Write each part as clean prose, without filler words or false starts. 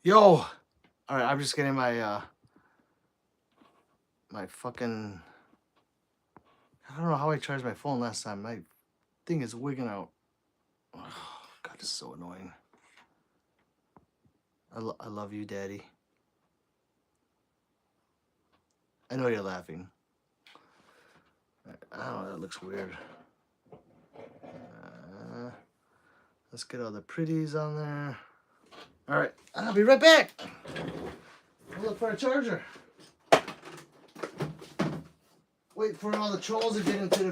Yo, all right. I'm just getting my fucking. I don't know how I charged my phone last time. My thing is wigging out. Oh, God, it's so annoying. I love you, Daddy. I know you're laughing. I don't know. That looks weird. Uh, let's get all the pretties on there. All right, I'll be right back. I'll look for a charger. Wait for all the trolls to get into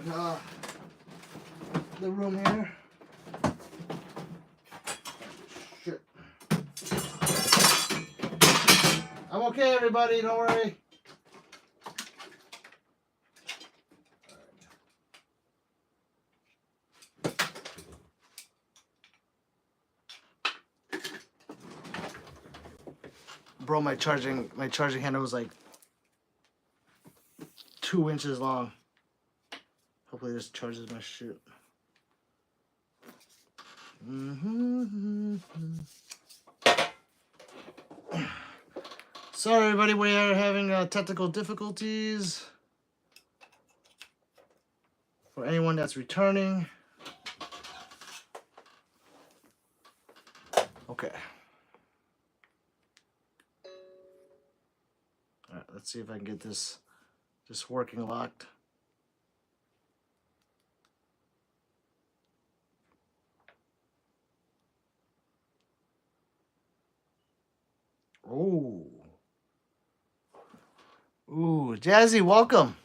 the room here. Shit. I'm okay, everybody. Don't worry. Bro, my charging handle was like 2 inches long. Hopefully this charges my shit. Sorry, everybody, we are having technical difficulties. For anyone that's returning. Okay. All right, let's see if I can get this just working locked. Ooh. Ooh, Jazzy, welcome.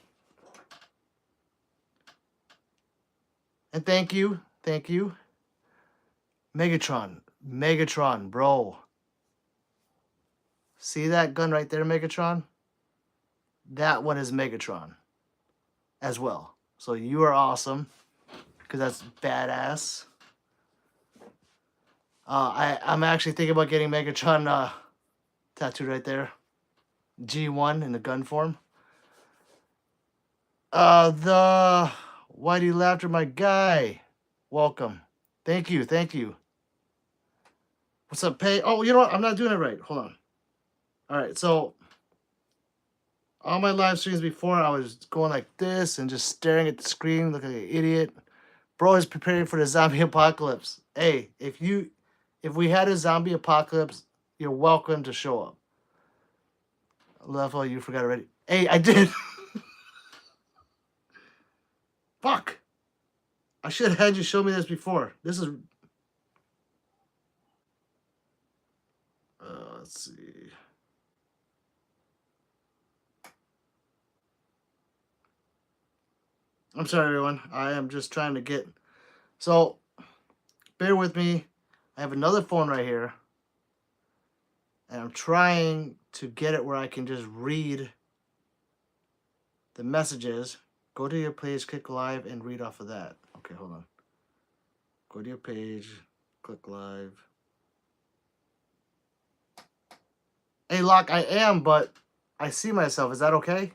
And thank you. Thank you. Megatron, bro. See that gun right there, Megatron? That one is Megatron as well. So you are awesome. Because that's badass. I'm actually thinking about getting Megatron tattooed right there. G1 in the gun form. The Why do you laugh at my guy? Welcome. Thank you. What's up, Pay? Oh, you know what? I'm not doing it right. Hold on. All right, so all my live streams before, I was going like this and just staring at the screen, looking like an idiot. Bro is preparing for the zombie apocalypse. Hey, if we had a zombie apocalypse, you're welcome to show up. Level, you forgot already. Hey, I did. Fuck. I should have had you show me this before. This is. Let's see. I'm sorry, everyone. I am just trying to get. So, bear with me. I have another phone right here. And I'm trying to get it where I can just read the messages. Go to your page, click live, and read off of that. Okay, hold on. Go to your page, click live. Hey, Locke, I am, but I see myself. Is that okay?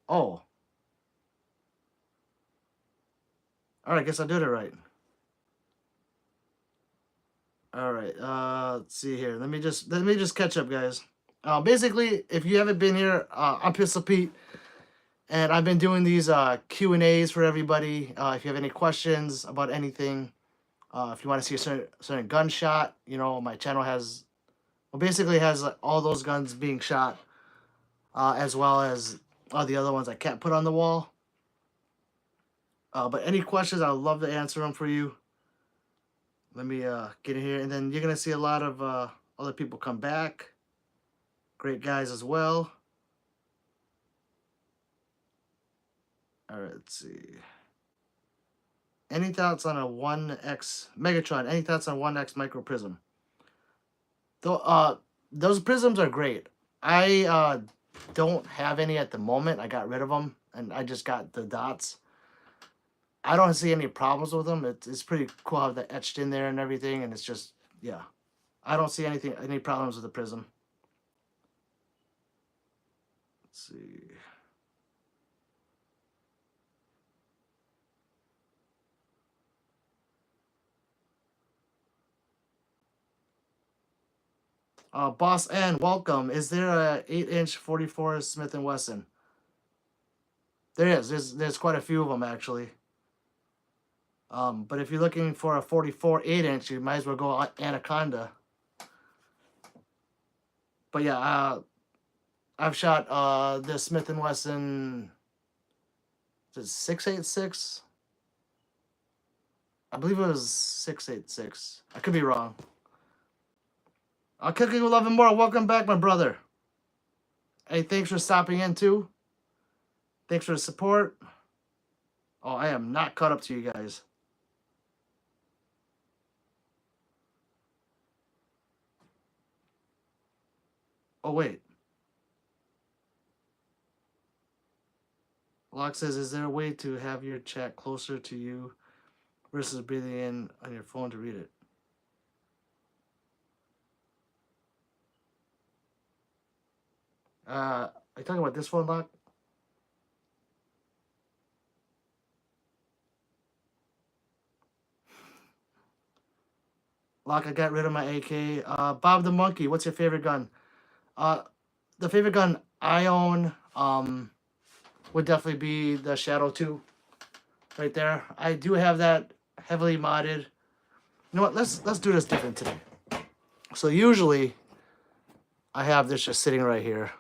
Oh. All right, I guess I did it right. All right. Let's see here. Let me just catch up, guys. Basically, if you haven't been here, I'm Pistol Pete, and I've been doing these Q&As for everybody. If you have any questions about anything, if you want to see a certain gunshot, my channel basically has like, all those guns being shot, as well as all the other ones I can't put on the wall. But any questions, I would love to answer them for you. Let me get in here, and then you're gonna see a lot of other people come back. Great guys as well. All right, let's see. Any thoughts on a 1X Megatron? Any thoughts on 1X micro prism? Those prisms are great. I don't have any at the moment. I got rid of them, and I just got the dots. I don't see any problems with them. It's pretty cool how they're etched in there and everything, and it's just, yeah. I don't see any problems with the prism. Let's see. Boss N, welcome. Is there a 8-inch 44 Smith & Wesson? There is. There's quite a few of them, actually. But if you're looking for a 44 8-inch, you might as well go Anaconda. But yeah, I've shot the Smith & Wesson, is it 686? I believe it was 686. I could be wrong. Cooking with Love and More, welcome back, my brother. Hey, thanks for stopping in, too. Thanks for the support. Oh, I am not caught up to you guys. Oh, wait. Locke says, is there a way to have your chat closer to you versus breathing in on your phone to read it? Are you talking about this phone, Locke? Locke, I got rid of my AK. Bob the Monkey, what's your favorite gun? The favorite gun I own would definitely be the Shadow 2 right there. I do have that heavily modded. You know what? Let's do this different today. So usually I have this just sitting right here.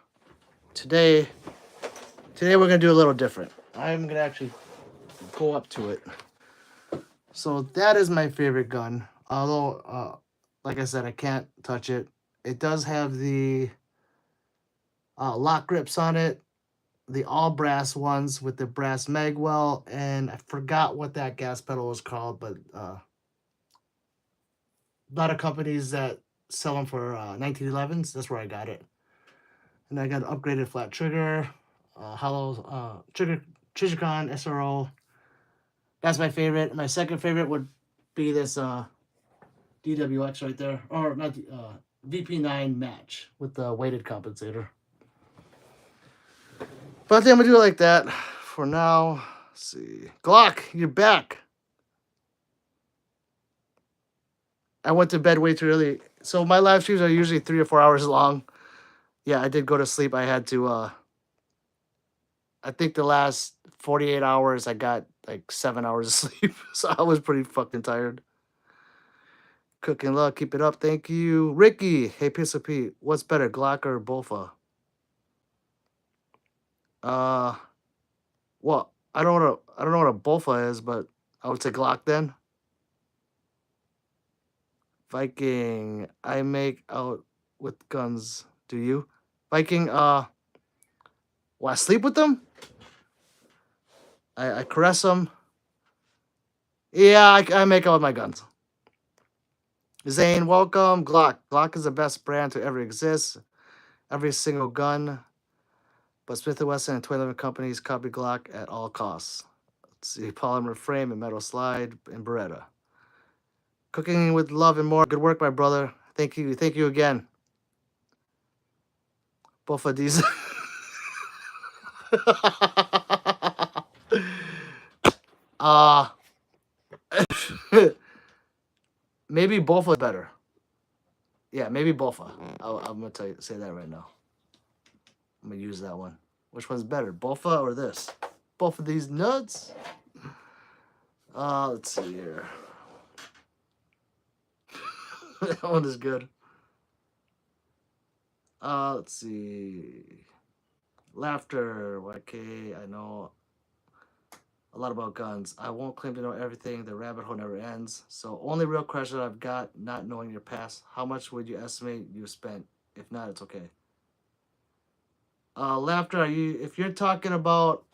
Today we're gonna do a little different. I'm gonna actually go up to it. So that is my favorite gun. Although, like I said, I can't touch it. It does have the lock grips on it, the all brass ones with the brass magwell, and I forgot what that gas pedal was called, but a lot of companies that sell them for 1911s, that's where I got it. And I got an upgraded flat trigger, hollow Trijicon SRO. That's my favorite. My second favorite would be this DWX right there, or not VP9 match with the weighted compensator. But I think I'm gonna do it like that for now. Let's see, Glock, you're back. I went to bed way too early, so my live streams are usually 3 or 4 hours long. Yeah, I did go to sleep. I had to. I think the last 48 hours I got like 7 hours of sleep, so I was pretty fucking tired. Cooking Love, keep it up. Thank you. Ricky, hey Pistol Pete, what's better, Glock or Bofa? Well, I don't know what a Bofa is, but I would say Glock then. Viking, I make out with guns. Do you? Viking, well, I sleep with them? I caress them. Yeah, I make out with my guns. Zane, welcome. Glock. Glock is the best brand to ever exist. Every single gun. But Smith & Wesson and 11 companies copy Glock at all costs. Let's see, polymer frame and metal slide and Beretta. Cooking with Love and More. Good work, my brother. Thank you. Thank you again. Both of these. Maybe Bofa is better. Yeah, maybe Bofa. I'm gonna say that right now. I'm gonna use that one. Which one's better, Bofa or this? Both of these nuts. Let's see here. That one is good. Let's see. Laughter. Okay, I know a lot about guns. I won't claim to know everything. The rabbit hole never ends. So only real question I've got, not knowing your past. How much would you estimate you spent? If not, it's okay. Laughter, if you're talking about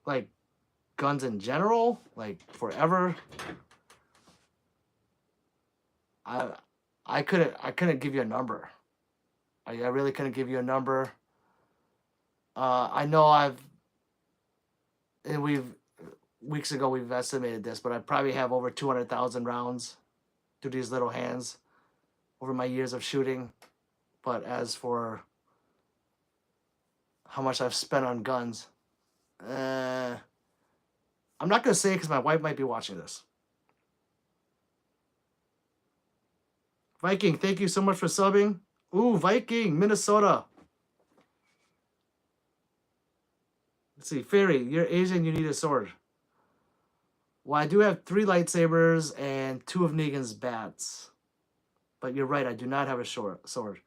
like guns in general, like forever, I couldn't give you a number. I really couldn't give you a number. I know weeks ago we've estimated this, but I probably have over 200,000 rounds through these little hands over my years of shooting. But as for how much I've spent on guns, I'm not gonna say because my wife might be watching this. Viking, thank you so much for subbing. Ooh, Viking, Minnesota. Let's see, Fairy, you're Asian, you need a sword. Well, I do have 3 lightsabers and 2 of Negan's bats. But you're right, I do not have a sword.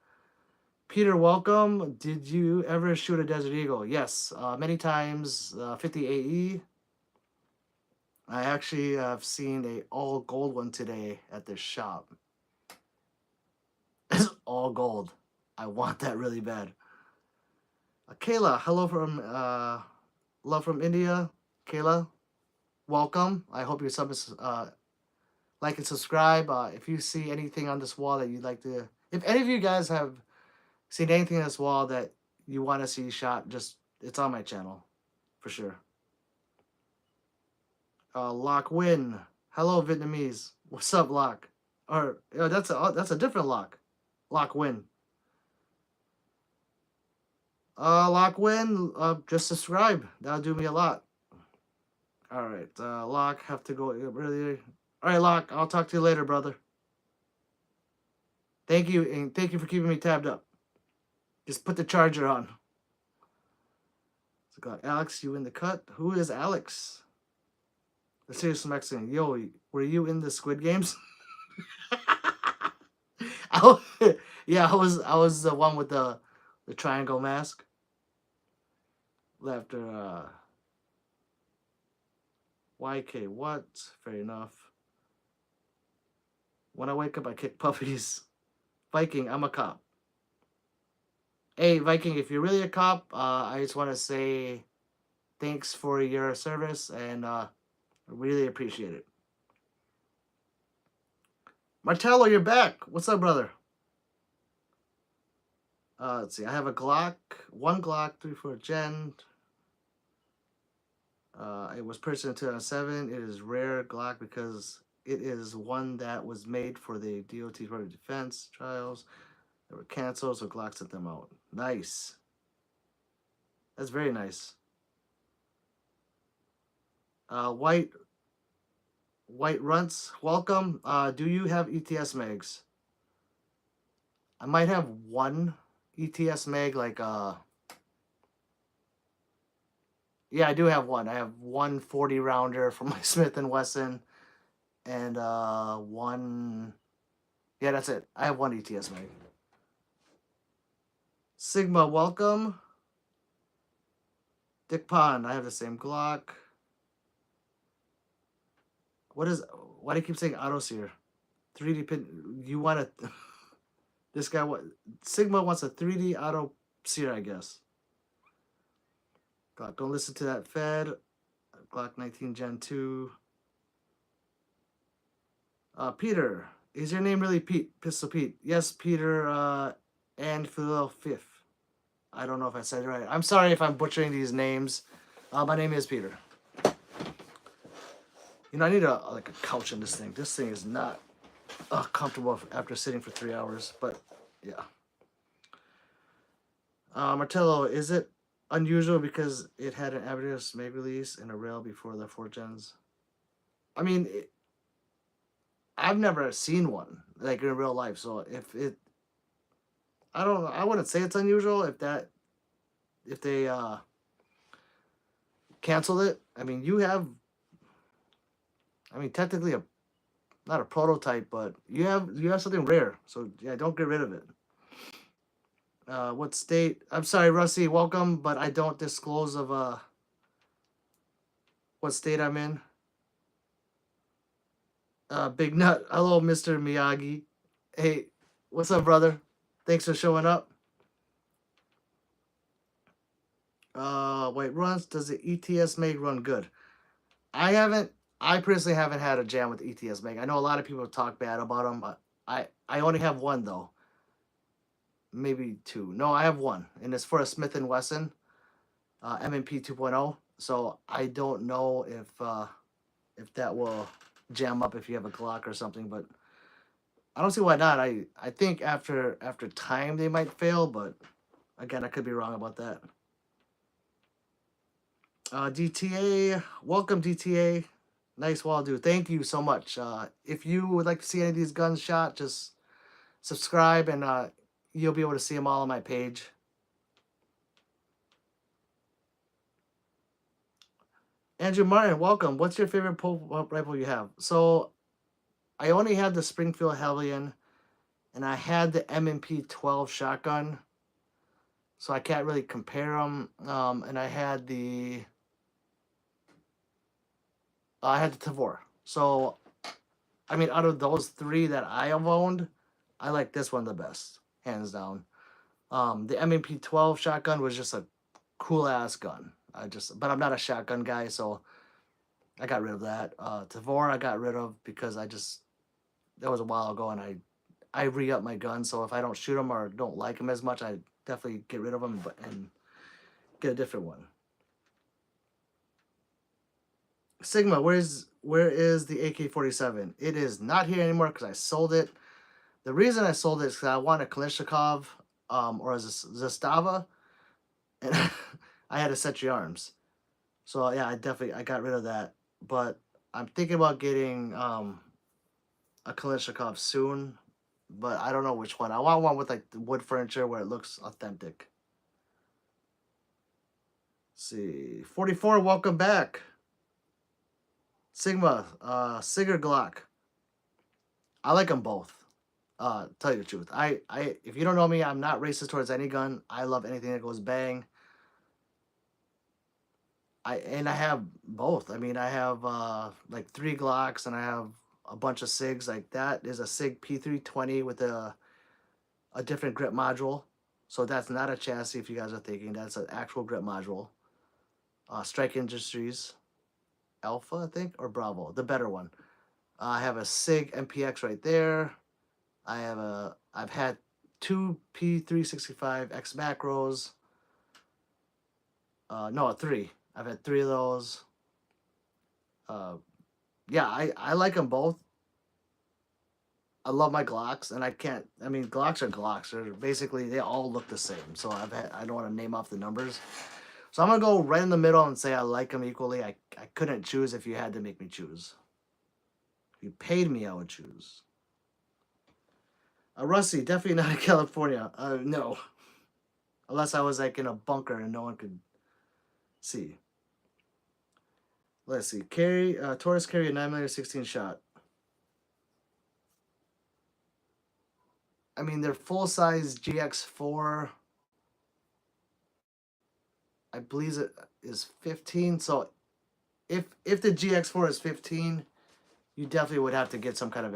Peter, welcome. Did you ever shoot a Desert Eagle? Yes, many times. 50 AE. I actually have seen a all gold one today at the shop. It's all gold. I want that really bad. Kayla, hello from love from India. Kayla, welcome. I hope you like and subscribe. If you see anything on this wall that you'd like to, if any of you guys have seen anything on this wall that you want to see shot, just it's on my channel for sure. Lock Win, hello Vietnamese. What's up, Lock? Or that's a different Lock. Lock Win. Lock Win, just subscribe. That'll do me a lot. All right, Lock, have to go really. All right, Lock, I'll talk to you later, brother. Thank you, and thank you for keeping me tabbed up. Just put the charger on. So got Alex, you in the cut? Who is Alex? The serious Mexican. Yo, were you in the Squid Games? Yeah, I was the one with the triangle mask. Laughter. YK, what? Fair enough. When I wake up, I kick puppies. Viking, I'm a cop. Hey, Viking, if you're really a cop, I just want to say thanks for your service, and I really appreciate it. Martello, you're back. What's up, brother? Let's see. I have a Glock, 1 Glock, 3-4 Gen. It was purchased in 2007. It is rare Glock because it is one that was made for the DOT Department of Defense trials. They were canceled, so Glock sent them out. Nice. That's very nice. White Runts, welcome. Do you have ETS mags? I might have 1 ETS mag, like yeah, I do have 1. I have 1 40 rounder from my Smith & Wesson, and 1, yeah, that's it. I have 1 ETS mag. Sigma, welcome. Dick Pond, I have the same Glock. Why do you keep saying auto sear? 3D pin, you want to, this guy, Sigma wants a 3D auto sear, I guess. Glock, don't listen to that Fed. Glock 19 Gen 2. Peter, is your name really Pete? Pistol Pete. Yes, Peter, and Philadelphia. I don't know if I said it right. I'm sorry if I'm butchering these names. My name is Peter. You know, I need a couch in this thing. This thing is not comfortable after sitting for 3 hours, but yeah. Martello, is it unusual because it had an Average mag release and a rail before the 4 gens? I mean, I've never seen one like in real life, so if it, I don't know, I wouldn't say it's unusual if they canceled it. I mean, you have, I mean, technically not a prototype, but you have something rare, so yeah, don't get rid of it. What state? I'm sorry, Rusty, welcome, but I don't disclose of what state I'm in. Big Nut, hello, Mr. Miyagi. Hey, what's up, brother? Thanks for showing up. Wait, runs, does the ETS mag run good? I personally haven't had a jam with the ETS mag. I know a lot of people talk bad about them, but I only have 1 though. Maybe 2. No, I have 1, and it's for a Smith & Wesson M&P 2.0. So I don't know if that will jam up if you have a Glock or something, but I don't see why not. I think after time they might fail, but again, I could be wrong about that. DTA, welcome DTA. Nice wall, dude. Thank you so much. If you would like to see any of these guns shot, just subscribe, and you'll be able to see them all on my page. Andrew Martin, welcome. What's your favorite pole rifle you have? So I only had the Springfield Hellion, and I had the M&P 12 shotgun, so I can't really compare them. And I had the Tavor. So I mean, out of those three that I have owned, I like this one the best, hands down. The M&P 12 shotgun was just a cool ass gun. But I'm not a shotgun guy, so I got rid of that. Tavor I got rid of because that was a while ago, and I re-up my gun. So if I don't shoot them or don't like them as much, I definitely get rid of them and get a different one. Sigma, where is the AK-47? It is not here anymore because I sold it. The reason I sold it is because I want a Kalashnikov or a Zastava, and I had a Century Arms. So yeah, I got rid of that. But I'm thinking about getting a Kalashnikov soon, but I don't know which one. I want one with like the wood furniture where it looks authentic. Let's see, 44. Welcome back, Sigma. Sigger Glock. I like them both. Tell you the truth, if you don't know me, I'm not racist towards any gun. I love anything that goes bang. I have both. I mean, I have like 3 Glocks, and I have a bunch of SIGs. Like that is a SIG P320 with a different grip module. So that's not a chassis. If you guys are thinking, that's an actual grip module. Strike Industries Alpha, I think, or Bravo, the better one. I have a SIG MPX right there. I've had 2 P365 X macros. No, 3. I've had 3 of those. Yeah, I like them both. I love my Glocks, and I mean, Glocks are Glocks. They all look the same. So I don't want to name off the numbers. So I'm going to go right in the middle and say I like them equally. I couldn't choose if you had to make me choose. If you paid me, I would choose. Rusty, definitely not in California. No. Unless I was like in a bunker and no one could see. Let's see. Taurus carry a 9mm 16 shot. I mean, their full size GX4, I believe it is 15. So if the GX4 is 15, you definitely would have to get some kind of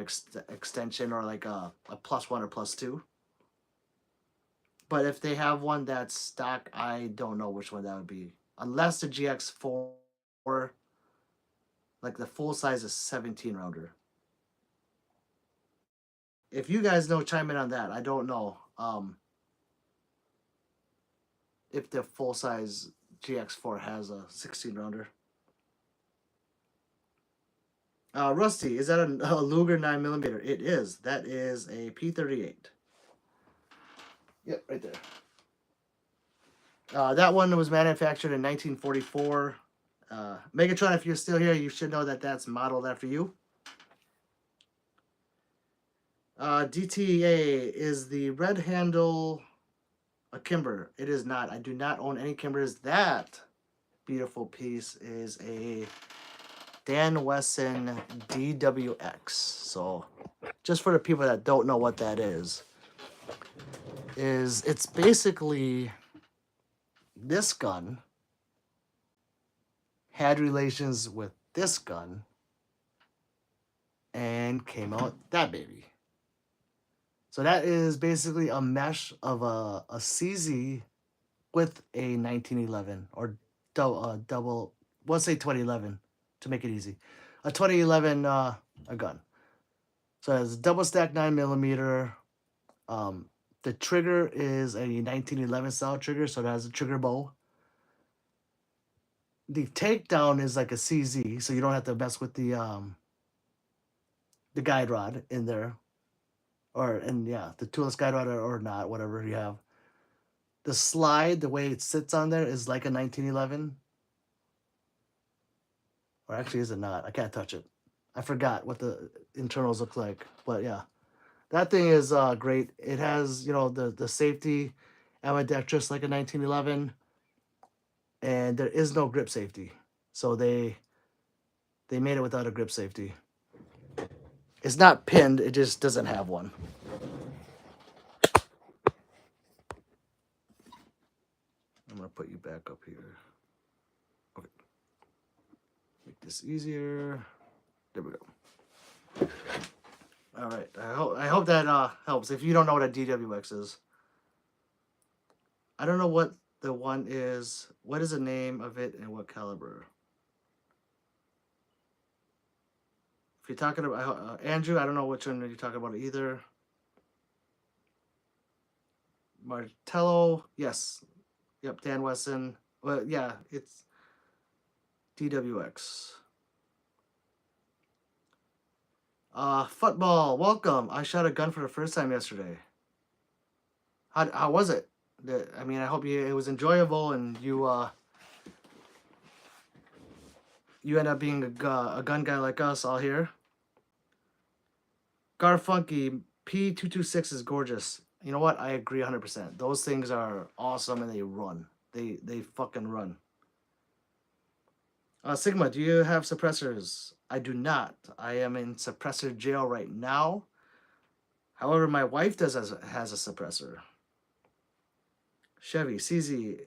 extension or like a +1 or +2. But if they have one that's stock, I don't know which one that would be. Unless the GX4, like the full size is 17 rounder. If you guys know, chime in on that. I don't know if the full size GX4 has a 16 rounder. Rusty, is that a Luger 9mm? It is. That is a P38. Yep, right there. That one was manufactured in 1944. Megatron, if you're still here, you should know that that's modeled after you. DTA, is the red handle a Kimber? It is not. I do not own any Kimbers. That beautiful piece is a Dan Wesson DWX. So just for the people that don't know what that is it's basically this gun had relations with this gun and came out that baby. So that is basically a mesh of a CZ with a 1911 or double, let's say 2011 to make it easy. A 2011 a gun. So it's a double stack 9mm. The trigger is a 1911 style trigger, so it has a trigger bow. The takedown is like a CZ, so you don't have to mess with the guide rod in there, the toolless guide rod or not, whatever you have. The slide, the way it sits on there, is like a 1911. Or actually, is it not? I can't touch it. I forgot what the internals look like, but yeah, That thing is great. It has, the safety ambidextrous like a 1911, and there is no grip safety. So they made it without a grip safety. It's not pinned, it just doesn't have one. I'm gonna put you back up here. Okay. Make this easier. There we go. All right. I hope that helps. If you don't know what a DWX is, I don't know what the one is. What is the name of it and what caliber? If you're talking about Andrew, I don't know which one you're talking about either. Martello, yes. Yep, Dan Wesson. Well, yeah, it's DWX. Football, welcome. I shot a gun for the first time yesterday. How was it? I mean, I hope it was enjoyable and you end up being a gun guy like us all here. Garfunky P226 is gorgeous. You know what? I agree 100%. Those things are awesome and they run. They fucking run. Sigma, do you have suppressors? I do not. I am in suppressor jail right now. However, my wife has a suppressor. Chevy, CZ.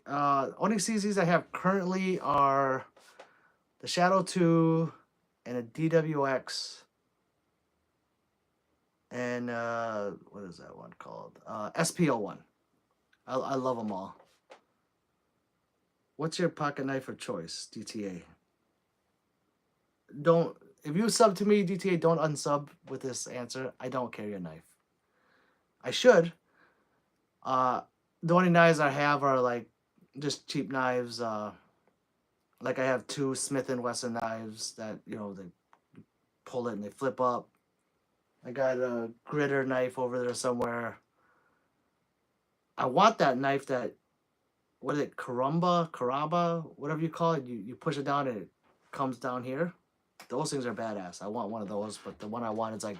Only CZs I have currently are the Shadow 2 and a DWX. And what is that one called? SPO1. I love them all. What's your pocket knife of choice, DTA? If you sub to me, DTA, don't unsub with this answer. I don't carry a knife. I should. The only knives I have are like just cheap knives. Like I have 2 Smith & Wesson knives that, they pull it and they flip up. I got a gritter knife over there somewhere. I want that knife that, what is it, Karamba, whatever you call it. You push it down and it comes down here. Those things are badass. I want one of those, but the one I want is like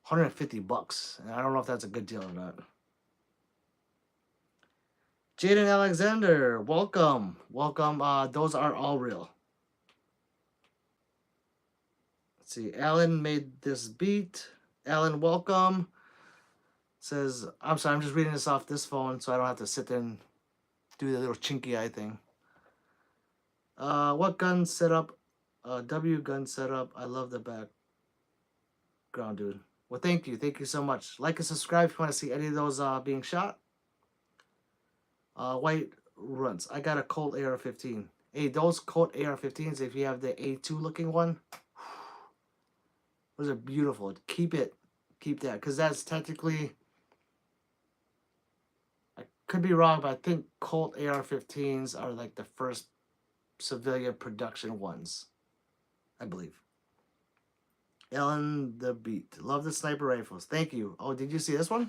$150, and I don't know if that's a good deal or not. Jaden Alexander, welcome. Those are all real. Let's see. Alan made this beat. Alan, welcome. Says, I'm sorry, I'm just reading this off this phone, so I don't have to sit there and do the little chinky eye thing. What gun setup? W gun setup. I love the background, dude. Well, thank you so much. Like and subscribe if you want to see any of those being shot. White runs. I got a Colt AR-15. Hey, those Colt AR-15s, if you have the A2 looking one, those are beautiful. Keep that, because that's technically, I could be wrong, but I think Colt AR-15s are like the first civilian production ones, I believe. Ellen the Beat. Love the sniper rifles. Thank you. Oh, did you see this one?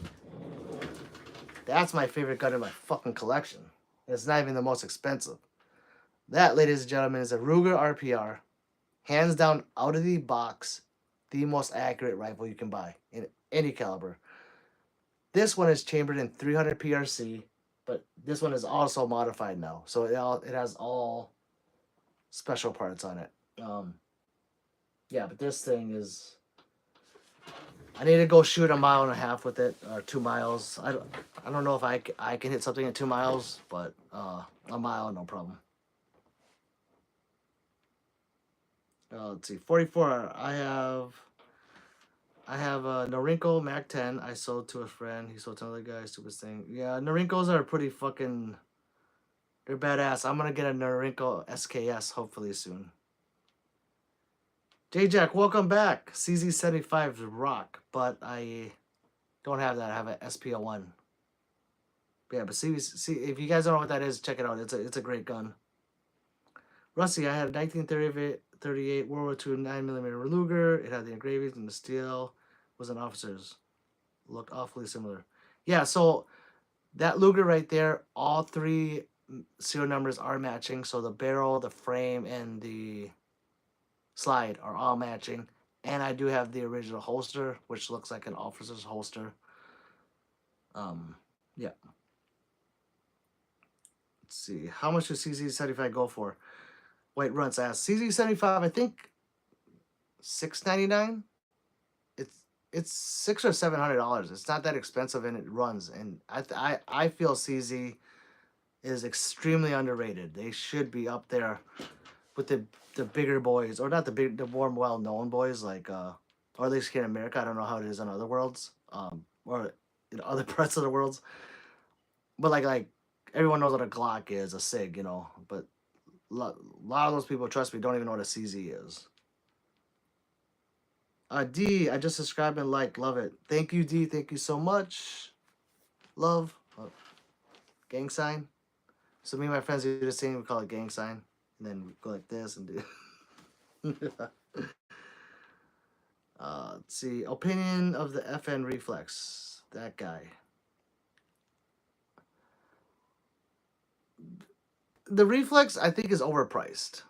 That's my favorite gun in my fucking collection. It's not even the most expensive. That, ladies and gentlemen, is a Ruger RPR. Hands down, out of the box, the most accurate rifle you can buy in any caliber. This one is chambered in 300 PRC, but this one is also modified now. So it has all special parts on it. Yeah, but this thing is... I need to go shoot 1.5 miles with it, or 2 miles. I don't know if I can hit something at 2 miles, but 1 mile, no problem. Let's see, 44. I have a Norinco Mac 10. I sold to a friend. He sold to another guy. Stupid thing. Yeah, Norincos are pretty fucking... They're badass. I'm gonna get a Norinco SKS hopefully soon. J-Jack, welcome back. CZ75 rock, but I don't have that. I have an SPO1. Yeah, but see, if you guys don't know what that is, check it out. It's a great gun. Rusty, I had a 1938 World War II 9mm Luger. It had the engravings and the steel. Was an officer's. Looked awfully similar. Yeah, so that Luger right there, all 3 serial numbers are matching. So the barrel, the frame, and the slide are all matching. And I do have the original holster, which looks like an officer's holster. Yeah. Let's see. How much does CZ75 go for? Wait, Runts asked. CZ75, I think $6.99. It's $600 or $700. It's not that expensive, and it runs. And I feel CZ is extremely underrated. They should be up there with the bigger boys, or not the more well known boys, like or at least here in America. I don't know how it is in other worlds, or in other parts of the worlds. But like everyone knows what a Glock is, a Sig, But a lot of those people, trust me, don't even know what a CZ is. D, I just subscribed and like, love it. Thank you, D. Thank you so much. Love. Gang sign. So me and my friends do the same. We call it gang sign, and then we go like this and do. Let's see. Opinion of the FN reflex. That guy. The reflex, I think, is overpriced.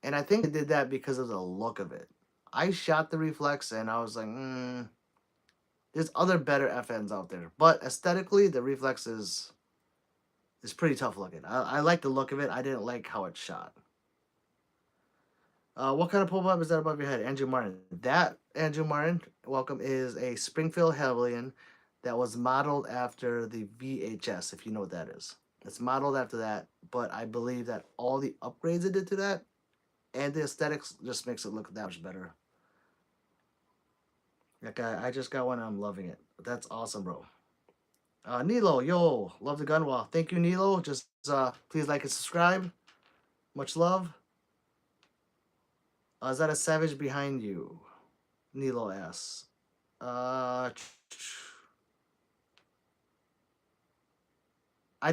And I think they did that because of the look of it. I shot the reflex and I was like, there's other better FNs out there. But aesthetically, the reflex is pretty tough looking. I like the look of it. I didn't like how it shot. What kind of pull-up is that above your head? Andrew Martin. That, Andrew Martin, welcome, is a Springfield Hellion that was modeled after the VHS, if you know what that is. It's modeled after that, but I believe that all the upgrades it did to that and the aesthetics just makes it look that much better. Like, I just got one and I'm loving it. That's awesome, bro. Nilo, yo, love the gun wall. Thank you, Nilo. Just please like and subscribe. Much love. Is that a Savage behind you? Nilo asks. I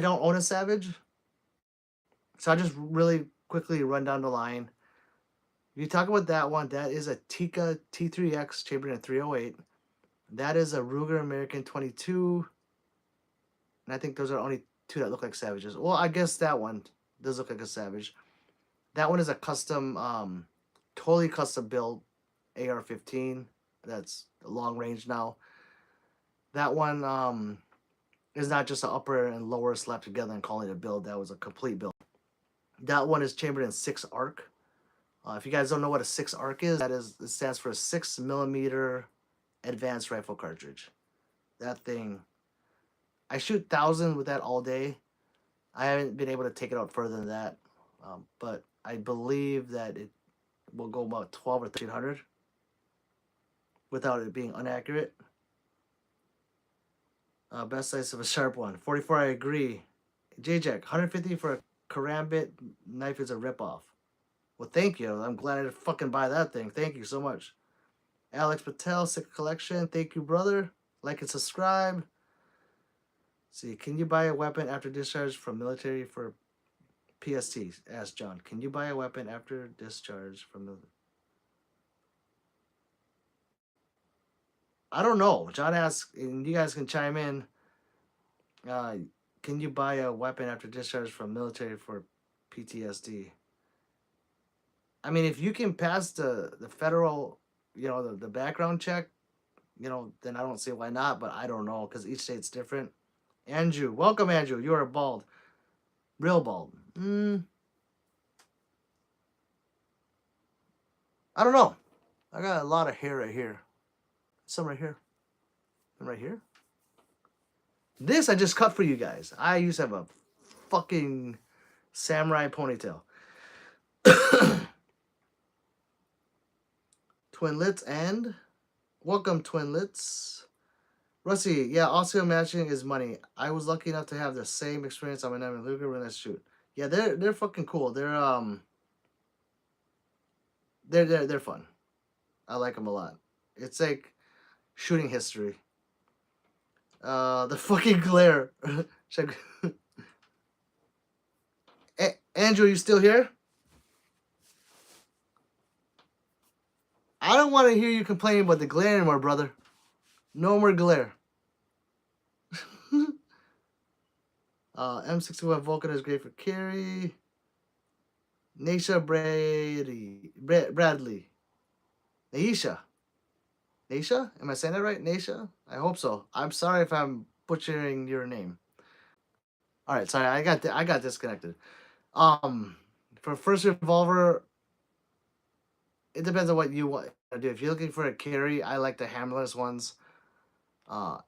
don't own a Savage, so I just really quickly run down the line. If you talk about that one, that is a Tika T3X chambered in 308. That is a Ruger American 22. And I think those are only two that look like Savages. Well, I guess that one does look like a Savage. That one is a custom, totally custom build AR-15. That's long range now. That one is not just an upper and lower slapped together and calling it a build. That was a complete build. That one is chambered in 6 arc. If you guys don't know what a 6 arc is, it stands for a 6mm advanced rifle cartridge. That thing, I shoot 1,000 with that all day. I haven't been able to take it out further than that, but I believe that it will go about 12 or 1,300 without it being inaccurate. Best size of a sharp one. 44, I agree. JJack, 150 for a karambit knife is a ripoff. Well, thank you. I'm glad I didn't fucking buy that thing. Thank you so much. Alex Patel, sick collection. Thank you, brother. Like and subscribe. Let's see, can you buy a weapon after discharge from military for PST? Asked John. Can you buy a weapon after discharge from military? I don't know. John asked, and you guys can chime in. Can you buy a weapon after discharge from military for PTSD? I mean, if you can pass the federal, the background check, then I don't see why not, but I don't know, because each state's different. Andrew, welcome, Andrew. You are bald. Real bald. I don't know. I got a lot of hair right here. Some right here. And right here. This I just cut for you guys. I used to have a fucking samurai ponytail. Twinlets and welcome, Twinlets. Rusty, yeah, also matching is money. I was lucky enough to have the same experience on my 9mm Luger when I shoot. Yeah, they're fucking cool. They're fun. I like them a lot. It's like shooting history. The fucking glare. Andrew, you still here? I don't want to hear you complaining about the glare anymore, brother. No more glare. M61 Vulcan is great for carry. Nasha Bradley. Naisha. Naisha? Am I saying that right? Naisha? I hope so. I'm sorry if I'm butchering your name. All right, sorry, I got disconnected. Um, for first revolver, it depends on what you want to do. If you're looking for a carry, I like the hammerless ones.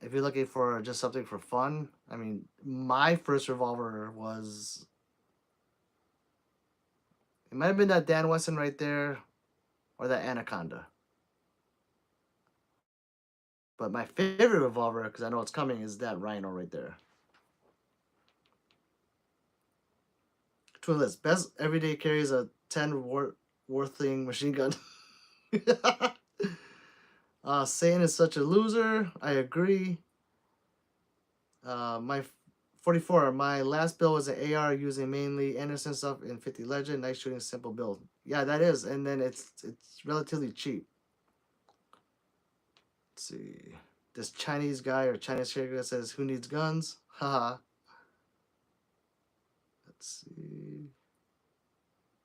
If you're looking for just something for fun, I mean, my first revolver was it might have been that Dan Wesson right there, or that Anaconda. But my favorite revolver, because I know it's coming, is that Rhino right there. Twin list. Best everyday carry is a 10 Worthing machine gun. Satan is such a loser. I agree. My 44. My last build was an AR using mainly Anderson stuff in 50 Legend. Nice shooting, simple build. Yeah, that is. And then it's relatively cheap. Let's see. This Chinese guy or Chinese character says, "Who needs guns?" Haha. Let's see.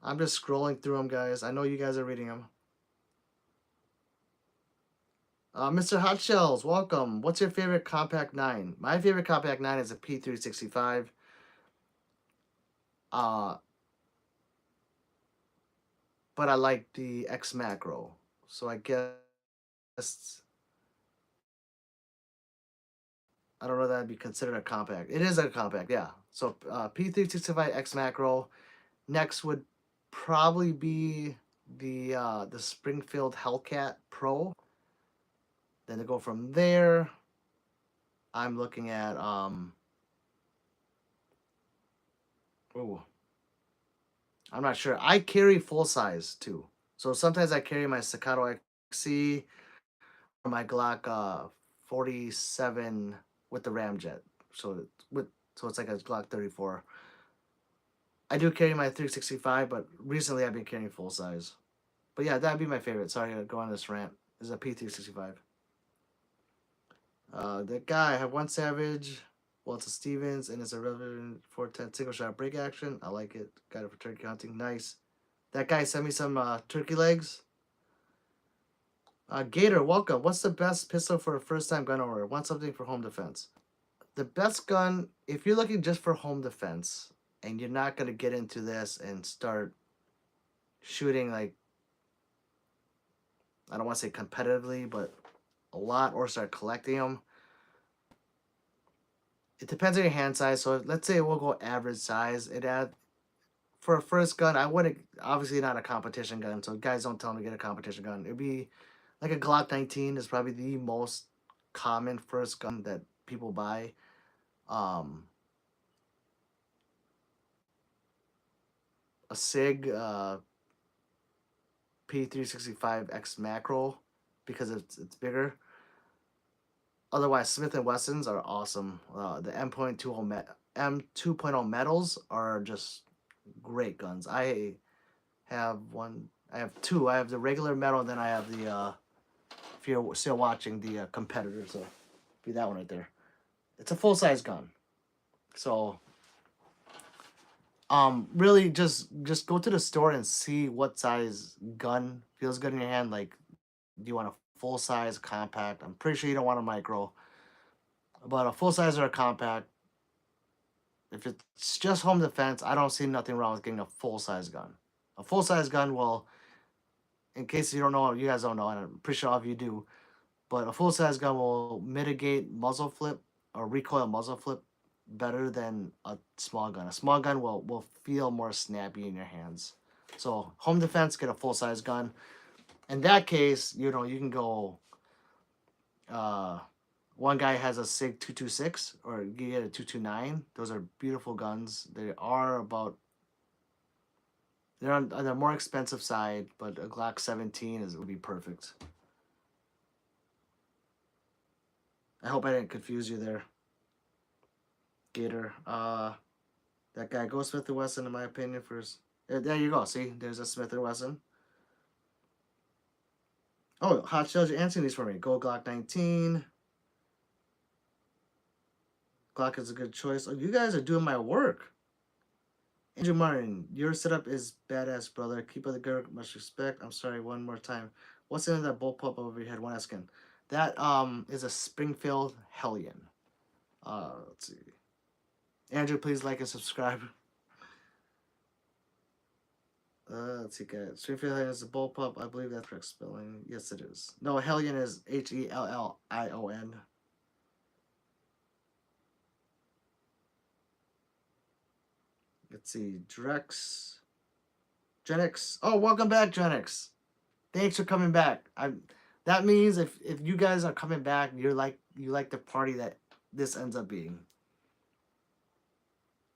I'm just scrolling through them, guys. I know you guys are reading them. Mr. Hot Shells, welcome. What's your favorite Compact 9? My favorite Compact 9 is a P365. Uh, but I like the X Macro. So I guess I don't know that would be considered a compact. It is a compact, yeah. So P365 X Macro. Next would probably be the Springfield Hellcat Pro. Then to go from there, I'm looking at oh, I'm not sure. I carry full size too. So sometimes I carry my Staccato XC or my Glock 47 with the Ramjet. So it's like a Glock 34. I do carry my 365, but recently I've been carrying full size. But yeah, that'd be my favorite. Sorry to go on this rant. Is a P365. The guy I have one Savage, Walter Stevens, and it's a Reverend 410 single shot break action. I like it. Got it for turkey hunting. Nice. That guy sent me some turkey legs. Gator, welcome. What's the best pistol for a first time gun owner? Want something for home defense? The best gun, if you're looking just for home defense and you're not going to get into this and start shooting, like, I don't want to say competitively, but a lot, or start collecting them, it depends on your hand size. So let's say we'll go average size. For a first gun, I wouldn't, obviously not a competition gun, so guys don't tell me to get a competition gun. It'd be like a Glock 19 is probably the most common first gun that people buy. Um, a SIG P365X macro because it's bigger. Otherwise, Smith and Wessons are awesome. The M2.0 metals are just great guns. I have two. I have the regular metal, and then I have the if you're still watching the competitor, so be that one right there. It's a full size gun. So really just go to the store and see what size gun feels good in your hand. Like, do you want a full size compact? I'm pretty sure you don't want a micro, but a full size or a compact. If it's just home defense, I don't see nothing wrong with getting a full size gun. A full size gun will, in case you don't know, you guys don't know, and I'm pretty sure all of you do, but a full size gun will mitigate muzzle flip or recoil muzzle flip better than a small gun. A small gun will feel more snappy in your hands. So home defense, get a full size gun. In that case, you can go. Uh, One guy has a Sig 226, or you get a 229. Those are beautiful guns. They are about they're on the more expensive side, but a Glock 17 would be perfect. I hope I didn't confuse you there, Gator. That guy, go Smith and Wesson, in my opinion, first. There you go. See, there's a Smith and Wesson. Oh, Hot Shells, you're answering these for me. Go Glock 19. Glock is a good choice. Oh, you guys are doing my work. Andrew Martin, your setup is badass, brother. Keep up the good, much respect. I'm sorry, one more time. What's in that bullpup over your head? One skin. That is a Springfield Hellion. Let's see. Andrew, please like and subscribe. Let's see, guys. Springfield Hellion is a bullpup. I believe that's correct spelling. Yes, it is. No, Hellion is Hellion. Let's see. Drex. Genix. Oh, welcome back, Genix. Thanks for coming back. That means if you guys are coming back, you like the party that this ends up being.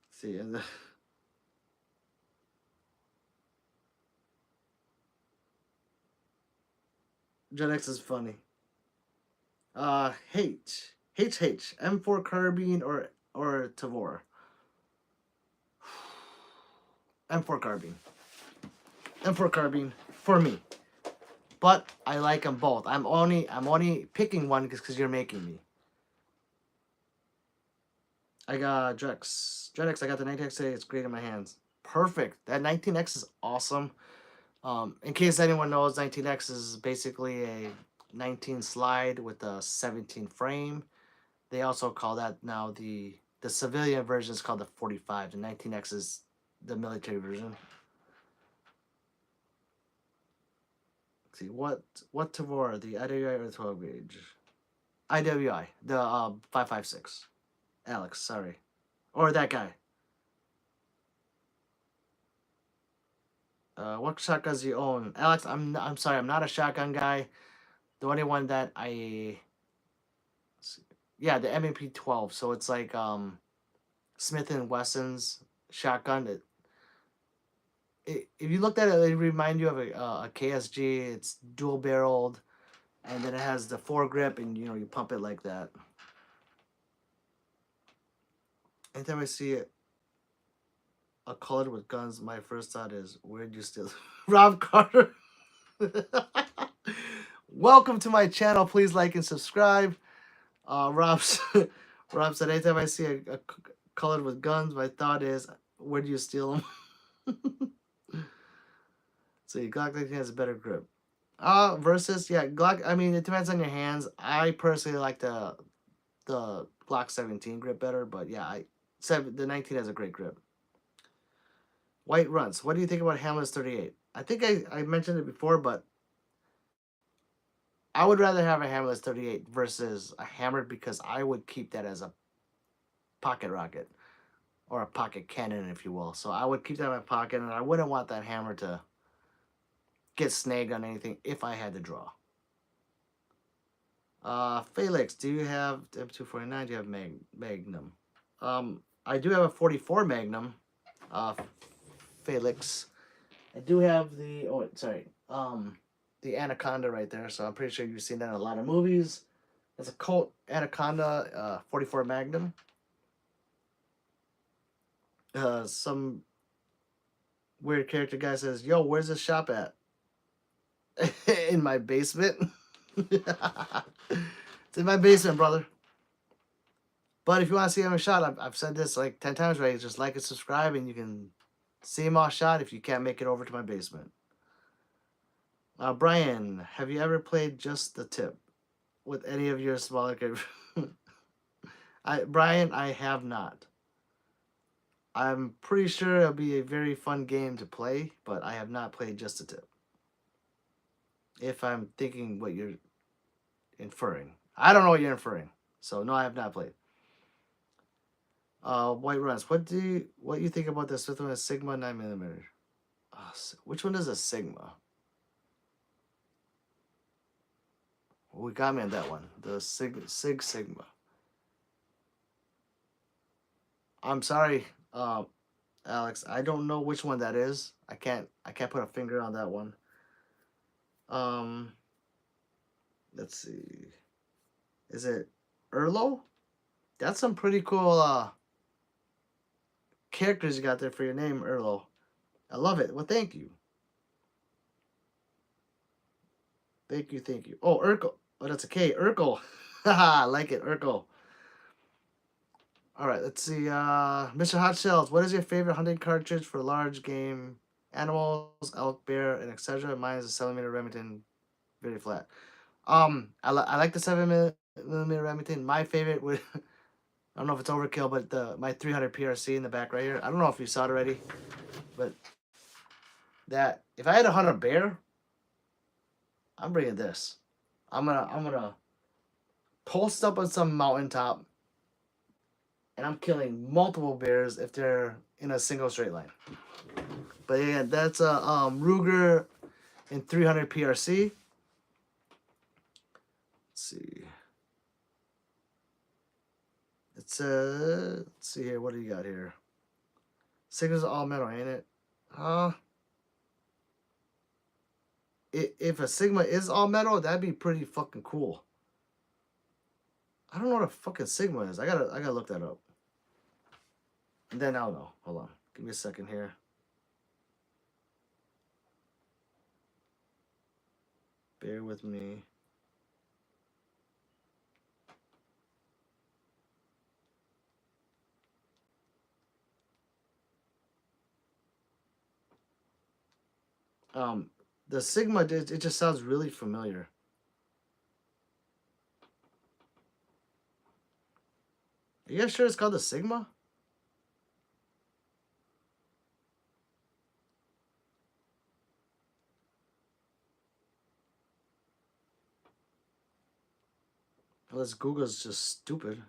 Let's see, and Genix is funny. H M4 carbine or Tavor. M4 carbine. M4 carbine for me. But I like them both. I'm only picking one because you're making me. I got Drex. I got the 19X. It's great in my hands. Perfect. That 19X is awesome. In case anyone knows, 19X is basically a 19 slide with a 17 frame. They also call that now the civilian version is called the 45. The 19X is the military version. Let's see what Tavor, the IWI or the 12 gauge? IWI, the 5.56. Alex, sorry, or that guy. What shotguns do you own, Alex? I'm sorry, I'm not a shotgun guy. The only one that yeah, the M&P 12. So it's like Smith and Wesson's shotgun. If you looked at it, it remind you of a KSG. It's dual barreled, and then it has the foregrip, and you pump it like that. Anytime I see it, a colored with guns, my first thought is, where'd you steal? Rob Carter. Welcome to my channel. Please like and subscribe. Rob said, anytime I see a colored with guns, my thought is, where do you steal them? So Glock 19 has a better grip. Versus, yeah, Glock, I mean, it depends on your hands. I personally like the Glock 17 grip better, but yeah, the 19 has a great grip. White Runs. What do you think about Hamlet's 38? I think I mentioned it before, but I would rather have a Hamlet's 38 versus a hammer because I would keep that as a pocket rocket or a pocket cannon, if you will. So I would keep that in my pocket, and I wouldn't want that hammer to get snagged on anything if I had to draw. Felix, do you have M249? Do you have Magnum? I do have a 44 Magnum. Felix, I do have the the Anaconda right there. So I'm pretty sure you've seen that in a lot of movies. It's a Colt Anaconda 44 Magnum. Some weird character guy says, "Yo, where's this shop at?" In my basement. It's in my basement, brother. But if you want to see him in shot, I've said this like 10 times already. Just like and subscribe, and you can see him all shot if you can't make it over to my basement. Brian, have you ever played Just the Tip with any of your smaller kids? Brian, I have not. I'm pretty sure it'll be a very fun game to play, but I have not played Just the Tip. If I'm thinking what you're inferring. I don't know what you're inferring. So no, I have not played. White Runs. What you think about the Smith & Wesson Sigma 9mm? Which one is a Sigma? We got me on that one. The Sig Sigma. I'm sorry, Alex. I don't know which one that is. I can't put a finger on that one. Let's see. Is it Erlo? That's some pretty cool characters you got there for your name, Erlo. I love it. Well, thank you. Thank you. Oh, Urkel. Oh, that's a K. Urkel. Haha, I like it, Urkel. Alright, let's see. Mr. Hot Shells, what is your favorite hunting cartridge for large game animals, elk, bear, and etc.? Mine is a 7mm Remington very flat. I like the 7mm Remington. My favorite would I don't know if it's overkill, but the my 300 PRC in the back right here. I don't know if you saw it already, but that if I had to hunt a bear, I'm bringing this. I'm gonna post up on some mountaintop, and I'm killing multiple bears if they're in a single straight line. But yeah, that's a Ruger in 300 PRC. Let's see. It's let's see here. What do you got here? Sigma's all metal, ain't it? Uh, if a Sigma is all metal, that'd be pretty fucking cool. I don't know what a fucking Sigma is. I gotta look that up. And then I'll know. Hold on. Give me a second here. Bear with me. Um, the Sigma, it just sounds really familiar. Are you guys sure it's called the Sigma? Unless Google's just stupid.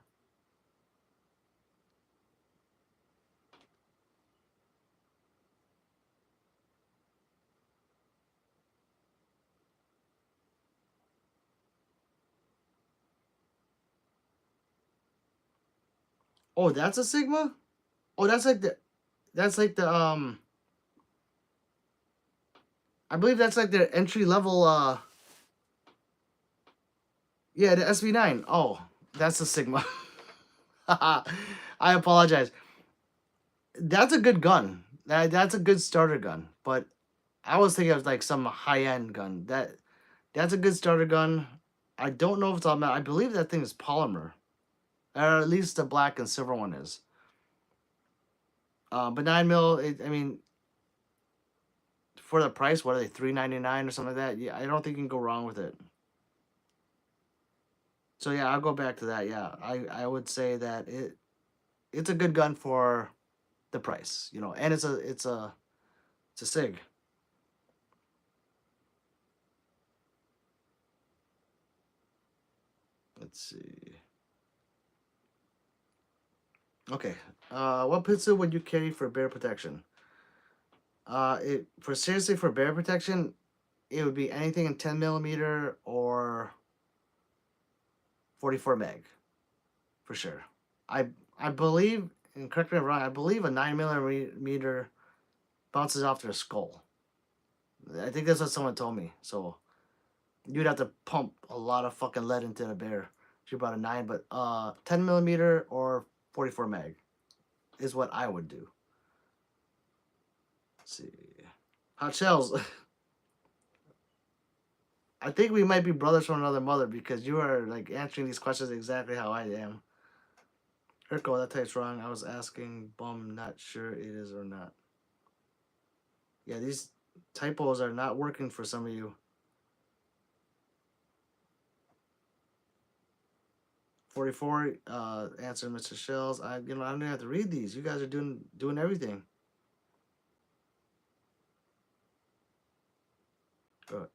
Oh, that's a Sigma? Oh, that's like the I believe that's like their entry level yeah, the SV9. Oh, that's a Sigma. I apologize. That's a good gun. That's a good starter gun. But I was thinking of like some high end gun. That's a good starter gun. I don't know if it's all metal. I believe that thing is polymer, or at least the black and silver one is. But 9 mil. I mean, for the price, what are they, $3.99 or something like that? Yeah, I don't think you can go wrong with it. So yeah, I'll go back to that. Yeah, I would say that it's a good gun for the price, and it's a Sig. Let's see. Okay. What pistol would you carry for bear protection? For bear protection, it would be anything in 10mm or 44 mag, for sure. I I believe, and correct me if I'm wrong, I believe a 9mm bounces off their skull. I think that's what someone told me. So you'd have to pump a lot of fucking lead into the bear if you brought a 9, but 10mm or 44 mag is what I would do. Let's see. Hot shells. I think we might be brothers from another mother because you are like answering these questions exactly how I am. Urko, that type's wrong. I was asking bum, not sure it is or not. Yeah, these typos are not working for some of you. 44, answer Mr. Shells. I don't even have to read these. You guys are doing everything.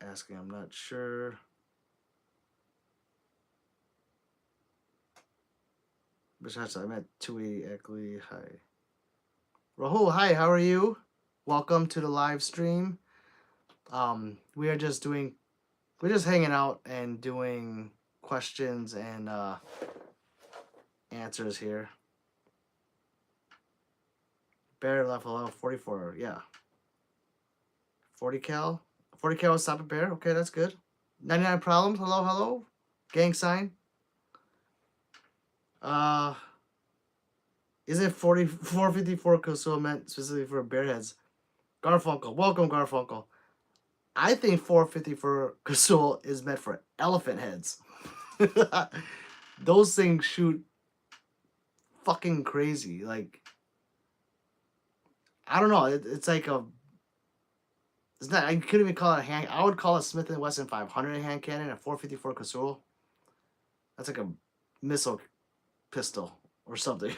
Asking, I'm not sure. Besides, I meant 280 Eckley. Hi. Rahul, hi, how are you? Welcome to the live stream. We are just we're just hanging out and doing questions and answers here. Bear left hello, 44, yeah. 40 cal? 40 cal stop a bear? Okay, that's good. 99 problems, hello, hello. Gang sign. Uh, isn't 454 Kosovo meant specifically for bear heads? Garfunkel, welcome Garfunkel. I think 454 Kosovo is meant for elephant heads. Those things shoot fucking crazy. Like, I don't know. It's like It's not. I couldn't even call it a hand. I would call it Smith and Wesson 500 hand cannon, a 454 Casull. That's like a missile pistol or something.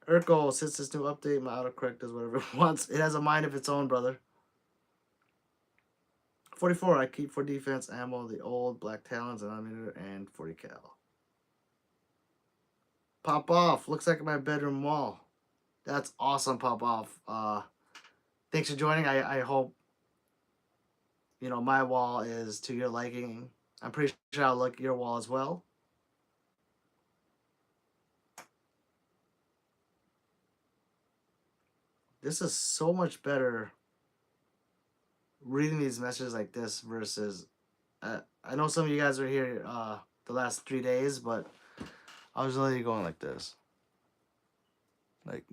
Urkel, since this new update, my autocorrect does whatever it wants. It has a mind of its own, brother. 44, I keep for defense ammo, the old Black Talons, and 40 cal. Pop off. Looks like my bedroom wall. That's awesome, Pop off. Thanks for joining. I hope, you know, my wall is to your liking. I'm pretty sure I'll like your wall as well. This is so much better reading these messages like this versus I know some of you guys are here the last 3 days, but I was literally going like this. Like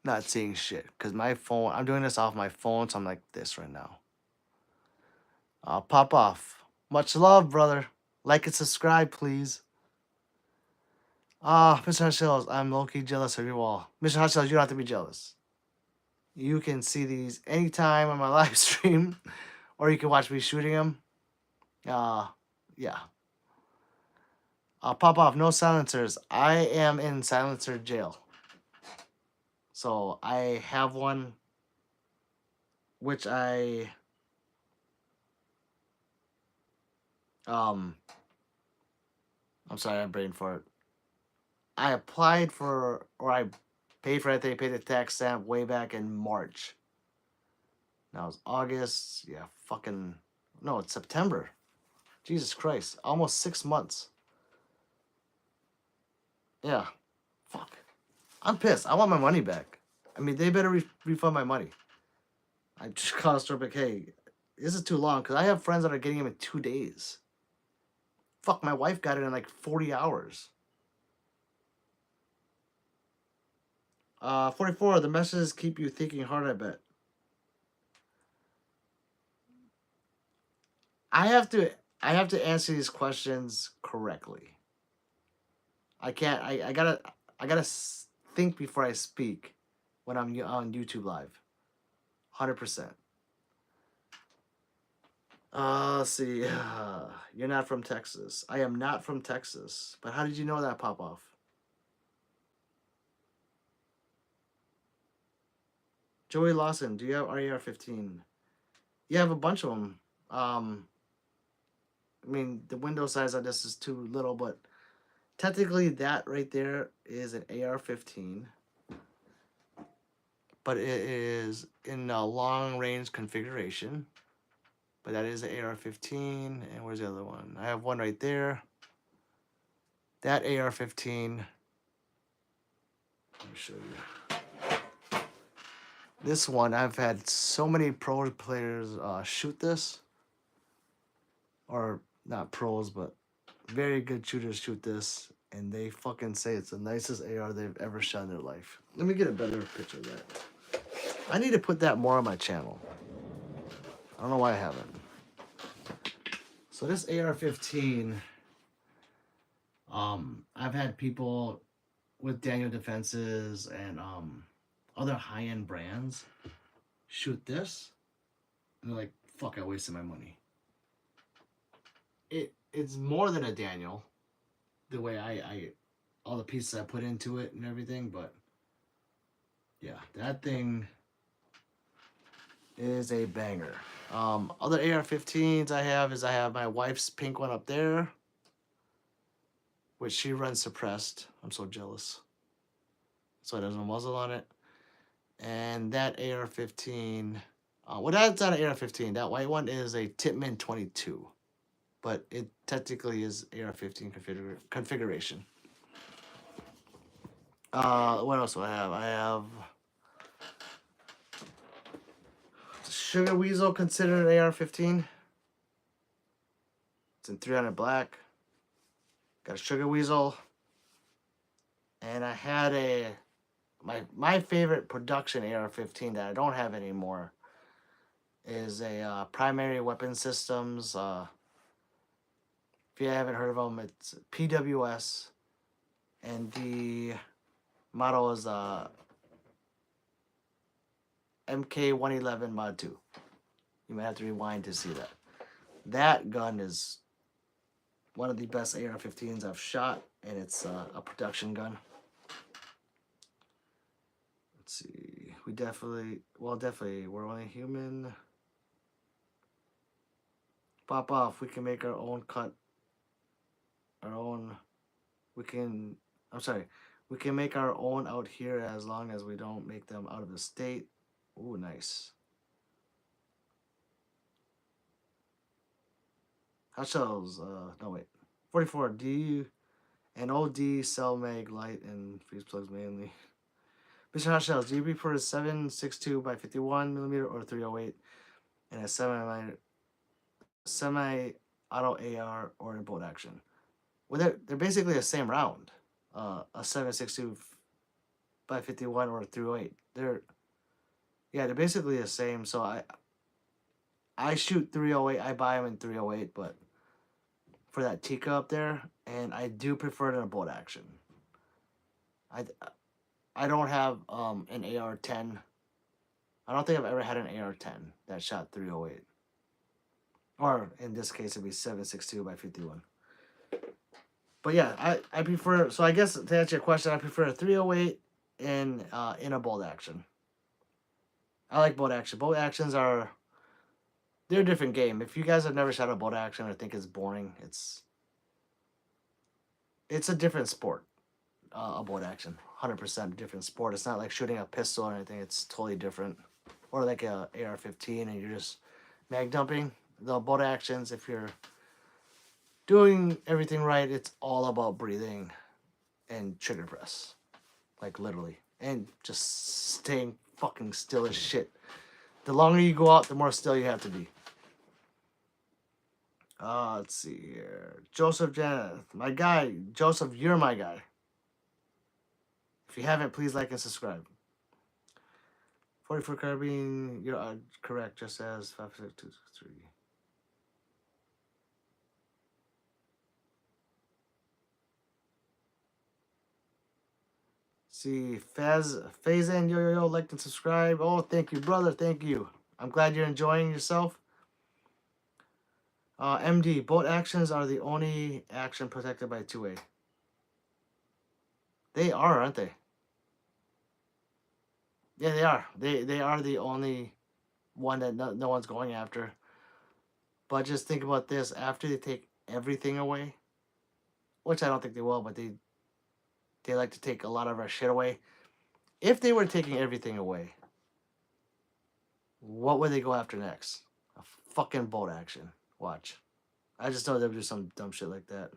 not seeing shit. Cause my phone, I'm doing this off my phone, so I'm like this right now. Pop off. Much love, brother. Like and subscribe, please. Mr. Hot I'm low-key jealous of your wall. Mr. Hot you don't have to be jealous. You can see these anytime on my live stream, or you can watch me shooting them. Yeah. Pop off, no silencers. I am in silencer jail. So I have one, which I'm sorry, I'm brain fart. I applied for, or I paid for it. They paid the tax stamp way back in March. Now it's August. Yeah, fucking no, it's September. Jesus Christ, almost 6 months. Yeah, fuck. I'm pissed. I want my money back. I mean, they better refund my money. I just called a store like, hey, this is too long because I have friends that are getting them in 2 days. Fuck, my wife got it in like 40 hours. 44, the messages keep you thinking hard, I bet. I have to answer these questions correctly. I can't, I gotta think before I speak when I'm on YouTube Live. 100%. Let's see. You're not from Texas. I am not from Texas. But how did you know that, Pop Off? Joey Lawson, do you have RER-15? You have a bunch of them. I mean, the window size on this is too little, but technically that right there is an AR-15. But it is in a long-range configuration. But that is an AR-15. And where's the other one? I have one right there. That AR-15. Let me show you. This one, I've had so many pro players shoot this. Or not pros, but very good shooters shoot this. And they fucking say it's the nicest AR they've ever shot in their life. Let me get a better picture of that. I need to put that more on my channel. I don't know why I haven't. So this AR-15, I've had people with Daniel Defenses and other high-end brands shoot this, and they're like, fuck, I wasted my money. It's more than a Daniel, the way I all the pieces I put into it and everything, but yeah, that thing is a banger. Other AR-15s I have my wife's pink one up there, which she runs suppressed. I'm so jealous. So it has no muzzle on it. And that AR-15, well, that's not an AR-15. That white one is a Tippmann 22. But it technically is AR-15 configuration. What else do I have? I have Sugar Weasel, considered an AR-15. It's in 300 black. Got a Sugar Weasel. And I had my favorite production AR-15 that I don't have anymore is a Primary Weapon Systems. If you haven't heard of them, it's PWS. And the model is MK111 Mod 2. You might have to rewind to see that. That gun is one of the best AR-15s I've shot, and it's a production gun. Let's see. We definitely, we're only human. Pop off. We can make our own cut. Our own. We can. I'm sorry. We can make our own out here as long as we don't make them out of the state. Ooh, nice. Hot shells. No wait. 44. D and OD cell mag light and fuse plugs mainly. Mr. Hot shells. Do you prefer a 7.62 by 51 millimeter or 308 and a semi-auto AR or a bolt action? Well, they're basically the same round. A 7.62 by 51 or a 308. They're basically the same. So I shoot 308. I buy them in 308, but for that Tika up there, and I do prefer it in a bolt action. I don't have an AR-10. I don't think I've ever had an AR-10 that shot 308. Or in this case, it'd be 7.62 by 51. But yeah, I prefer. So I guess to answer your question, I prefer a 308 in a bolt action. I like bolt action. Bolt actions they're a different game. If you guys have never shot a bolt action or think it's boring, it's a different sport. A bolt action, 100% different sport. It's not like shooting a pistol or anything. It's totally different. Or like a AR-15 and you're just mag dumping. The bolt actions, if you're doing everything right, it's all about breathing and trigger press. Like literally. And just staying fucking still as shit. The longer you go out, the more still you have to be. Let's see here. Joseph Janeth. My guy. Joseph, you're my guy. If you haven't, please like and subscribe. 44 carbine, you're correct, just as 56263. See, Fazan, yo, like and subscribe. Oh, thank you, brother. Thank you. I'm glad you're enjoying yourself. MD, bolt actions are the only action protected by 2A. They are, aren't they? Yeah, they are. They are the only one that no one's going after. But just think about this. After they take everything away, which I don't think they will, but they like to take a lot of our shit away. If they were taking everything away, what would they go after next? A fucking bolt action. Watch. I just know they would do some dumb shit like that.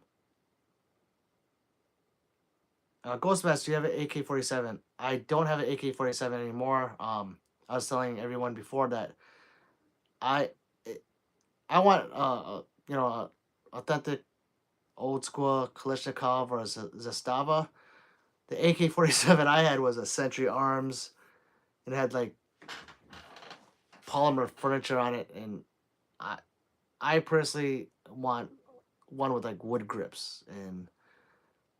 Ghostmaster, you have an AK-47. I don't have an AK-47 anymore. I was telling everyone before that I want authentic old school Kalashnikov or Zastava. The AK-47 I had was a Century Arms. It had like polymer furniture on it, and I personally want one with like wood grips and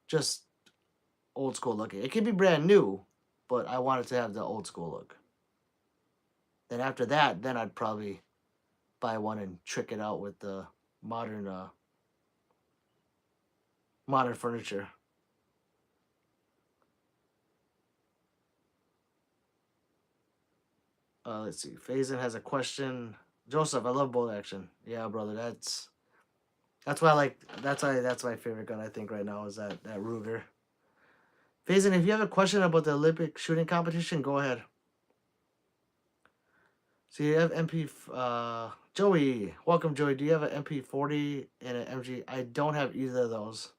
just old school looking. It could be brand new, but I want it to have the old school look. Then after that, then I'd probably buy one and trick it out with the modern furniture. Let's see. Faison has a question. Joseph, I love bolt action. Yeah, brother, that's why I like that's my favorite gun I think right now is that Ruger. Faison, if you have a question about the Olympic shooting competition, go ahead. So you have MP Joey. Welcome, Joey. Do you have an MP40 and an MG? I don't have either of those.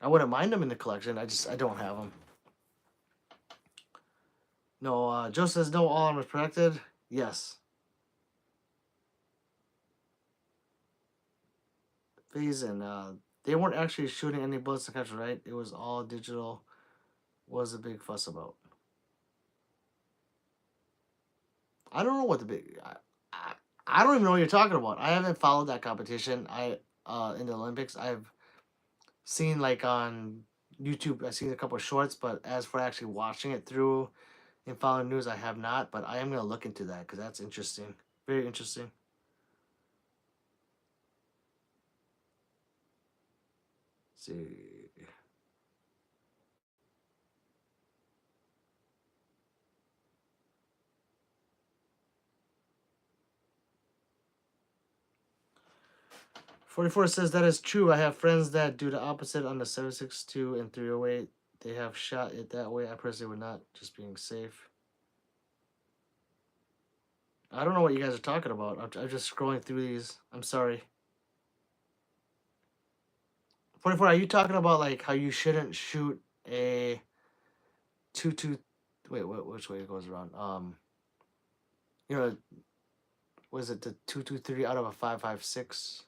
I wouldn't mind them in the collection. I don't have them. No, Joe says no all armor is protected. Yes. Faison, they weren't actually shooting any bullets in the country, right? It was all digital. What was the big fuss about? I don't know what the big. I don't even know what you're talking about. I haven't followed that competition. In the Olympics, I've seen like on YouTube, I've seen a couple of shorts, but as for actually watching it through and following news, I have not. But I am gonna look into that because that's interesting, very interesting. Let's see. 44 says that is true. I have friends that do the opposite on the 7.62 and 308. They have shot it that way. I personally would not, just being safe. I don't know what you guys are talking about. I'm just scrolling through these. I'm sorry. 44, are you talking about like how you shouldn't shoot a 2-2? Wait, which way it goes around? You know, was it the 2-2-3 out of a 5.56?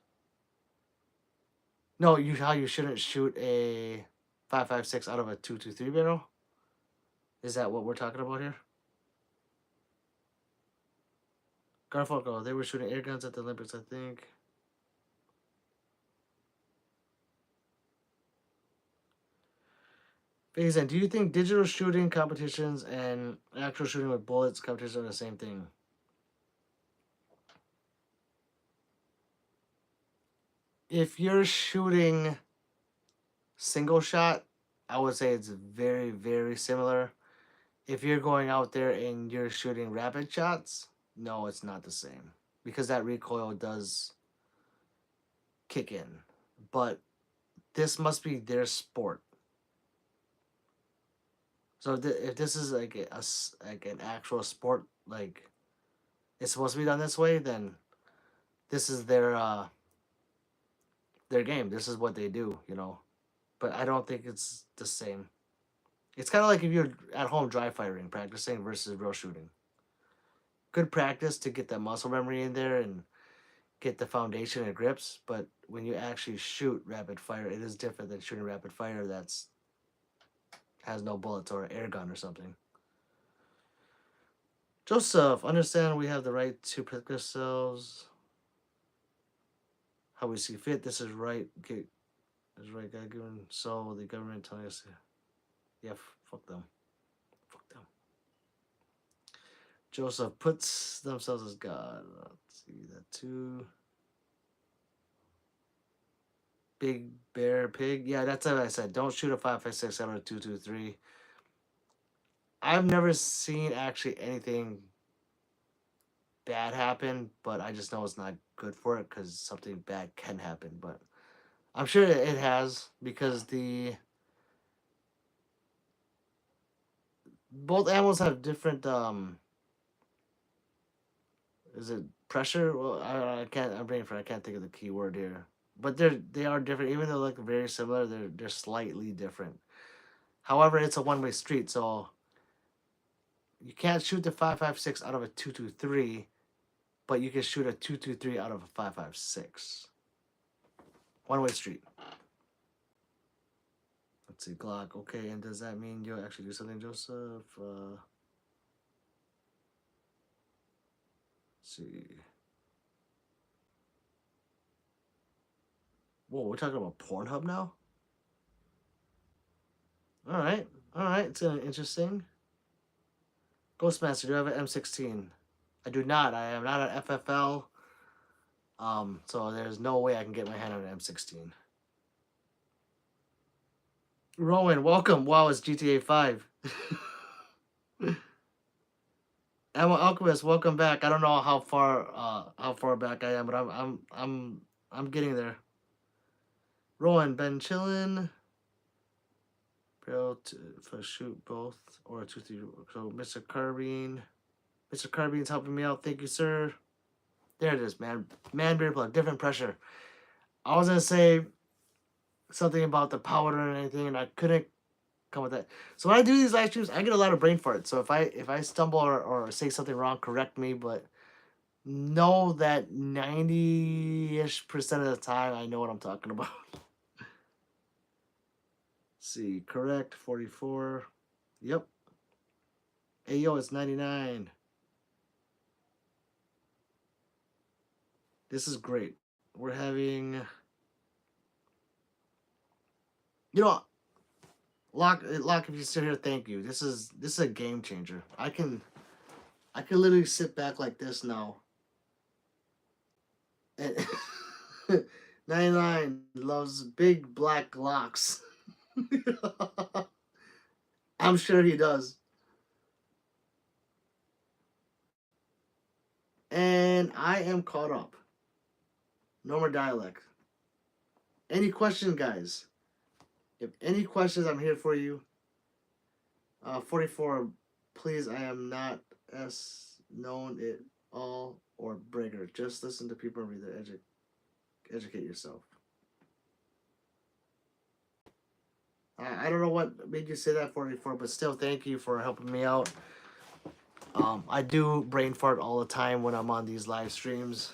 No, how you shouldn't shoot a 5.56 out of a 2.23 barrel? Is that what we're talking about here? Garfunkel, they were shooting air guns at the Olympics, I think. Faison, do you think digital shooting competitions and actual shooting with bullets competitions are the same thing? If you're shooting single shot, I would say it's very, very similar. If you're going out there and you're shooting rapid shots, no, it's not the same because that recoil does kick in. But this must be their sport. So if this is like like an actual sport, like it's supposed to be done this way, then this is their game. This is what they do, you know. But I don't think it's the same. It's kind of like if you're at home dry firing, practicing versus real shooting. Good practice to get that muscle memory in there and get the foundation and grips. But when you actually shoot rapid fire, it is different than shooting rapid fire that's has no bullets or an air gun or something. Joseph, understand we have the right to protect ourselves how we see fit. This is right. Okay, this is right. God given. So the government telling us, yeah, fuck them. Fuck them. Joseph puts themselves as God. Let's see that too. Big Bear Pig. Yeah, that's what I said. Don't shoot a 5.56 out of a 2.23. I've never seen actually anything bad happen, but I just know it's not good for it because something bad can happen. But I'm sure it has because the both animals have different is it pressure? Well, I can't. I'm brain for. I can't think of the key word here. But they are different, even though they look very similar. They're slightly different. However, it's a one way street, so you can't shoot the 5.56 out of a 2.23, but you can shoot a 2.23 out of a 5.56. One way street. Let's see, Glock. Okay, and does that mean you'll actually do something, Joseph? Let's see. Whoa, we're talking about Pornhub now? Alright. Alright, it's interesting. Ghostmaster, do you have an M16? I do not. I am not an FFL. So there's no way I can get my hand on an M16. Rowan, welcome. Wow, it's GTA 5. Emma Alchemist, welcome back. I don't know how far back I am, but I'm getting there. Rowan, been chillin'. Barrel for shoot both or 2-3. So Mr. Carbine. Mr. Carbine's helping me out. Thank you, sir. There it is, man. Man beer plug, different pressure. I was gonna say something about the powder and anything, and I couldn't come with that. So when I do these live streams, I get a lot of brain farts. So if I stumble or say something wrong, correct me. But know that 90-ish% of the time, I know what I'm talking about. Let's see, correct 44. Yep. Hey yo, it's 99. This is great. We're having, you know, Lock, if you're still here, thank you. This is a game changer. I can literally sit back like this now. And 99 loves big black locks. I'm sure he does. And I am caught up. No more dialect. Any questions, guys? If any questions, I'm here for you. 44, please, I am not as known it all or bragger. Just listen to people and read educate yourself. I don't know what made you say that 44, but still, thank you for helping me out. I do brain fart all the time when I'm on these live streams.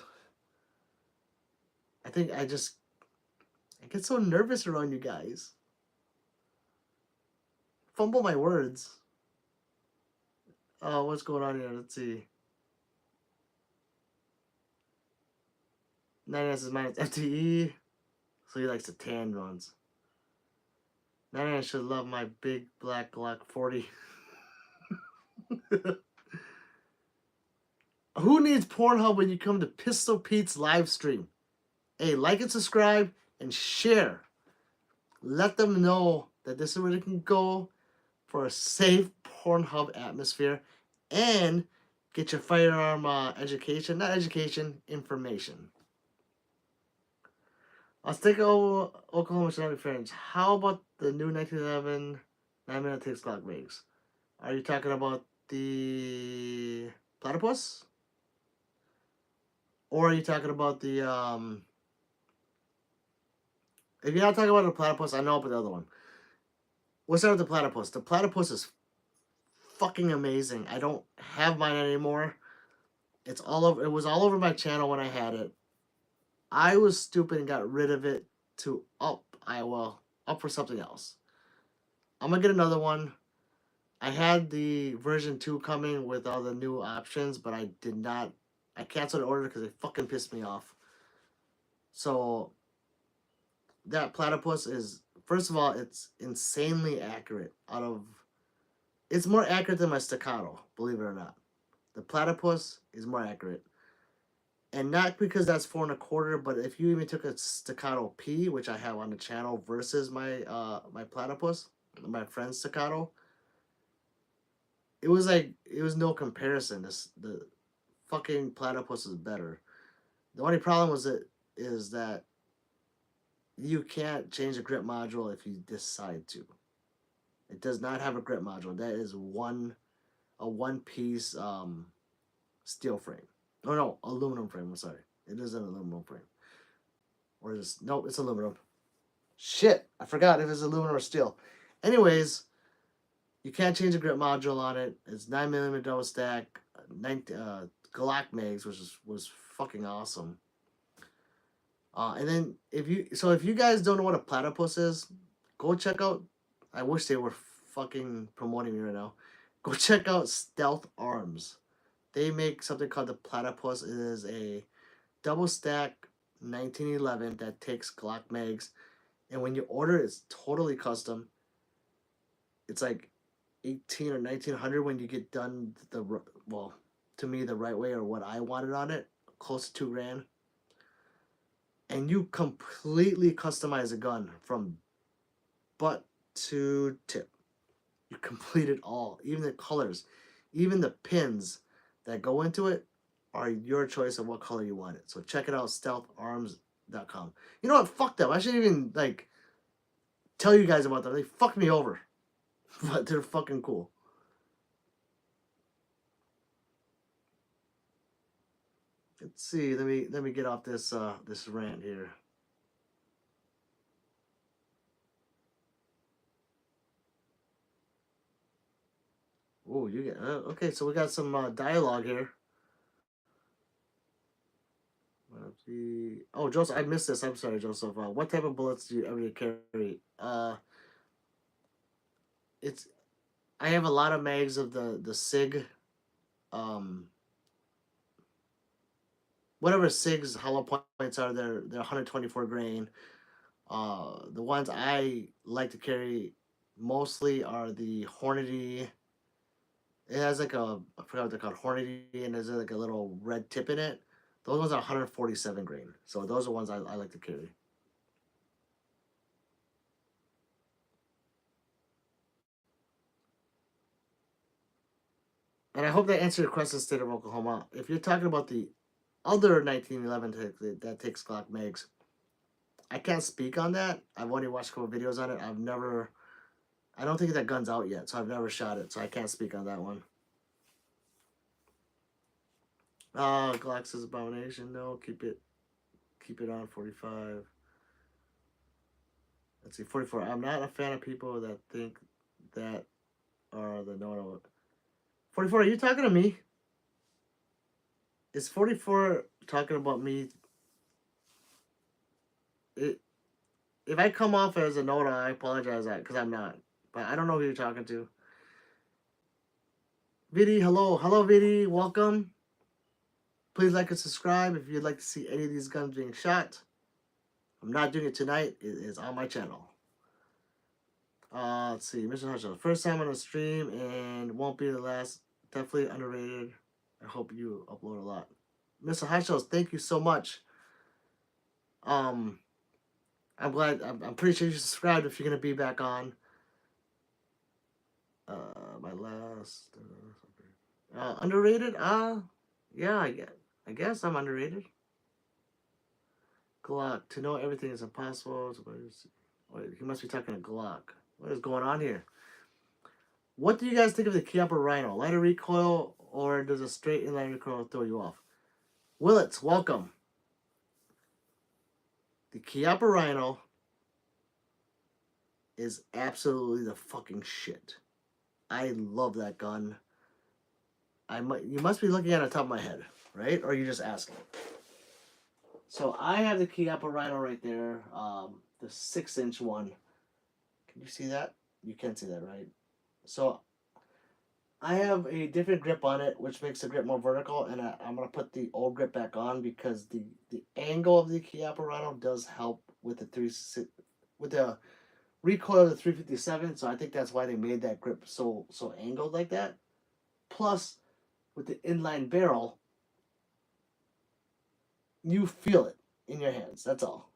I think I get so nervous around you guys. Fumble my words. Oh, what's going on here? Let's see. 9S is minus FTE. So he likes the tan ones. 9S should love my big black Glock 40. Who needs Pornhub when you come to Pistol Pete's live stream? Hey, like and subscribe and share. Let them know that this is where they can go for a safe Pornhub atmosphere and get your firearm education, not education, information. Let's take Oklahoma State Friends. How about the new 1911 9mm Ticks Glock rigs? Are you talking about the platypus? Or are you talking about the if you're not talking about the platypus, I know about the other one. We'll start with the platypus. The platypus is fucking amazing. I don't have mine anymore. It's all over. It was all over my channel when I had it. I was stupid and got rid of it to up for something else. I'm gonna get another one. I had the version 2 coming with all the new options, but I did not. I canceled the order because it fucking pissed me off. So that platypus is, first of all, it's insanely accurate. It's more accurate than my staccato, believe it or not. The platypus is more accurate. And not because that's 4.25, but if you even took a staccato P, which I have on the channel, versus my my platypus, my friend's staccato, it was no comparison. The fucking platypus is better. The only problem is that you can't change the grip module if you decide to. It does not have a grip module. That is a one piece steel frame. Oh no, aluminum frame. I'm sorry. It is an aluminum frame. Or is this? Nope, it's aluminum. Shit, I forgot if it's aluminum or steel. Anyways, you can't change the grip module on it. It's 9mm double stack, Glock mags, which was fucking awesome. And then if you guys don't know what a platypus is, go check out. I wish they were fucking promoting me right now. Go check out Stealth Arms. They make something called the platypus. It is a double stack 1911 that takes Glock mags, and when you order it's totally custom. It's like 18 or 1900 when you get done to me the right way or what I wanted on it, close to $2,000. And you completely customize a gun from butt to tip. You complete it all, even the colors, even the pins that go into it are your choice of what color you want it. So check it out, stealtharms.com. You know what? Fuck them. I shouldn't even tell you guys about them. They fucked me over, but they're fucking cool. Let's see. Let me get off this this rant here. Oh, you get okay. So we got some dialogue here. Oh, Joseph, I missed this. I'm sorry, Joseph. What type of bullets do you ever carry? It's I have a lot of mags of the Sig, whatever Sig's hollow points are. They're 124 grain. The ones I like to carry mostly are the Hornady. It has like a, I forgot what they're called, Hornady, and there's like a little red tip in it. Those ones are 147 grain. So those are ones I like to carry. And I hope that answered your question, State of Oklahoma. If you're talking about the other 1911 that takes Glock mags, I can't speak on that. I've only watched a couple videos on it. I don't think that gun's out yet, so I've never shot it, so I can't speak on that one. Glock says abomination. No, keep it on 45. Let's see, 44. I'm not a fan of people that think that are the no. 44, are you talking to me? Is 44 talking about me? It, if I come off as a no, I apologize that because I'm not. But I don't know who you're talking to. Vidi, hello. Hello, Vidi. Welcome. Please like and subscribe if you'd like to see any of these guns being shot. I'm not doing it tonight. It is on my channel. Let's see. Mr. Hutchins. First time on a stream and won't be the last. Definitely underrated. I hope you upload a lot. Mr. Hutchins, thank you so much. Um, I'm glad. I'm pretty sure you subscribed if you're going to be back on. My last. Underrated? Yeah, I guess I'm underrated. Glock. To know everything is impossible. He must be talking to Glock. What is going on here? What do you guys think of the Chiappa Rhino? Lighter recoil or does a straight inline recoil throw you off? Willits, welcome. The Chiappa Rhino is absolutely the fucking shit. I love that gun. You must be looking at the top of my head, right? Or are you just asking? So I have the Chiappa Rhino right there, the 6-inch one. Can you see that? You can see that, right? So I have a different grip on it, which makes the grip more vertical, and I'm gonna put the old grip back on because the angle of the Chiappa Rhino does help with the recoil of the 357. So I think that's why they made that grip so angled like that. Plus, with the inline barrel, you feel it in your hands. That's all.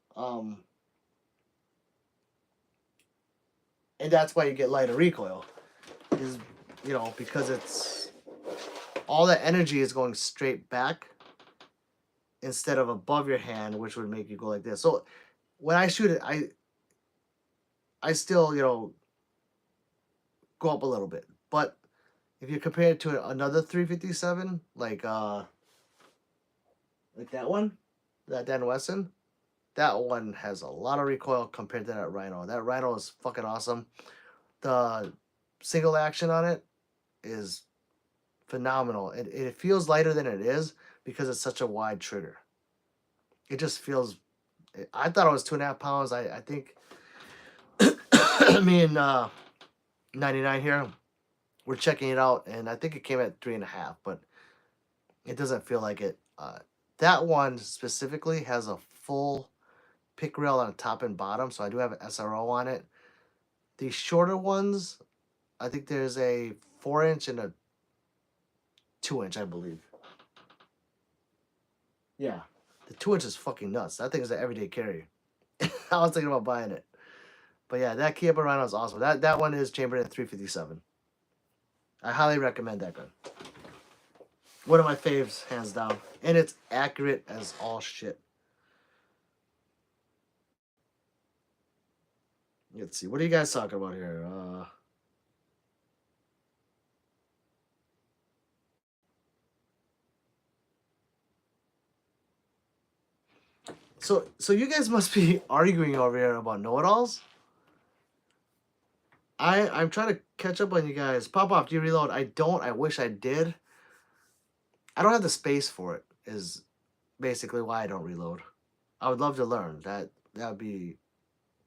And that's why you get lighter recoil, is because it's all the energy is going straight back instead of above your hand, which would make you go like this. So when I shoot it, I still go up a little bit, but if you compare it to another 357, like that one, that Dan Wesson, that one has a lot of recoil compared to that Rhino. That Rhino is fucking awesome. The single action on it is phenomenal. It feels lighter than it is because it's such a wide trigger. It just feels. I thought it was 2.5 pounds. I think me and 99 here, we're checking it out, and I think it came at 3.5, but it doesn't feel like it. That one specifically has a full pick rail on top and bottom, so I do have an SRO on it. The shorter ones, I think there's a 4-inch and a 2-inch, I believe. Yeah, the 2-inch is fucking nuts. That thing is an everyday carry. I was thinking about buying it, but yeah, that Chiappa Rhino is awesome. That one is chambered at 357. I highly recommend that gun. One of my faves, hands down, and it's accurate as all shit. Let's see. What are you guys talking about here? So you guys must be arguing over here about know-it-alls. I'm trying to catch up on you guys. Pop off. Do you reload? I don't. I wish I did. I don't have the space for it. Is basically why I don't reload. I would love to learn. That would be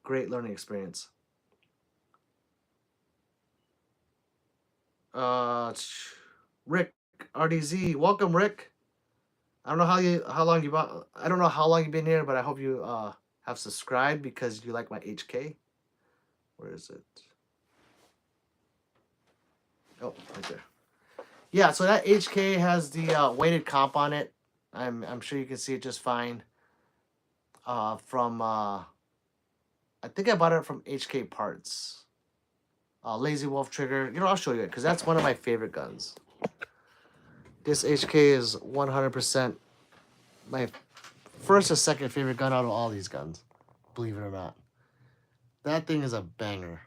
great learning experience. Rick RDZ, welcome, Rick. I don't know I don't know how long you've been here, but I hope you have subscribed because you like my HK. Where is it? Oh, right there. Yeah, so that HK has the weighted comp on it. I'm sure you can see it just fine. From I think I bought it from HK Parts. Lazy Wolf trigger. You know, I'll show you it because that's one of my favorite guns. This HK is 100% my first or second favorite gun out of all these guns. Believe it or not, that thing is a banger.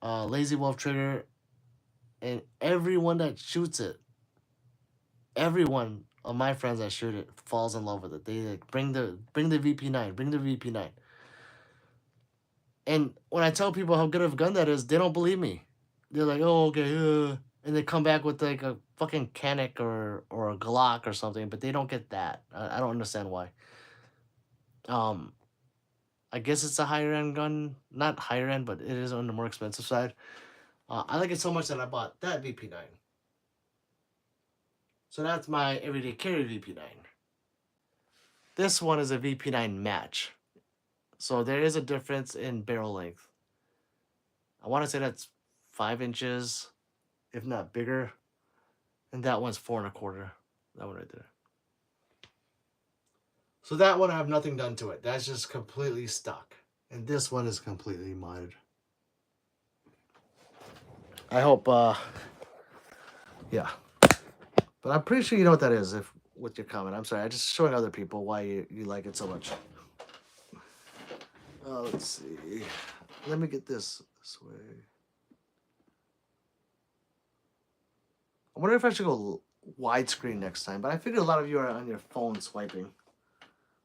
Lazy Wolf trigger, and everyone that shoots it, everyone of my friends that shoot it falls in love with it. They like, bring the VP9, bring the VP9. And when I tell people how good of a gun that is, they don't believe me. They're like, "Oh, okay," and they come back with like a fucking Canic or a Glock or something, but they don't get that. I don't understand why. Um, I guess it's a higher end gun, not higher end, but it is on the more expensive side. I like it so much that I bought that VP9. So that's my everyday carry VP9. This one is a VP9 match. So there is a difference in barrel length. I want to say that's 5 inches, if not bigger. And that one's 4 1/4. That one right there. So that one I have nothing done to it. That's just completely stuck. And this one is completely modded. I hope yeah. But I'm pretty sure you know what that is if with your comment. I'm sorry, I'm just showing other people why you like it so much. Let's see. Let me get this way. I wonder if I should go widescreen next time, but I figured a lot of you are on your phone swiping.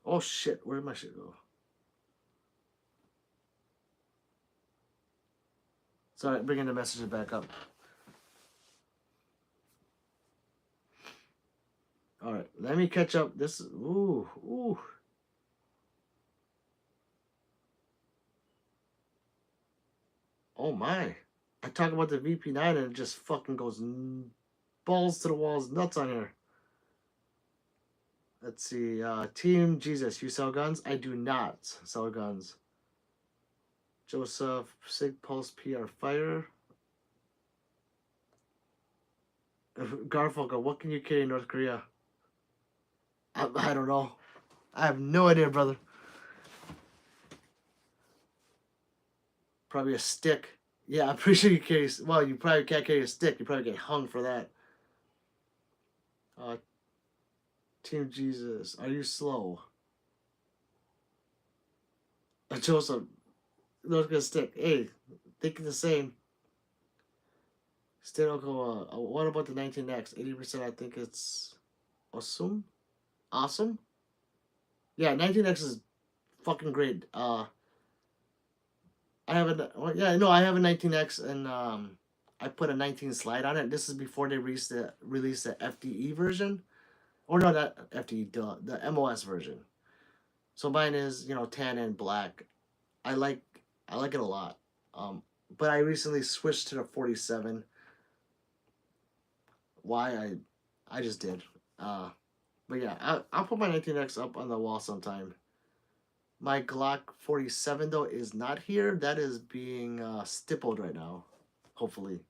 Oh shit, where did my shit go? Sorry, bringing the messages back up. All right, let me catch up. This ooh. Oh my. I talk about the VP9 and it just fucking goes balls to the walls, nuts on here. Let's see. Team Jesus, you sell guns? I do not sell guns. Joseph, Sig Pulse PR Fire. Garfunkel, what can you carry in North Korea? I don't know. I have no idea, brother. Probably a stick. Yeah, I'm pretty sure you carry. Well, you probably can't carry a stick. You probably get hung for that. Team Jesus, are you slow? Joseph, North Korea stick. Hey, think the same. Still Oklahoma. What about the 19X? 80%. I think it's awesome. Awesome. Yeah, 19X is fucking great. I have a yeah no I have a 19X and I put a 19 slide on it. This is before they released the FDE version, or no, not FDE, the MOS version. So mine is tan and black. I like I like it a lot. But I recently switched to the 47. Why I just did. But yeah, I'll put my 19X up on the wall sometime. My Glock 47 though is not here. That is being stippled right now. Hopefully.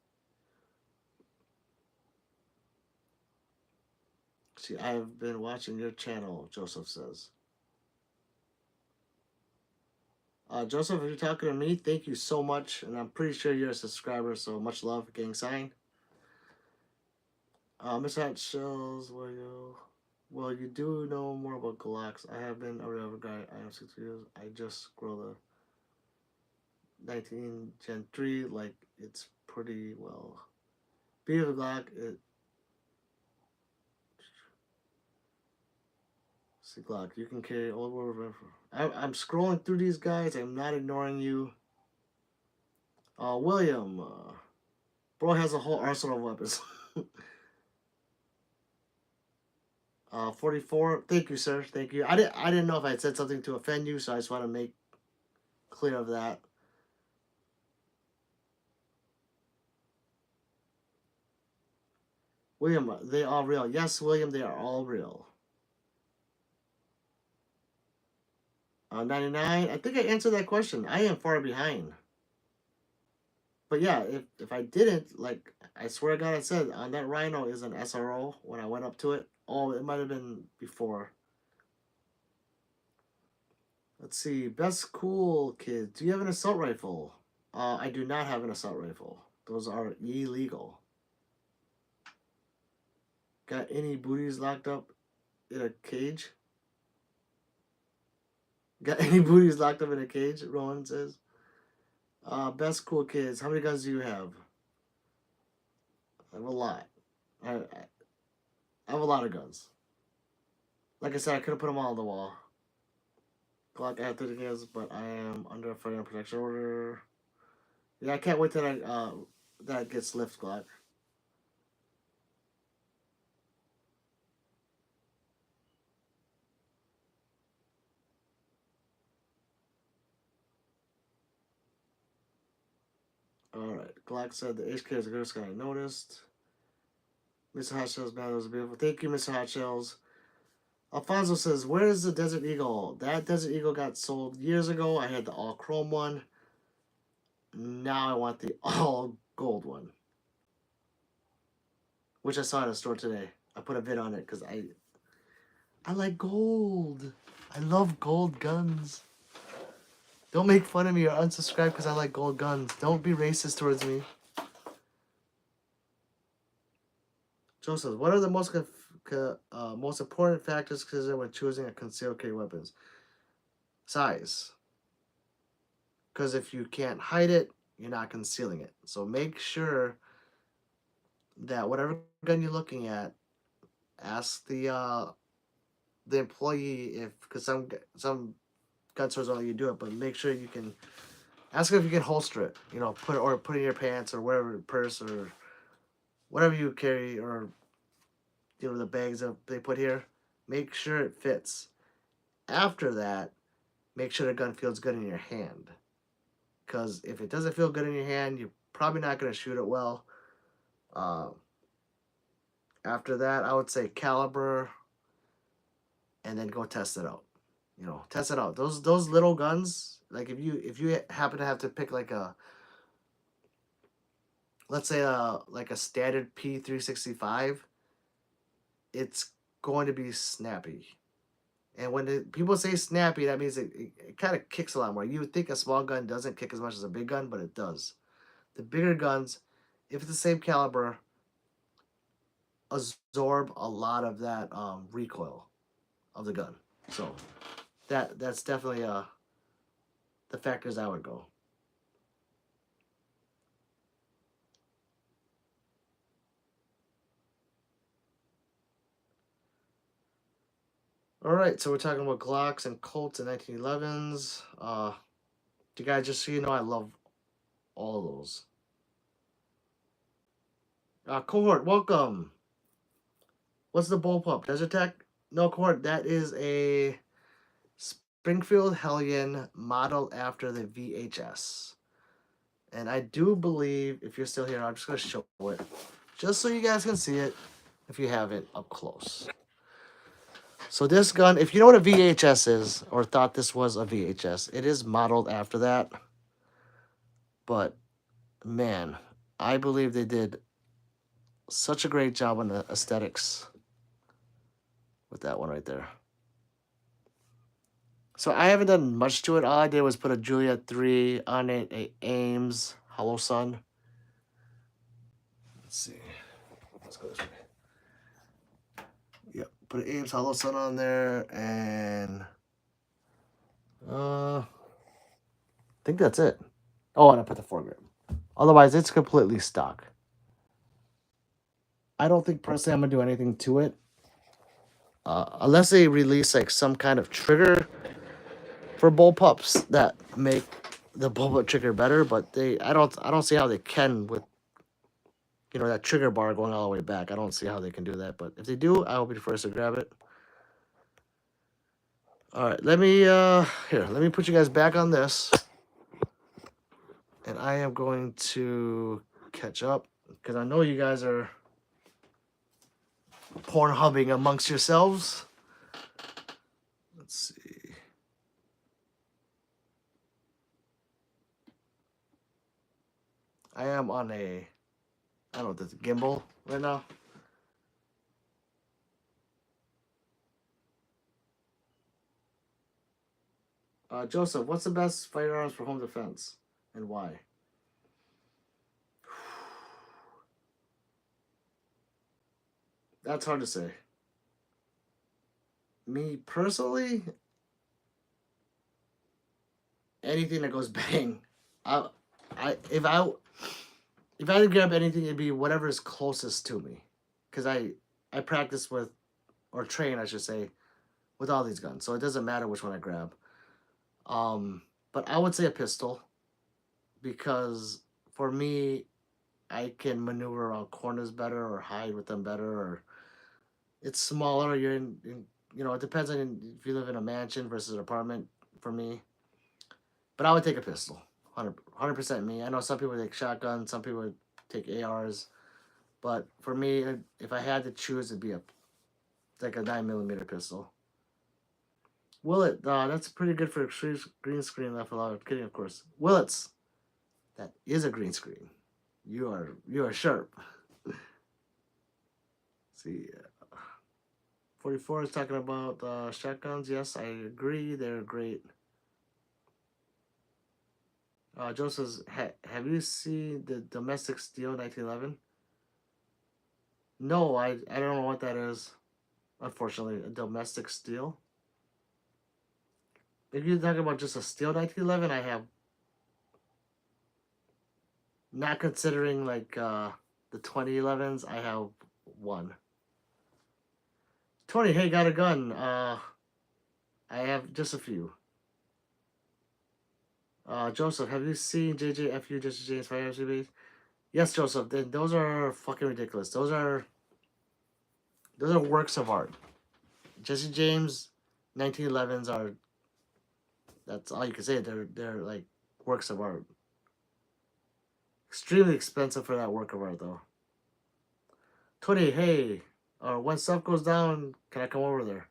See, I've been watching your channel, Joseph says. Joseph, if you're talking to me, thank you so much. And I'm pretty sure you're a subscriber, so much love, gang sign. Mr. Hot Shells, well, you do know more about Glocks. I have been a real guy. I have 6 years. I just grow the 19 Gen 3 like it's pretty well. Beautiful Glock, see Glock, you can carry old world. I'm scrolling through these guys. I'm not ignoring you. William, bro has a whole arsenal of weapons. 44. Thank you, sir. Thank you. I didn't know if I had said something to offend you, so I just want to make clear of that. William, they all real. Yes, William, they are all real. 99. I think I answered that question. I am far behind. But yeah, if I didn't, like, I swear to God, I said on that Rhino is an SRO when I went up to it. Oh, it might have been before. Let's see. Best cool kid. Do you have an assault rifle? I do not have an assault rifle. Those are illegal. Got any booties locked up in a cage? Got any booties locked up in a cage? Rowan says. Best cool kids. How many guns do you have? I have a lot. I have a lot of guns. Like I said, I could have put them all on the wall. Glock, I have 30 guns, but I am under a firearm protection order. Yeah, I can't wait till that gets lifted, Glock. Alright, Glock said the HK is a good guy. I noticed. Mr. Hotshells, man, that was beautiful. Thank you, Mr. Hotshells. Alfonso says, where is the Desert Eagle? That Desert Eagle got sold years ago. I had the all chrome one. Now I want the all gold one, which I saw in a store today. I put a vid on it because I like gold. I love gold guns. Don't make fun of me or unsubscribe because I like gold guns. Don't be racist towards me. Joe says, what are the most important factors considered when choosing a concealed carry weapons? Size. Because if you can't hide it, you're not concealing it. So make sure that whatever gun you're looking at, ask the employee if, because some gun stores don't let you do it, but make sure you can ask them if you can holster it. You know, put it in your pants or wherever, purse or whatever you carry, or the bags that they put here. Make sure it fits. After that, make sure the gun feels good in your hand. Because if it doesn't feel good in your hand, you're probably not going to shoot it well. After that, I would say caliber, and then go test it out. Test it out. Those little guns, like if you happen to have to pick like let's say like a standard P365, it's going to be snappy. And when people say snappy, that means it kind of kicks a lot more. You would think a small gun doesn't kick as much as a big gun, but it does. The bigger guns, if it's the same caliber, absorb a lot of that recoil of the gun. So that's definitely the factors I would go. All right, so we're talking about Glocks and Colts and 1911s. You guys, just so you know, I love all those. Cohort, welcome. What's the bullpup? Desert Tech? No, Cohort, that is a Springfield Hellion modeled after the VHS. And I do believe, if you're still here, I'm just going to show it. Just so you guys can see it if you have it up close. So this gun, if you know what a VHS is, or thought this was a VHS, it is modeled after that. But, man, I believe they did such a great job on the aesthetics with that one right there. So I haven't done much to it. All I did was put a Juliet 3 on it, a Ames Hollow Sun. Let's see. Let's go this way. Yep, put an Ames Hollow Sun on there, and I think that's it. Oh, and I put the foregrip. Otherwise, it's completely stock. I don't think personally I'm gonna do anything to it, unless they release like some kind of trigger for bullpups that make the bullpup trigger better. But I don't see how they can with that trigger bar going all the way back. I don't see how they can do that. But if they do, I will be the first to grab it. All right, let me put you guys back on this, and I am going to catch up because I know you guys are porn-hubbing amongst yourselves. Let's see. I am on a, I don't know, this gimbal right now. Joseph, what's the best firearms for home defense and why? That's hard to say. Me personally, anything that goes bang. I, I if I had to grab anything, it'd be whatever is closest to me, because I practice with, or train, I should say, with all these guns, so it doesn't matter which one I grab. Um, but I would say a pistol, because for me, I can maneuver around corners better or hide with them better, or it's smaller. You're in it depends on if you live in a mansion versus an apartment for me. But I would take a pistol. 100% me. I know some people take shotguns, some people take ARs. But for me, if I had to choose, it'd be like a 9mm pistol. Will it? That's pretty good for a green screen left alone. Kidding, of course. Willits, that is a green screen. You are sharp. See, 44 is talking about shotguns. Yes, I agree. They're great. Joe says, have you seen the domestic steel 1911? No, I don't know what that is. Unfortunately, a domestic steel. If you're talking about just a steel 1911, I have, not considering like the 2011s, I have one. Tony, hey, got a gun. I have just a few. Joseph, have you seen JJFU, Jesse James Firearms Debate? Yes, Joseph. Those are fucking ridiculous. Those are works of art. Jesse James 1911s are. That's all you can say. They're like works of art. Extremely expensive for that work of art, though. Tony, hey, when stuff goes down, can I come over there?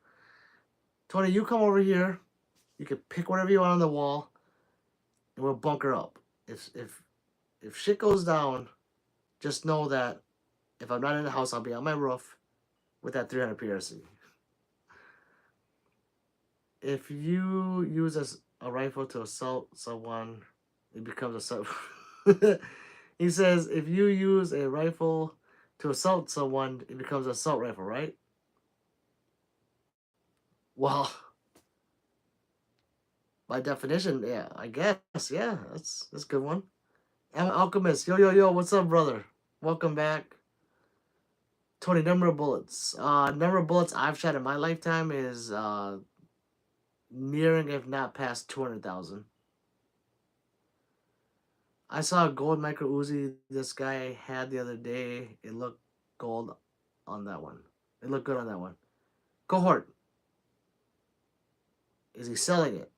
Tony, you come over here. You can pick whatever you want on the wall, and we'll bunker up. If shit goes down, just know that if I'm not in the house, I'll be on my roof with that 300 PRC. If you use a rifle to assault someone, it becomes a sub. He says if you use a rifle to assault someone, it becomes an assault rifle, right? Well, by definition, yeah, I guess, yeah, that's a good one. Alchemist, yo, what's up, brother? Welcome back. Tony, number of bullets. Number of bullets I've shot in my lifetime is nearing, if not past 200,000. I saw a gold micro Uzi this guy had the other day. It looked gold on that one. It looked good on that one. Cohort, is he selling it?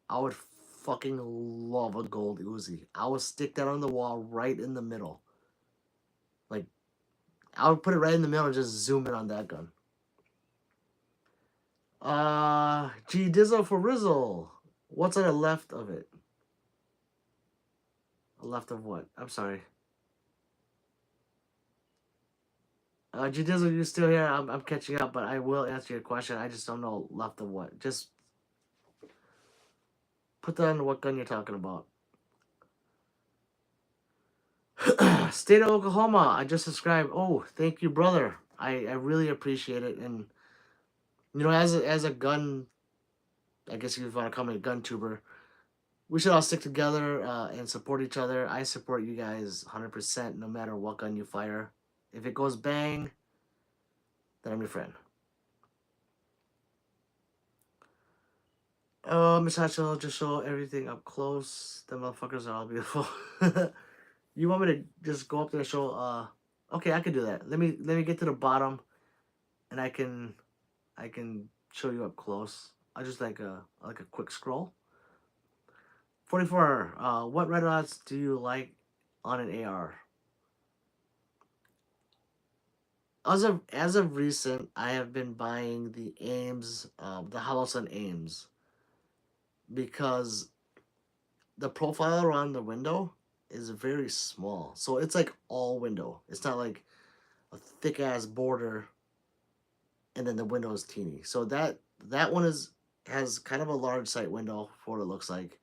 I would fucking love a gold Uzi. I would stick that on the wall right in the middle. Like, I would put it right in the middle and just zoom in on that gun. G Dizzle for Rizzle. What's on the left of it? Left of what? I'm sorry. G Dizzle, you still here? I'm catching up, but I will answer your question. I just don't know left of what. Just put that on what gun you're talking about. State of Oklahoma. I just subscribed. Oh, thank you, brother. I really appreciate it. And as a gun, I guess you want to call me a gun tuber, we should all stick together and support each other. I support you guys 100%, no matter what gun you fire. If it goes bang, then I'm your friend. Miss Hatchell, just show everything up close. The motherfuckers are all beautiful. You want me to just go up there and show? Okay, I can do that. Let me get to the bottom, and I can show you up close. I just like a quick scroll. 44. What red dots do you like on an AR? As of recent, I have been buying the Ames, the Hollow Sun Ames, because the profile around the window is very small. So it's like all window. It's not like a thick ass border and then the window is teeny. So that one has kind of a large sight window for what it looks like.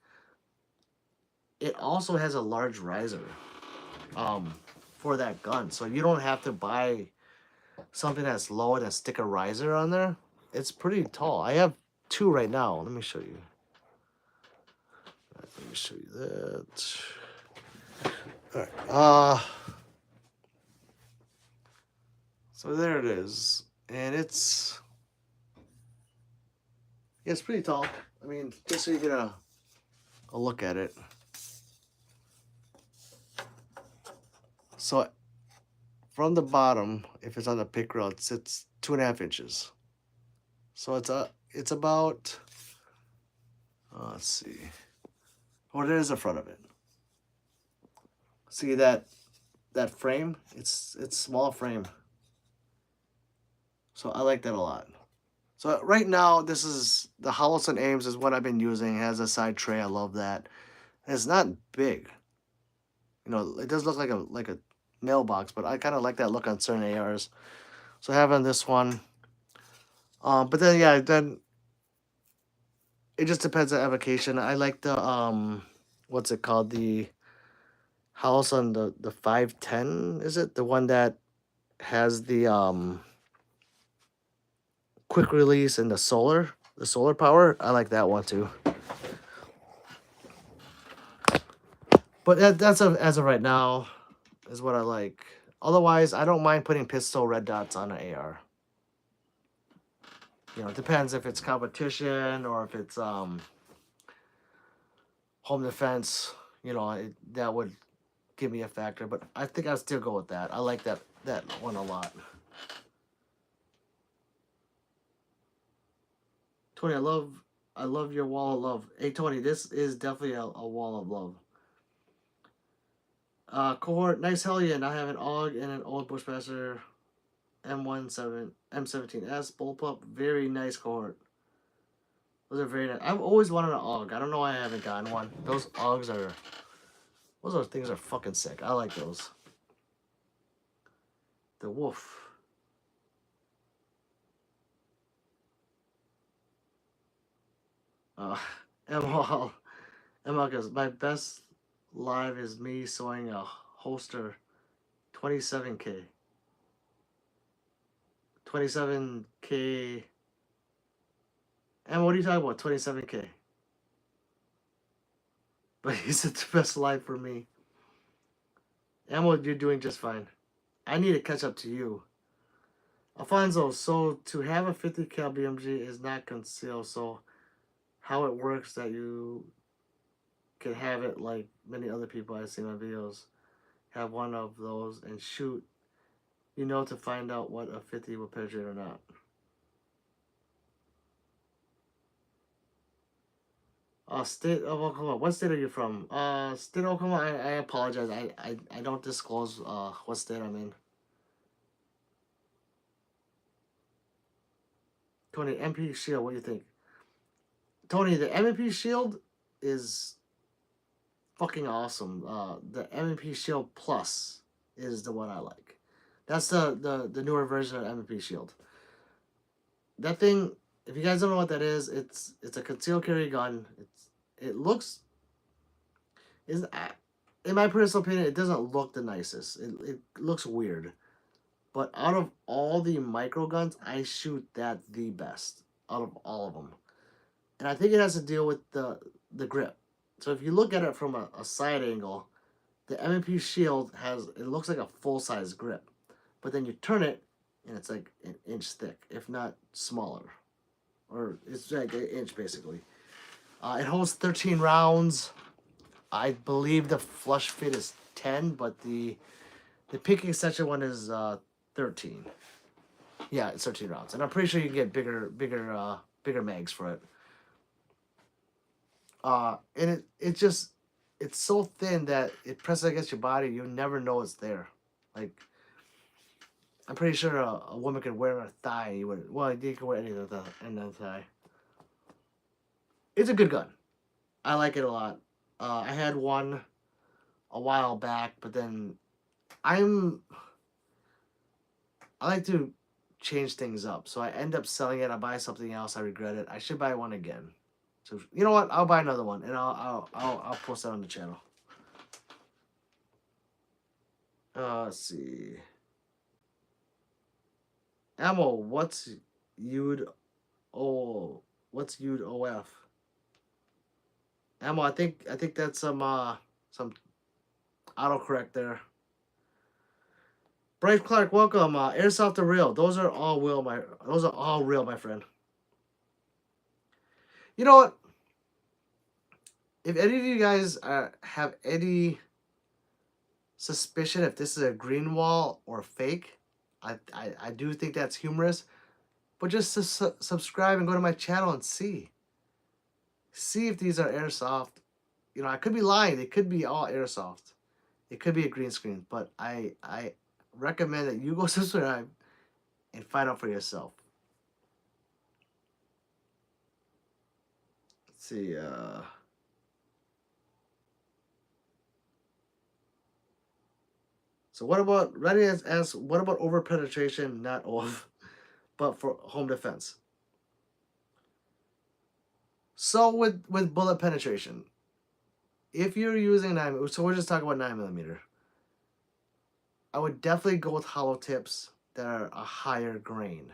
It also has a large riser um for that gun. So you don't have to buy something that's low and stick a riser on there. It's pretty tall. I have two right now. Let me show you. Let me show you that. All right. So there it is, and it's yeah, it's pretty tall. I mean, just so you get a look at it. So from the bottom, if it's on the pick rail, it's 2.5 inches. So it's about let's see. Oh, there's the front of it. See that frame? It's small frame. So I like that a lot. So right now, this is the Holosun Ames is what I've been using. It has a side tray. I love that. And it's not big. You know, it does look like a mailbox, but I kind of like that look on certain ARs. So having this one, but then yeah, then it just depends on application. I like the what's it called? The Holosun the 510, is it? The one that has the quick release and the solar power. I like that one too. But that's as of right now, is what I like. Otherwise, I don't mind putting pistol red dots on an AR. You know, it depends if it's competition or if it's home defense. You know, that would give me a factor. But I think I'll still go with that. I like that one a lot. Tony, I love your wall of love. Hey Tony, this is definitely a wall of love. Cohort, nice hellion. I have an AUG and an old Bushmaster M17S bullpup. Very nice cohort. Those are very nice. I've always wanted an AUG. I don't know why I haven't gotten one. Those things are fucking sick. I like those. The wolf. Uh, ML goes, my best live is me sewing a holster 27K. 27K. And what are you talking about? 27K. But he said the best live for me. Ammo, you're doing just fine. I need to catch up to you. Alfonso, so to have a 50 cal BMG is not concealed, so how it works that you can have it like many other people I see in my videos, have one of those and shoot, you know, to find out what a 50 will penetrate or not. State of Oklahoma. What state are you from? State of Oklahoma. I apologize. I don't disclose what state I'm in. Tony, MP Shield. What do you think? Tony, the MP Shield is fucking awesome. The MP Shield Plus is the one I like. That's the newer version of MP Shield. That thing, if you guys don't know what that is, it's a concealed carry gun. It looks is in my personal opinion, it doesn't look the nicest. It looks weird. But out of all the micro guns, I shoot that the best out of all of them. And I think it has to deal with the grip. So if you look at it from a side angle, the M&P Shield it looks like a full-size grip. But then you turn it, and it's like an inch thick, if not smaller. Or it's like an inch, basically. It holds 13 rounds. I believe the flush fit is 10, but the picking section one is 13. Yeah, it's 13 rounds. And I'm pretty sure you can get bigger mags for it. And it's so thin that it presses against your body, you never know it's there. Like, I'm pretty sure a woman could wear a thigh. You can wear anything on the thigh. It's a good gun. I like it a lot. I had one a while back, but then I'm I like to change things up. So I end up selling it. I buy something else. I regret it. I should buy one again. So you know what? I'll buy another one, and I'll post that on the channel. Let's see. Ammo. You'd what's you'd OF? Ammo. I think that's some autocorrect there. Bryce Clark, welcome. Airsoft to real. Those are all real, my friend. You know what? If any of you guys have any suspicion if this is a green wall or fake, I do think that's humorous. But just subscribe and go to my channel and see. See if these are airsoft. You know, I could be lying. It could be all airsoft. It could be a green screen. But I recommend that you go subscribe and find out for yourself. Let's see. So what about Ready as what about over penetration, not off, but for home defense? So with bullet penetration, if you're using so we're just talking about 9mm. I would definitely go with hollow tips that are a higher grain.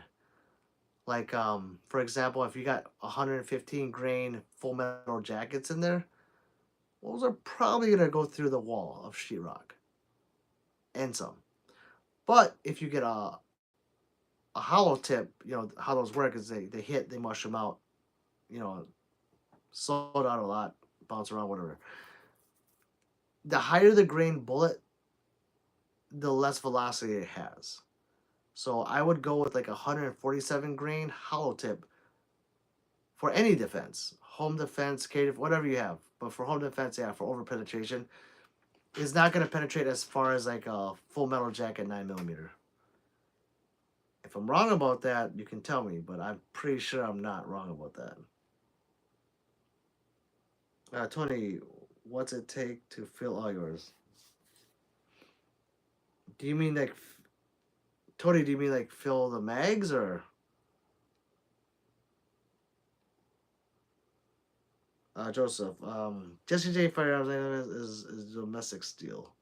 Like for example, if you got 115 grain full metal jackets in there, those are probably gonna go through the wall of sheetrock and some. But if you get a hollow tip, you know how those work is they hit, they mush them out, you know, slow down a lot, bounce around, whatever. The higher the grain bullet, the less velocity it has. So I would go with like 147 grain hollow tip for any defense, home defense, cave, whatever you have. But for home defense, yeah, for over penetration, it's not going to penetrate as far as like a full metal jacket 9mm. If I'm wrong about that, you can tell me, but I'm pretty sure I'm not wrong about that. Tony, what's it take to fill all yours? Do you mean like, Tony, do you mean like fill the mags or? Joseph, Jesse J Firearms is domestic steel.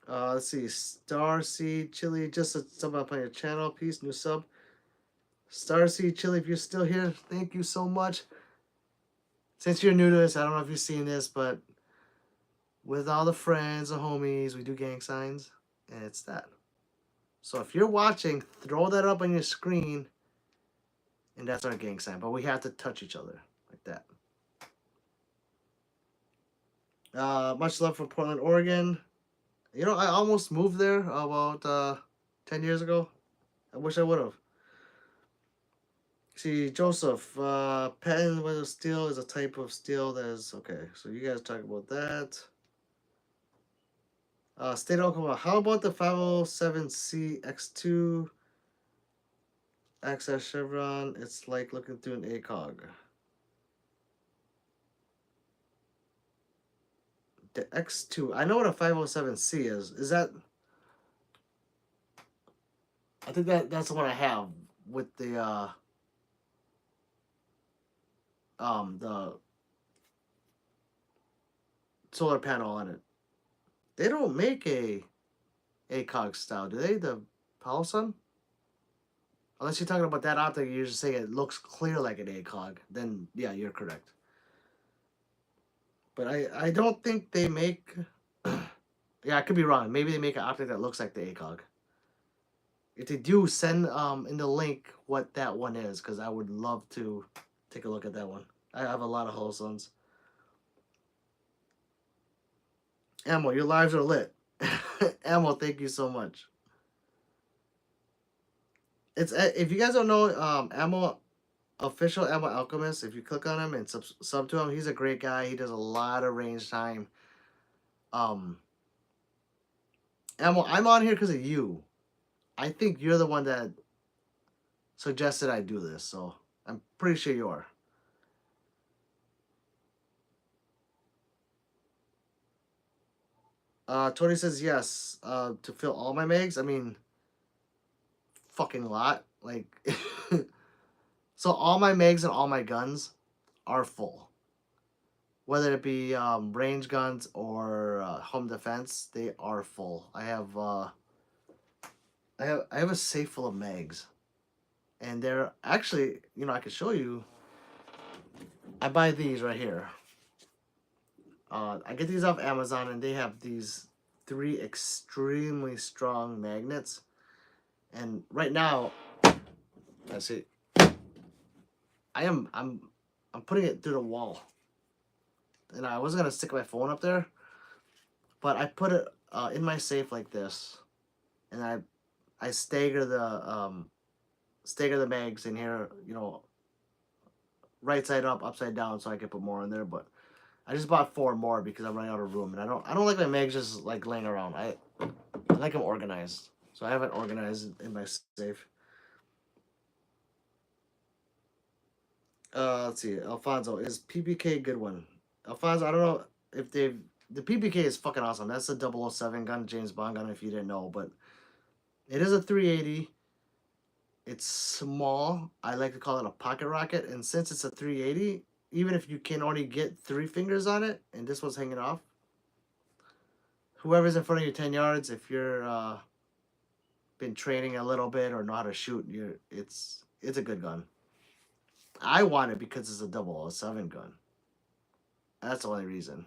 Let's see, Star Seed Chili, just a sub up on your channel. Peace, new sub. Star Seed Chili, if you're still here, thank you so much. Since you're new to this, I don't know if you've seen this, but with all the friends and homies, we do gang signs, and it's that. So if you're watching, throw that up on your screen, and that's our gang sign. But we have to touch each other like that. Much love from Portland, Oregon. You know, I almost moved there about 10 years ago. I wish I would have. See, Joseph, patent with steel is a type of steel that is okay. So you guys talk about that. State of Oklahoma. How about the 507C X2 access chevron? It's like looking through an ACOG. The X2. I know what a 507C is. Is that? I think that's the one I have with the solar panel on it. They don't make a ACOG style, do they? The Sun? Unless you're talking about that optic, you're just saying it looks clear like an ACOG. Then yeah, you're correct. But I don't think they make. Yeah, I could be wrong. Maybe they make an optic that looks like the ACOG. If they do, send in the link what that one is, because I would love to take a look at that one. I have a lot of Holosons. Ammo, your lives are lit. Ammo, thank you so much. It's if you guys don't know, Ammo official Ammo Alchemist. If you click on him and sub to him, he's a great guy. He does a lot of range time. Ammo, I'm on here because of you. I think you're the one that suggested I do this, so I'm pretty sure you are. Tony says yes. To fill all my mags. I mean, fucking lot. Like, so all my mags and all my guns are full. Whether it be range guns or home defense, they are full. I have a safe full of mags, and they're actually, I can show you. I buy these right here. I get these off Amazon, and they have these three extremely strong magnets. And right now, I see. I am I'm putting it through the wall, and I was gonna stick my phone up there, but I put it in my safe like this, and I stagger the mags in here, right side up, upside down, so I can put more in there. But I just bought four more because I'm running out of room, and I don't like my mags just like laying around. I like them organized, so I have it organized in my safe. Let's see. Alfonso, is PPK a good one? Alfonso, I don't know if they've. The PPK is fucking awesome. That's the 007 gun, James Bond gun, if you didn't know. But it is a 380. It's small. I like to call it a pocket rocket. And since it's a 380, even if you can only get three fingers on it, and this one's hanging off, whoever's in front of you 10 yards, if you're been training a little bit or know how to shoot, it's a good gun. I want it because it's a 007 gun. That's the only reason.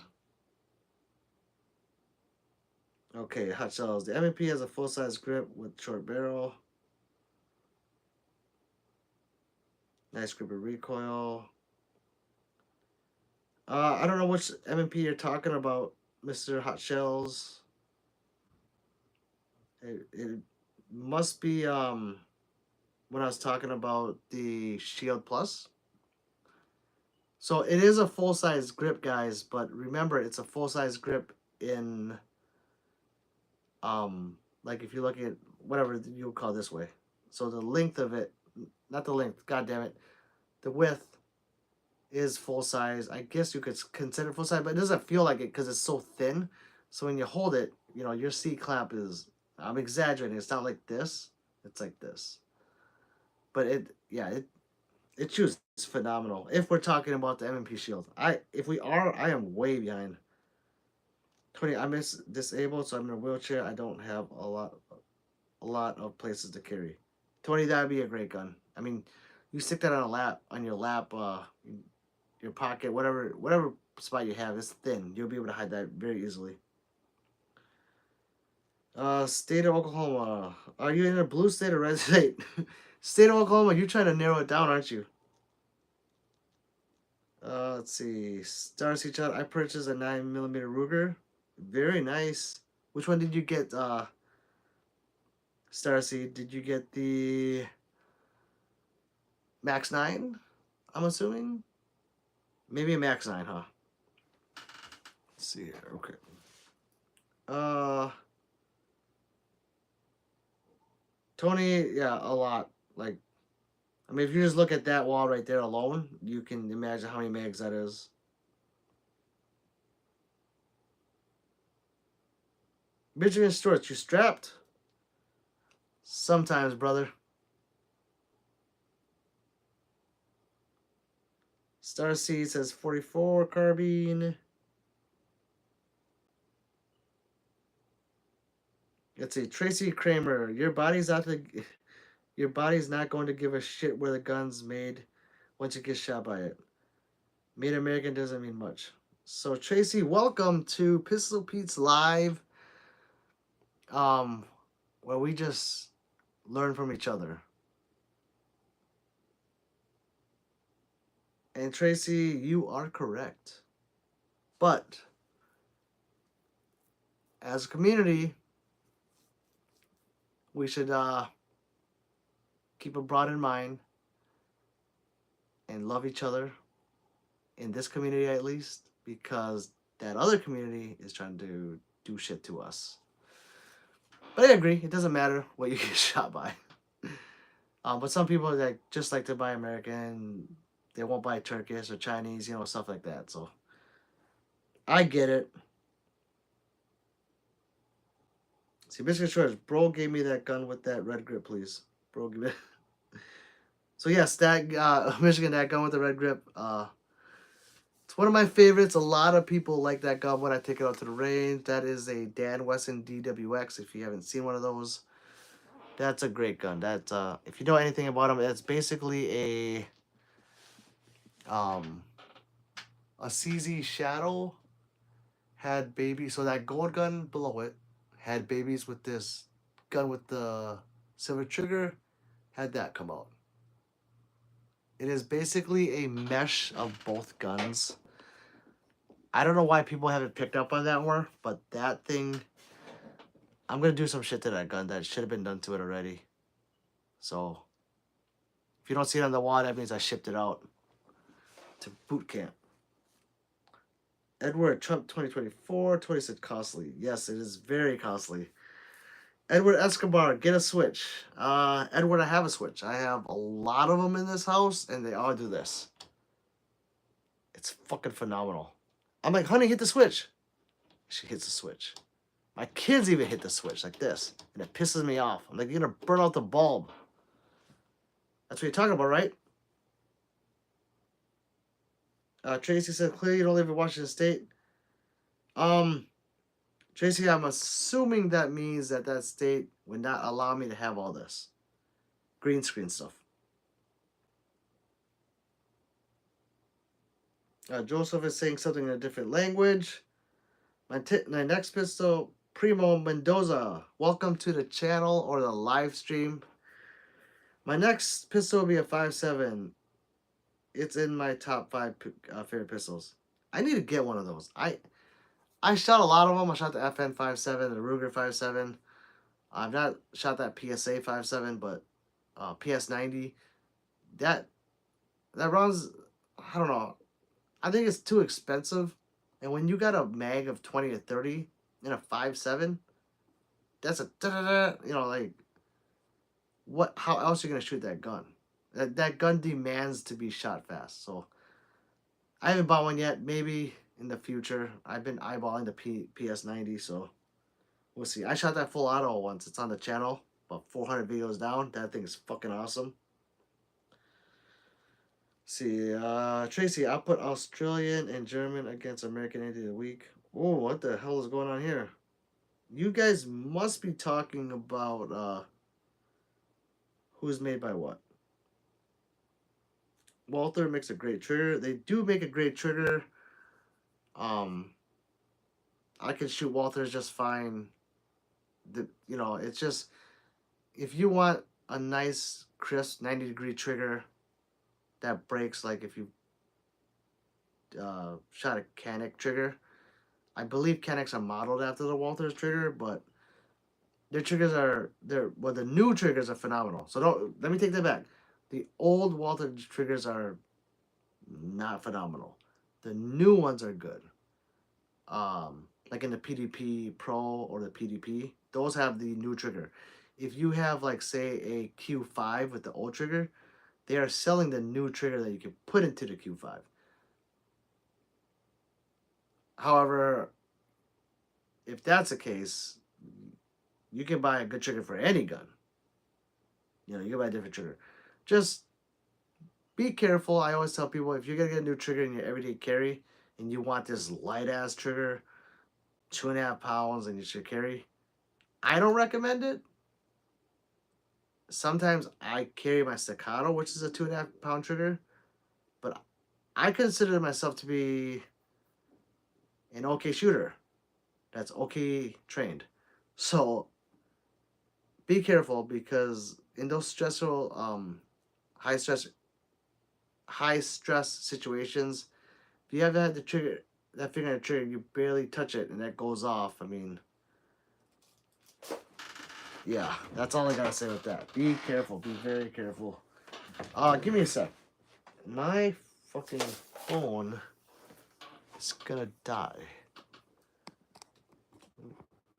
Okay, hot shells. The M&P has a full-size grip with short barrel. Nice grip and recoil. I don't know which M&P you're talking about, Mr. Hot Shells. It must be when I was talking about the Shield Plus. So it is a full-size grip, guys, but remember it's a full-size grip in like if you look at whatever you call this way. So the length of it, not the length, god damn it, the width is full size. I guess you could consider full size, but it doesn't feel like it because it's so thin. So when you hold it, your C clamp is. I'm exaggerating. It's not like this. It's like this. But it shoots phenomenal. If we're talking about the M&P shield, I am way behind. 20. I'm disabled, so I'm in a wheelchair. I don't have a lot of places to carry. 20. That'd be a great gun. I mean, you stick that on your lap, your pocket, whatever spot you have. It's thin. You'll be able to hide that very easily. State of Oklahoma. Are you in a blue state or red state? State of Oklahoma. You're trying to narrow it down, aren't you? Let's see. Star Sea Child. I purchased a 9mm Ruger. Very nice. Which one did you get? Starseed. Did you get the Max 9? I'm assuming. Maybe a Max 9, huh? Let's see here. Okay. Uh, Tony, yeah, a lot. Like, I mean, if you just look at that wall right there alone, you can imagine how many mags that is. Benjamin Stewart, you strapped? Sometimes, brother. Starseed says 44 carbine. Let's see. Tracy Kramer, your body's not going to give a shit where the gun's made once you get shot by it. Made American doesn't mean much. So Tracy, welcome to Pistol Pete's Live, um, where we just learn from each other. And Tracy, you are correct. But as a community, we should keep a broad in mind and love each other in this community at least, because that other community is trying to do shit to us. But I agree, it doesn't matter what you get shot by. But some people that just like to buy American, they won't buy Turkish or Chinese, stuff like that. So I get it. See, Michigan Shores, bro gave me that gun with that red grip, please. Bro, give me. So yes, that Michigan, that gun with the red grip. It's one of my favorites. A lot of people like that gun when I take it out to the range. That is a Dan Wesson DWX. If you haven't seen one of those, that's a great gun. That if you know anything about them, it's basically um a CZ Shadow had babies. So that gold gun below it had babies with this gun with the silver trigger. Had that come out. It is basically a mesh of both guns. I don't know why people haven't picked up on that more, but that thing, I'm gonna do some shit to that gun that should have been done to it already. So if you don't see it on the wall, that means I shipped it out to boot camp. Edward Trump 2024, 26 costly. Yes, it is very costly. Edward Escobar, get a Switch. Edward, I have a Switch. I have a lot of them in this house, and they all do this. It's fucking phenomenal. I'm like, honey, hit the Switch. She hits the Switch. My kids even hit the Switch like this, and it pisses me off. I'm like, you're gonna burn out the bulb. That's what you're talking about, right? Tracy said, clearly you don't live in Washington State. Tracy, I'm assuming that means that that state would not allow me to have all this green screen stuff. Joseph is saying something in a different language. My next pistol, Primo Mendoza. Welcome to the channel or the live stream. My next pistol will be a 5.7. It's in my top 5 favorite pistols. I need to get one of those. I shot a lot of them. I shot the FN 5.7, the Ruger 5.7. I've not shot that PSA 5.7, but PS90. That rounds, I don't know. I think it's too expensive. And when you got a mag of 20 to 30 in a 5.7, that's a da-da-da, you know, like, what? How else are you going to shoot that gun? That gun demands to be shot fast. So I haven't bought one yet. Maybe in the future. I've been eyeballing the PS90, so we'll see. I shot that full auto once. It's on the channel, about 400 videos down. That thing is fucking awesome. See, Tracy, I put Australian and German against American any day of the week. Oh, what the hell is going on here? You guys must be talking about who's made by what. Walther makes a great trigger. They do make a great trigger. I can shoot Walthers just fine. It's just, if you want a nice, crisp 90-degree trigger that breaks, like if you shot a Canik trigger. I believe Caniks are modeled after the Walthers trigger, but their triggers are the new triggers are phenomenal. So let me take that back. The old Walther triggers are not phenomenal. The new ones are good. Like in the PDP Pro or the PDP, those have the new trigger. If you have, like, say, a Q5 with the old trigger, they are selling the new trigger that you can put into the Q5. However, if that's the case, you can buy a good trigger for any gun. You can buy a different trigger. Just be careful. I always tell people, if you're going to get a new trigger in your everyday carry and you want this light-ass trigger, 2.5 pounds, and you should carry, I don't recommend it. Sometimes I carry my Staccato, which is a 2.5 pound trigger, but I consider myself to be an okay shooter that's okay trained. So be careful, because in those stressful, high stress situations, if you haven't had the trigger, that finger on the trigger, you barely touch it and that goes off. I mean, yeah, that's all I gotta say with that. Be careful. Be very careful. Give me a sec. My fucking phone is gonna die.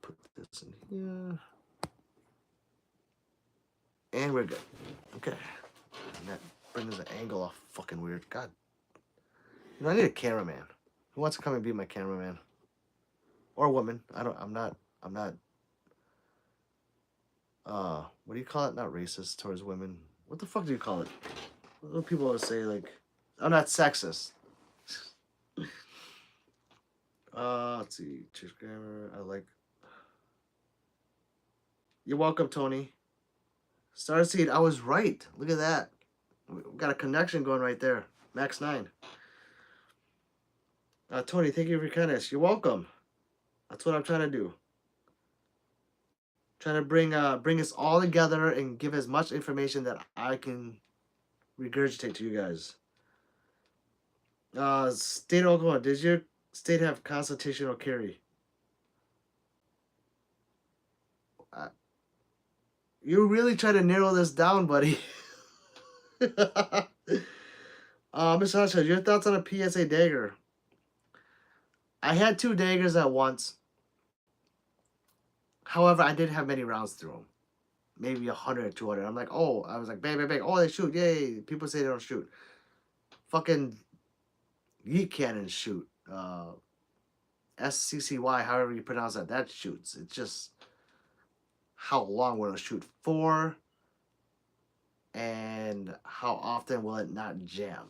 Put this in here. And we're good. Okay. And that brings the angle off fucking weird. God. I need a cameraman. Who wants to come and be my cameraman? Or a woman. I'm not what do you call it? Not racist towards women. What the fuck do you call it? What do people always say, like, I'm not sexist. Let's see. Church grammar. I like. You're welcome, Tony. Starseed, I was right. Look at that. We got a connection going right there. Max 9. Tony, thank you for your kindness. You're welcome. That's what I'm trying to do. Trying to bring us all together and give as much information that I can regurgitate to you guys. State of Oklahoma, does your state have constitutional carry? You really try to narrow this down, buddy. Mr. Hutchins, your thoughts on a PSA dagger? I had 2 daggers at once. However, I didn't have many rounds through them. Maybe 100 or 200. I'm like, oh, I was like, bang, bang, bang. Oh, they shoot. Yay. People say they don't shoot. Fucking yeet cannons shoot. SCCY, however you pronounce that, that shoots. It's just how long will it shoot for, and how often will it not jam.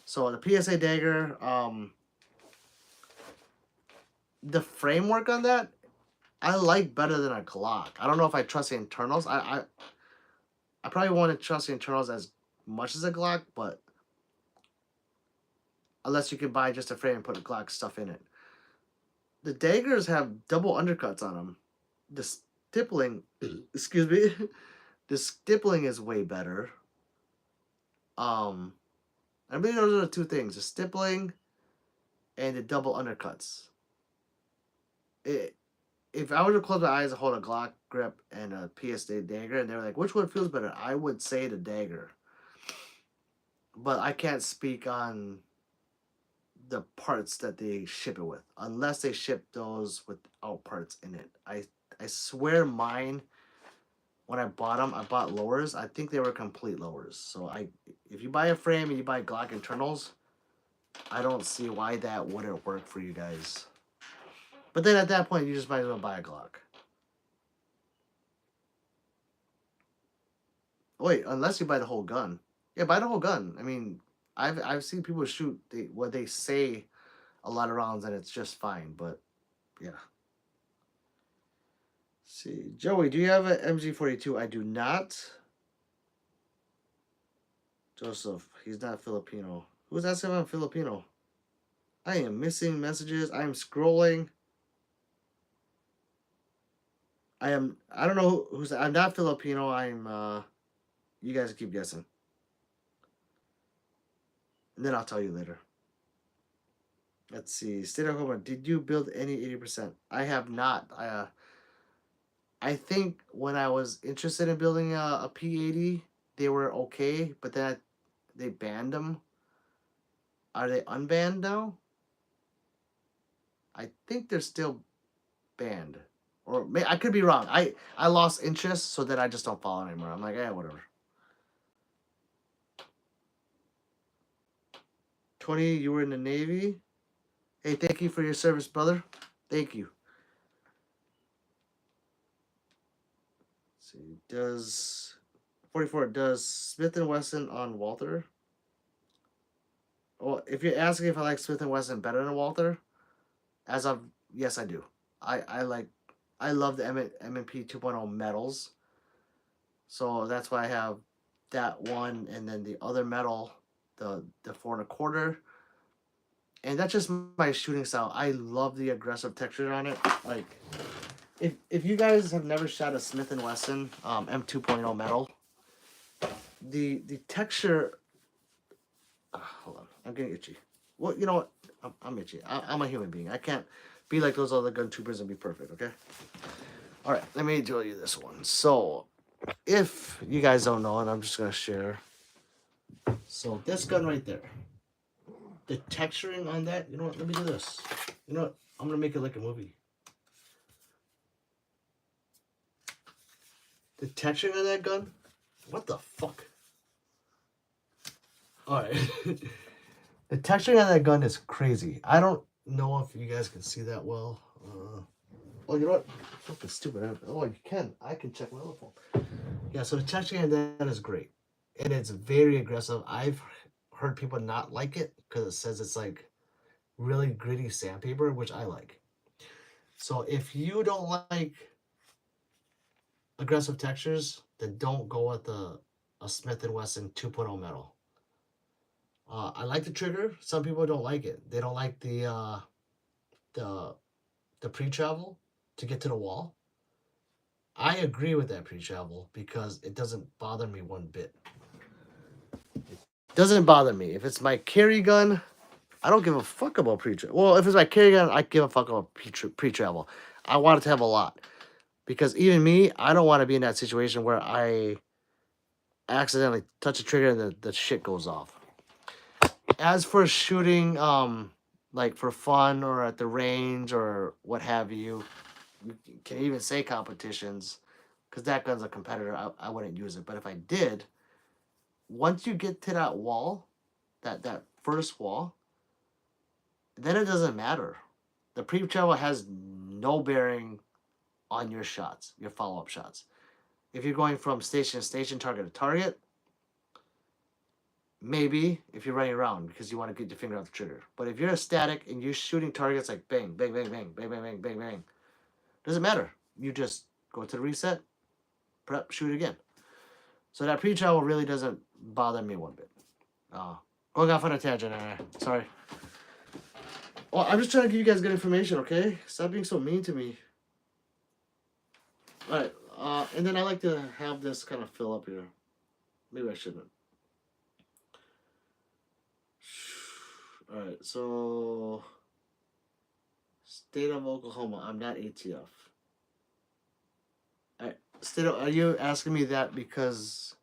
So the PSA dagger, the framework on that, I like better than a Glock. I don't know if I trust the internals. I probably want to trust the internals as much as a Glock, but unless you can buy just a frame and put a Glock stuff in it. The daggers have double undercuts on them. The stippling, excuse me, the stippling is way better. I believe those are the 2 things: the stippling and the double undercuts. If I were to close my eyes and hold a Glock grip and a PSA dagger, and they were like, which one feels better? I would say the dagger. But I can't speak on the parts that they ship it with, unless they ship those without parts in it. I swear mine, when I bought them, I bought lowers. I think they were complete lowers. So if you buy a frame and you buy Glock internals, I don't see why that wouldn't work for you guys. But then at that point, you just might as well buy a Glock. Wait, unless you buy the whole gun. Yeah, buy the whole gun. I mean, I've seen people shoot what they say a lot of rounds, and it's just fine. But yeah. Let's see, Joey, do you have an MG42? I do not. Joseph, he's not Filipino. Who's asking if I'm Filipino? I am missing messages. I am scrolling. I don't know who's. I'm not Filipino. You guys keep guessing. And then I'll tell you later. Let's see. State of Oklahoma, did you build any 80%? I have not. I think when I was interested in building a P80, they were okay, but then they banned them. Are they unbanned now? I think they're still banned. Or I could be wrong. I lost interest, so that I just don't follow anymore. I'm like, whatever. 20, you were in the Navy. Hey, thank you for your service, brother. Thank you. Let's see, does 44 does Smith & Wesson on Walther? Well, if you're asking if I like Smith & Wesson better than Walther, yes, I do. I love the M&P 2.0 metals. So that's why I have that one, and then the other metal, the 4 1/4. And that's just my shooting style. I love the aggressive texture on it. Like, if you guys have never shot a Smith & Wesson M2.0 metal, the texture. Hold on, I'm getting itchy. Well, you know what? I'm itchy. I'm a human being. I can't be like those other gun tubers and be perfect. Okay. All right. Let me show you this one. So, if you guys don't know, and I'm just gonna share. So this gun right there, the texturing on that. You know what? Let me do this. You know what? I'm gonna make it like a movie. The texturing on that gun. What the fuck? All right. The texturing on that gun is crazy. I don't know if you guys can see that well. Oh, you know what? Fucking stupid. Oh, you can. I can check my other phone. Yeah, so the texturing on that is great. And it's very aggressive. I've heard people not like it because it says it's like really gritty sandpaper, which I like. So if you don't like aggressive textures, then don't go with a Smith and Wesson 2.0 metal. I like the trigger. Some people don't like it. They don't like the the pre-travel to get to the wall. I agree with that pre-travel because it doesn't bother me one bit. Doesn't bother me. If it's my carry gun, I don't give a fuck about pre-travel. Well, if it's my carry gun, I give a fuck about pre-travel. I want it to have a lot because even me, I don't want to be in that situation where I accidentally touch a trigger and the shit goes off. As for shooting, like for fun or at the range or what have you, you can even say competitions, because that gun's a competitor. I wouldn't use it, but if I did, once you get to that wall, that first wall, then it doesn't matter. The pre-travel has no bearing on your shots, your follow-up shots. If you're going from station to station, target to target, maybe if you're running around because you want to get your finger off the trigger. But if you're static and you're shooting targets like bang, bang, bang, bang, bang, bang, bang, bang, bang, doesn't matter. You just go to the reset, prep, shoot again. So that pre-travel really doesn't bother me one bit. Going off on a tangent. Sorry. Well, I'm just trying to give you guys good information, okay? Stop being so mean to me. All right. And then I like to have this kind of fill up here. Maybe I shouldn't. All right. So, state of Oklahoma. I'm not ATF. All right. State of, are you asking me that because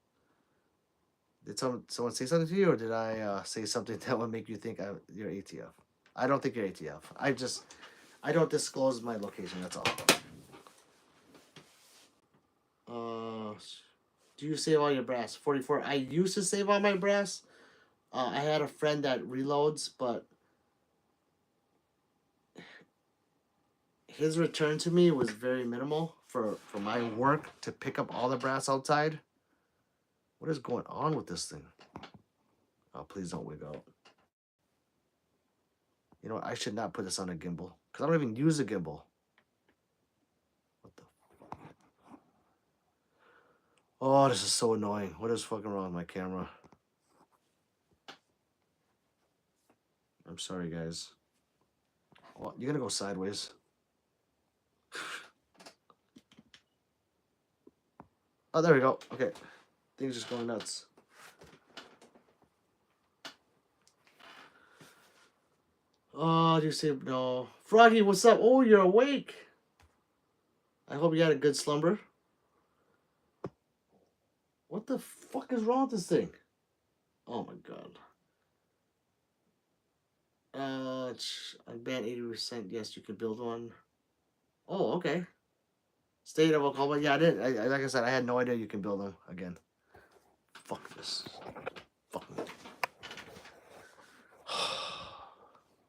did someone say something to you, or did I say something that would make you think you're ATF? I don't think you're ATF. I don't disclose my location. That's all. Do you save all your brass? 44. I used to save all my brass. I had a friend that reloads, but his return to me was very minimal for my work to pick up all the brass outside. What is going on with this thing? Oh, please don't wig out. You know what? I should not put this on a gimbal because I don't even use a gimbal. What the fuck? Oh, this is so annoying. What is fucking wrong with my camera? I'm sorry, guys. Well, you're gonna go sideways. Oh, there we go. Okay. Things just going nuts. Oh, do you see? No. Froggy, what's up? Oh, you're awake. I hope you had a good slumber. What the fuck is wrong with this thing? Oh my god. I bet 80%. Yes, you could build one. Oh, okay. State of Oklahoma. Yeah, I did. Like I said, I had no idea you can build them again. Fuck this. Fuck me.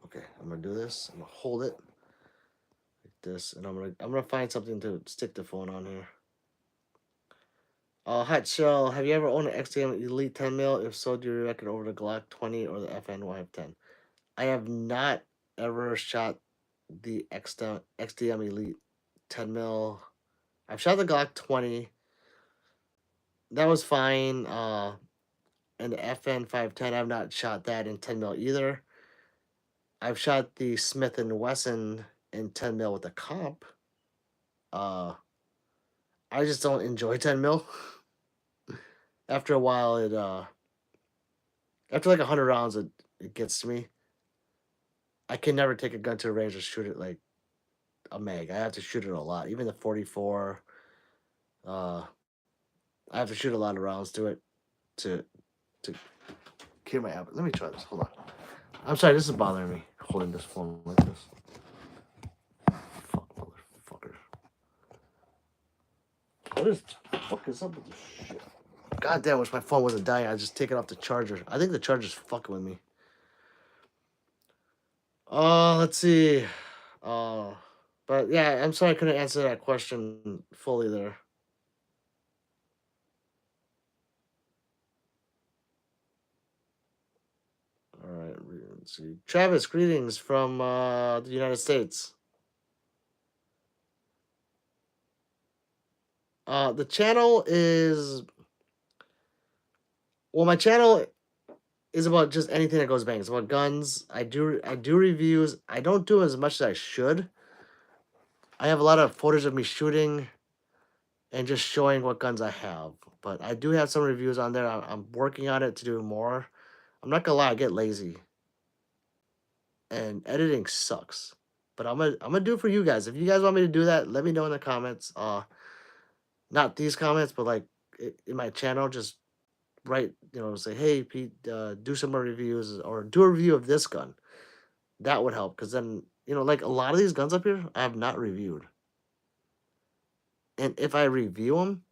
Okay, I'm gonna do this. I'm gonna hold it like this, and I'm gonna find something to stick the phone on here. Hot Shell, have you ever owned an XDM Elite 10 mil? If so, do you reckon over the Glock 20 or the FN 110? I have not ever shot the XDM Elite 10 mil. I've shot the Glock 20. That was fine. And the FN 510, I've not shot that in 10 mil either. I've shot the Smith and Wesson in 10 mil with a comp. I just don't enjoy 10 mil. After a while, after like 100 rounds, it gets to me. I can never take a gun to a range and shoot it like a mag. I have to shoot it a lot. Even the 44, I have to shoot a lot of rounds to it to clear my habit. Let me try this. Hold on. I'm sorry, this is bothering me, holding this phone like this. Fuck, motherfucker. What the fuck is up with this shit? God damn, wish my phone wasn't dying. I just take it off the charger. I think the charger's fucking with me. Let's see. But yeah, I'm sorry I couldn't answer that question fully there. All right, let's see. Travis, greetings from the United States. The channel is my channel is about just anything that goes bang. It's about guns. I do reviews. I don't do as much as I should. I have a lot of footage of me shooting and just showing what guns I have. But I do have some reviews on there. I'm working on it to do more. I'm not gonna lie, I get lazy, and editing sucks. But I'm gonna do it for you guys. If you guys want me to do that, let me know in the comments. Not these comments, but like in my channel, just write, say, hey Pete, do some more reviews or do a review of this gun. That would help because then like a lot of these guns up here, I have not reviewed, and if I review them,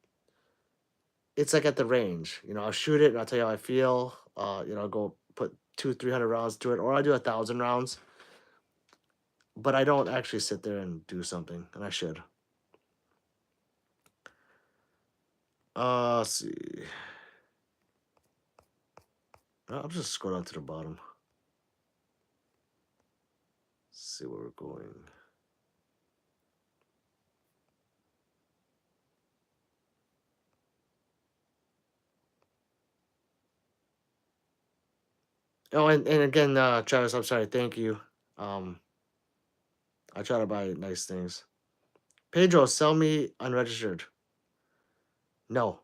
it's like at the range. I'll shoot it and I'll tell you how I feel. I'll go put 300 rounds to it, or I do 1,000 rounds. But I don't actually sit there and do something, and I should. Let's see. I'll just scroll down to the bottom. See where we're going. Oh, and again, Travis, I'm sorry. Thank you. Um, I try to buy nice things. Pedro, sell me unregistered. No.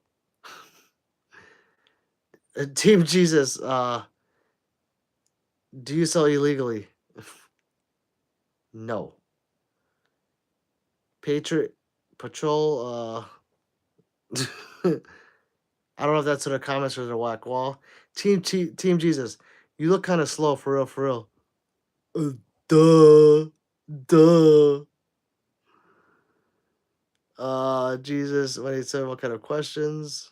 Team Jesus, do you sell illegally? No. Patriot Patrol, I don't know if that's in the comments or the whack wall. Team Jesus, you look kind of slow for real, for real. Duh, duh. Jesus, when he said what kind of questions?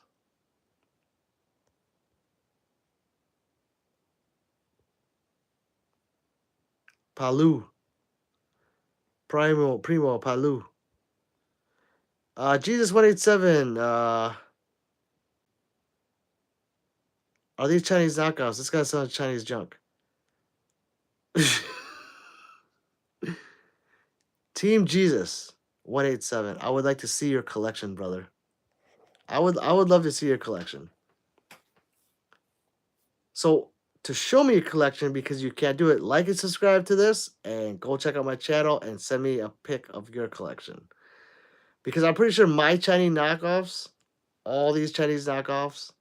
Palu, Primo, Palu. Jesus 187. Are these Chinese knockoffs? This guy selling Chinese junk. Team Jesus 187. I would like to see your collection, brother. I would love to see your collection. So to show me your collection, because you can't do it, like and subscribe to this and go check out my channel and send me a pic of your collection. Because I'm pretty sure my Chinese knockoffs, all these Chinese knockoffs,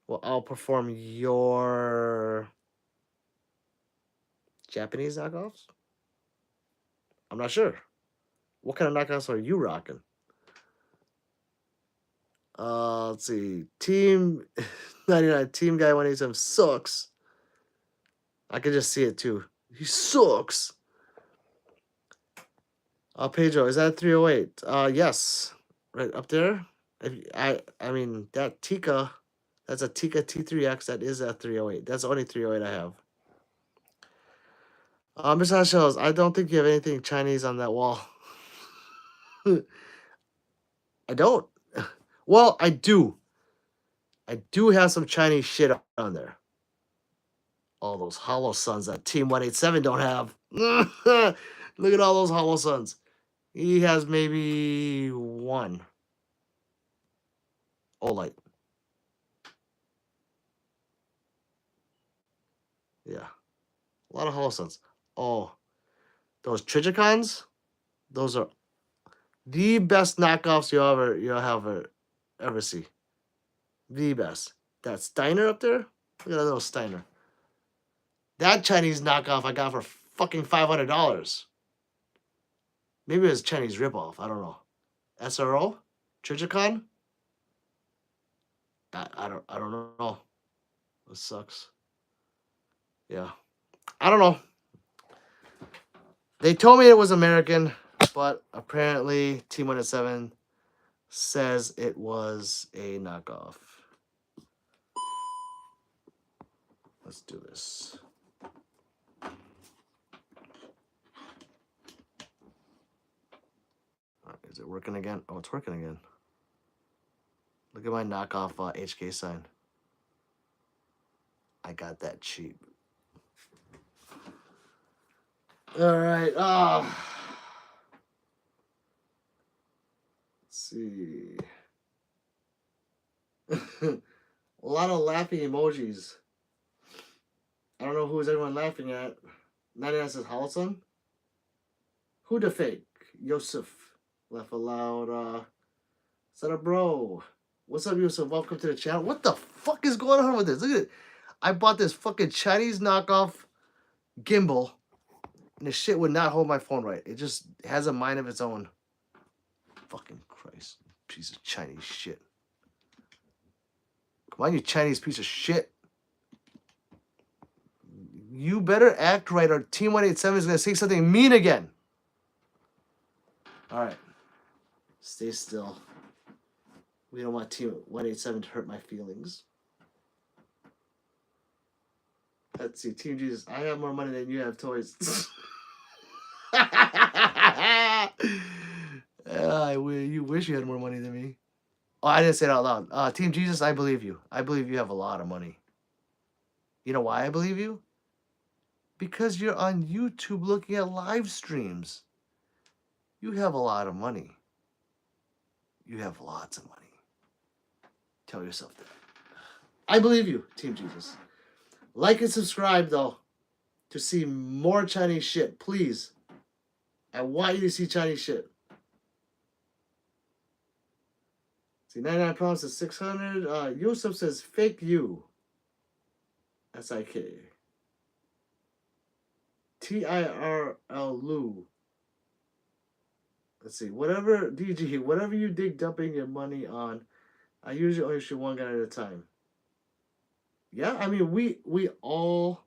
will outperform your Japanese knockoffs. I'm not sure. What kind of knockoffs are you rocking? Let's see. Team 99, Team Guy 187 sucks. I can just see it too. He sucks. Pedro, is that 308? Yes. Right up there. I mean that Tika, that's a Tika T3X, that is a 308. That's the only 308 I have. Mr. Shells, I don't think you have anything Chinese on that wall. I don't. Well, I do. I do have some Chinese shit on there. All those hollow suns that Team 187 don't have. Look at all those hollow suns. He has maybe one. Olight. Yeah. A lot of hollow suns. Oh, those Trigicons, those are the best knockoffs you'll ever see. The best. That Steiner up there? Look at that little Steiner. That Chinese knockoff I got for fucking $500. Maybe it was Chinese ripoff. I don't know. SRO? Trigicon? I don't know. This sucks. Yeah. I don't know. They told me it was American, but apparently Team 107 says it was a knockoff. Let's do this. Is it working again? Oh, it's working again. Look at my knockoff HK sign. I got that cheap. All right. Let's see. A lot of laughing emojis. I don't know who is everyone laughing at. 99 says Halson. Who the fake? Yosef. Laugh aloud. Is that a bro? What's up, Yosef? Welcome to the channel. What the fuck is going on with this? Look at it. I bought this fucking Chinese knockoff gimbal, and the shit would not hold my phone right. It just has a mind of its own. Fucking Christ. Piece of Chinese shit. Come on, you Chinese piece of shit. You better act right or Team 187 is going to say something mean again. Alright. Stay still. We don't want Team 187 to hurt my feelings. Let's see. Team Jesus. I have more money than you have toys. You wish you had more money than me. Oh, I didn't say it out loud. Team Jesus, I believe you. I believe you have a lot of money. You know why I believe you? Because you're on YouTube looking at live streams. You have a lot of money. You have lots of money. Tell yourself that. I believe you, Team Jesus. Like and subscribe, though, to see more Chinese shit. Please. I want you to see Chinese shit. See, 99 promises 600. Yusuf says, fake you. S-I-K. T-I-R-L-Lu. Let's see. Whatever, DG, whatever you dig dumping your money on, I usually only shoot one gun at a time. Yeah, I mean, we all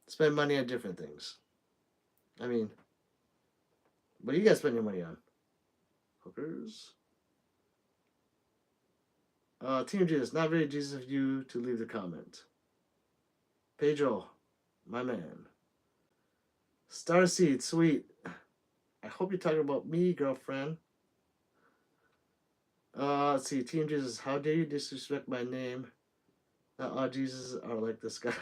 spend money on different things. I mean, what do you guys spend your money on? Hookers? Team Jesus, not very Jesus of you to leave the comment. Pedro, my man. Starseed, sweet. I hope you're talking about me, girlfriend. Let's see. Team Jesus, how dare you disrespect my name? Not all Jesus are like this guy.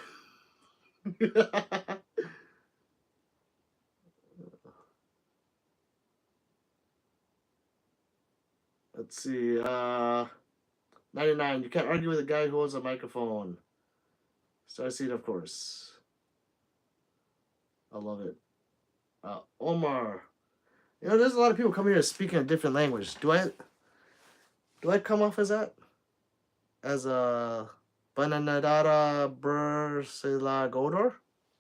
Let's see. 99. You can't argue with a guy who holds a microphone. Starseed, of course. I love it. Omar. You know, there's a lot of people coming here speaking a different language. Do I come off as that? As a Bananadara Bursela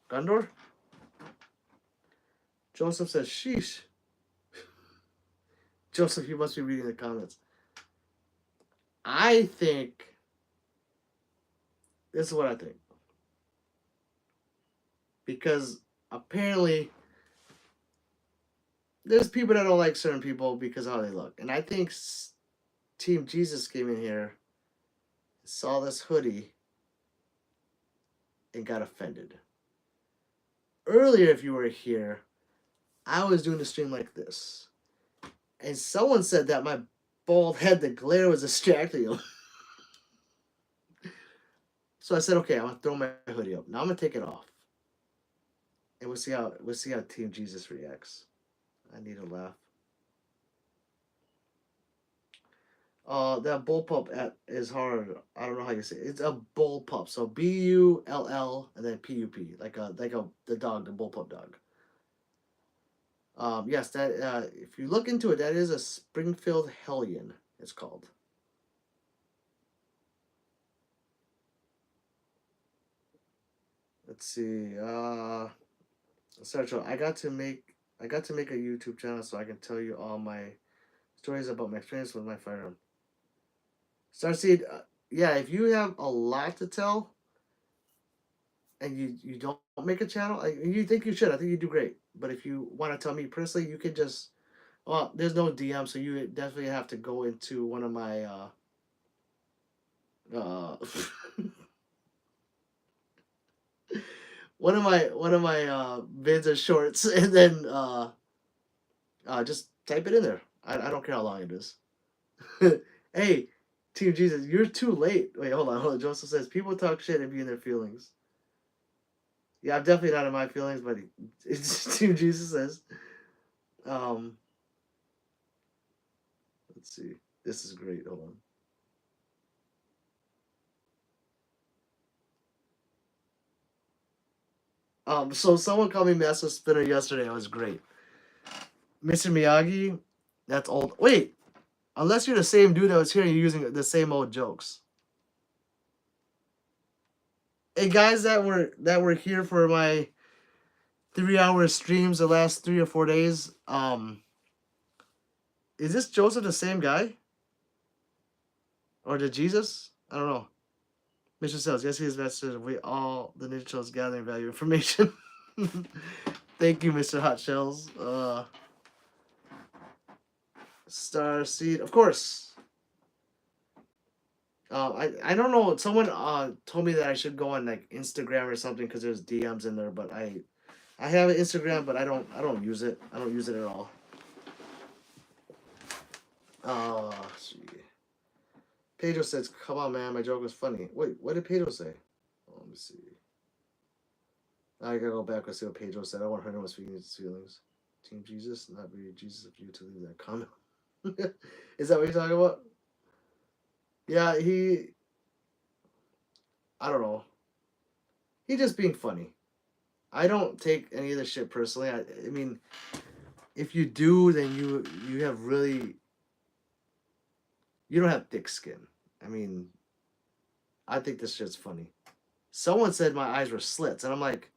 Gondor? Joseph says, sheesh. Joseph, you must be reading the comments. I think, this is what I think. Because apparently, there's people that don't like certain people because of how they look. And I think Team Jesus came in here, saw this hoodie, and got offended. Earlier, if you were here, I was doing the stream like this. And someone said that my bald head, the glare was distracting you. So I said, okay, I'm gonna throw my hoodie up. Now I'm gonna take it off. And we'll see how Team Jesus reacts. I need a laugh. That bullpup is hard. I don't know how you say it. It's a bullpup. So B-U-L-L and then P-U-P. Like the dog, the bullpup dog. Yes, that if you look into it, that is a Springfield Hellion, it's called. Let's see. Sergio, I got to make a YouTube channel so I can tell you all my stories about my experience with my firearm. Starseed, yeah, if you have a lot to tell and you don't make a channel, you think you should. I think you do great. But if you want to tell me personally, you can just, well, there's no DM, so you definitely have to go into one of my one of my vids or shorts, and then just type it in there. I don't care how long it is. Hey, Team Jesus, you're too late. Wait, hold on. Joseph says people talk shit and be in their feelings. Yeah, I'm definitely not in my feelings, but it's Team Jesus says. Um, let's see. This is great. Hold on. So someone called me Master Spinner yesterday. It was great. Mr. Miyagi, that's old. Wait, unless you're the same dude that was here, you're using the same old jokes. Hey guys that were here for my 3 hour streams the last 3 or 4 days. Is this Joseph the same guy? Or the Jesus? I don't know. Mission Sales, yes, he is Master. We all the Ninja Turtles gathering value information. Thank you, Mr. Hot Shells. Star Seed, of course. I don't know. Someone told me that I should go on like Instagram or something because there's DMs in there, but I have an Instagram, but I don't use it. I don't use it at all. Let's see. Pedro says, "Come on, man, my joke was funny." Wait, what did Pedro say? Oh, let me see. I gotta go back and see what Pedro said. I want to hurt him with his feelings. Team Jesus, not be Jesus of you to leave that comment. Is that what you're talking about? Yeah, I don't know. He just being funny. I don't take any of this shit personally. I mean, if you do, then you have really you don't have thick skin. I mean, I think this shit's funny. Someone said my eyes were slits, and I'm like,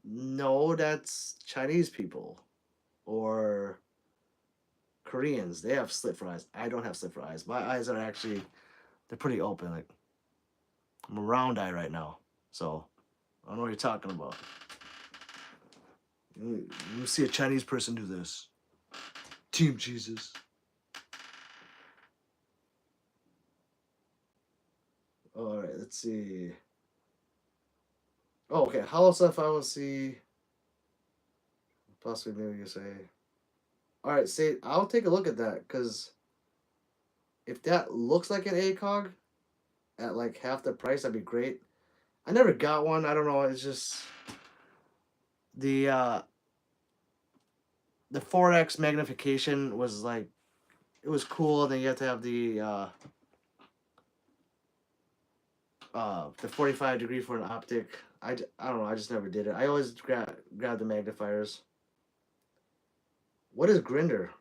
no, that's Chinese people or Koreans. They have slit for eyes. I don't have slit for eyes. My eyes are actually they're pretty open. Like I'm a round eye right now, so I don't know what you're talking about. You see a Chinese person do this. Team Jesus. All right, let's see. Oh, okay. Hollow stuff. I will see. Possibly, maybe you say. All right, say. I'll take a look at that because if that looks like an ACOG at like half the price, that'd be great. I never got one. I don't know. It's just the uh the 4x magnification was like it was cool. Then you have to have the 45 degree for an optic. I don't know. I just never did it. I always grab the magnifiers. What is Grinder?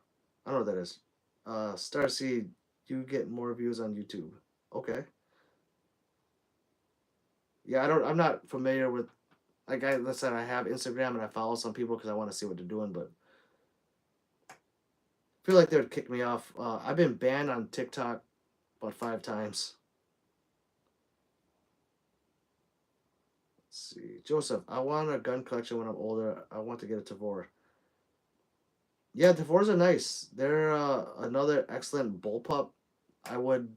I don't know what that is. Starseed, you get more views on YouTube. Okay. Yeah, I'm not familiar with. Like I said, I have Instagram and I follow some people because I want to see what they're doing, but I feel like they would kick me off. I've been banned on TikTok about 5 times. Let's see, Joseph, I want a gun collection when I'm older. I want to get a Tavor. Yeah, Tavors are nice. They're another excellent bullpup. I would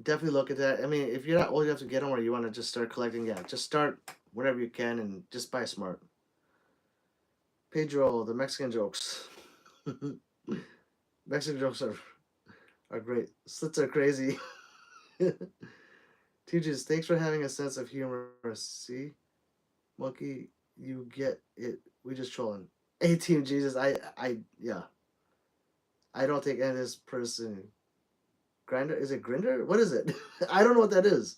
definitely look at that. I mean, if you're not old enough to get them or you want to just start collecting, yeah, just start whatever you can and just buy smart. Pedro, the Mexican jokes. Mexican jokes are great. Slits are crazy. Teachers, thanks for having a sense of humor. See, monkey, you get it. We just trolling. Hey, Team Jesus, yeah, I don't take any of this person. Grinder, is it Grinder? What is it? I don't know what that is.